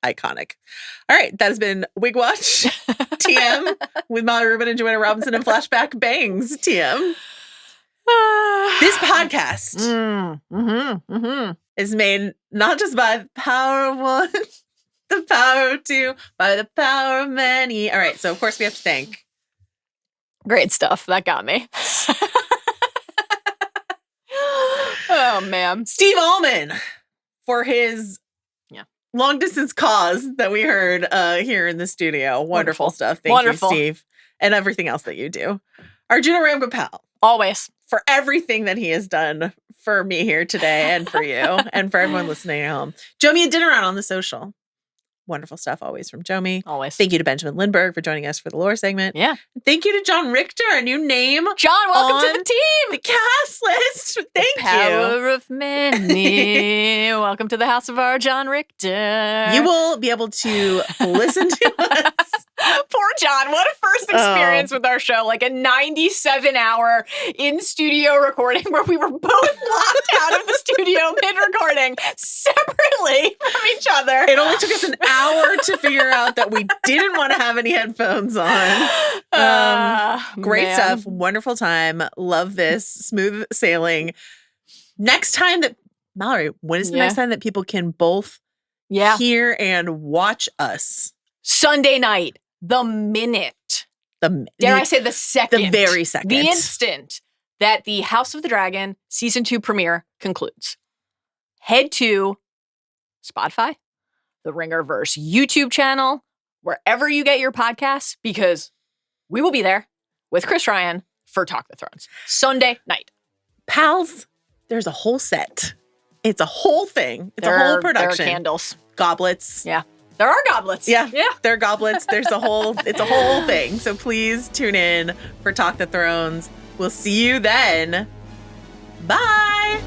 Iconic. All right, that has been Wig Watch TM with Mallory Rubin and Joanna Robinson and Flashback Bangs TM. This podcast is made not just by the power of one, the power of two, by the power of many. All right, so of course we have to thank. Great stuff. That got me. Oh, man. Steve Ahlman for his long distance cause that we heard here in the studio. Wonderful stuff. Thank you, Steve. And everything else that you do. Arjuna Ramgopal. Always. For everything that he has done for me here today and for you and for everyone listening at home. Jomi Adeniran on the social. Wonderful stuff always from Jomi. Always. Thank you to Benjamin Lindbergh for joining us for the lore segment. Yeah. Thank you to John Richter, a new name. John, welcome to the team. The cast list. Thank you. Power of many. Welcome to the house of our John Richter. You will be able to listen to us. Poor John. What a first experience with our show. Like a 97-hour in-studio recording where we were both locked out of the studio mid-recording separately from each other. It only took us an hour to figure out that we didn't want to have any headphones on. Great man. stuff. Wonderful time. Love this. Smooth sailing. Next time that, Mallory, when is the next time that people can both hear and watch us? Sunday night. The minute. Dare I say the second. The very second. The instant that the House of the Dragon Season 2 premiere concludes. Head to Spotify, the Ringerverse YouTube channel, wherever you get your podcasts, because we will be there with Chris Ryan for Talk the Thrones. Sunday night. Pals, there's a whole set. It's a whole thing. It's a whole production. There are candles. Goblets. Yeah. There are goblets. Yeah. There are goblets. It's a whole thing. So please tune in for Talk the Thrones. We'll see you then. Bye.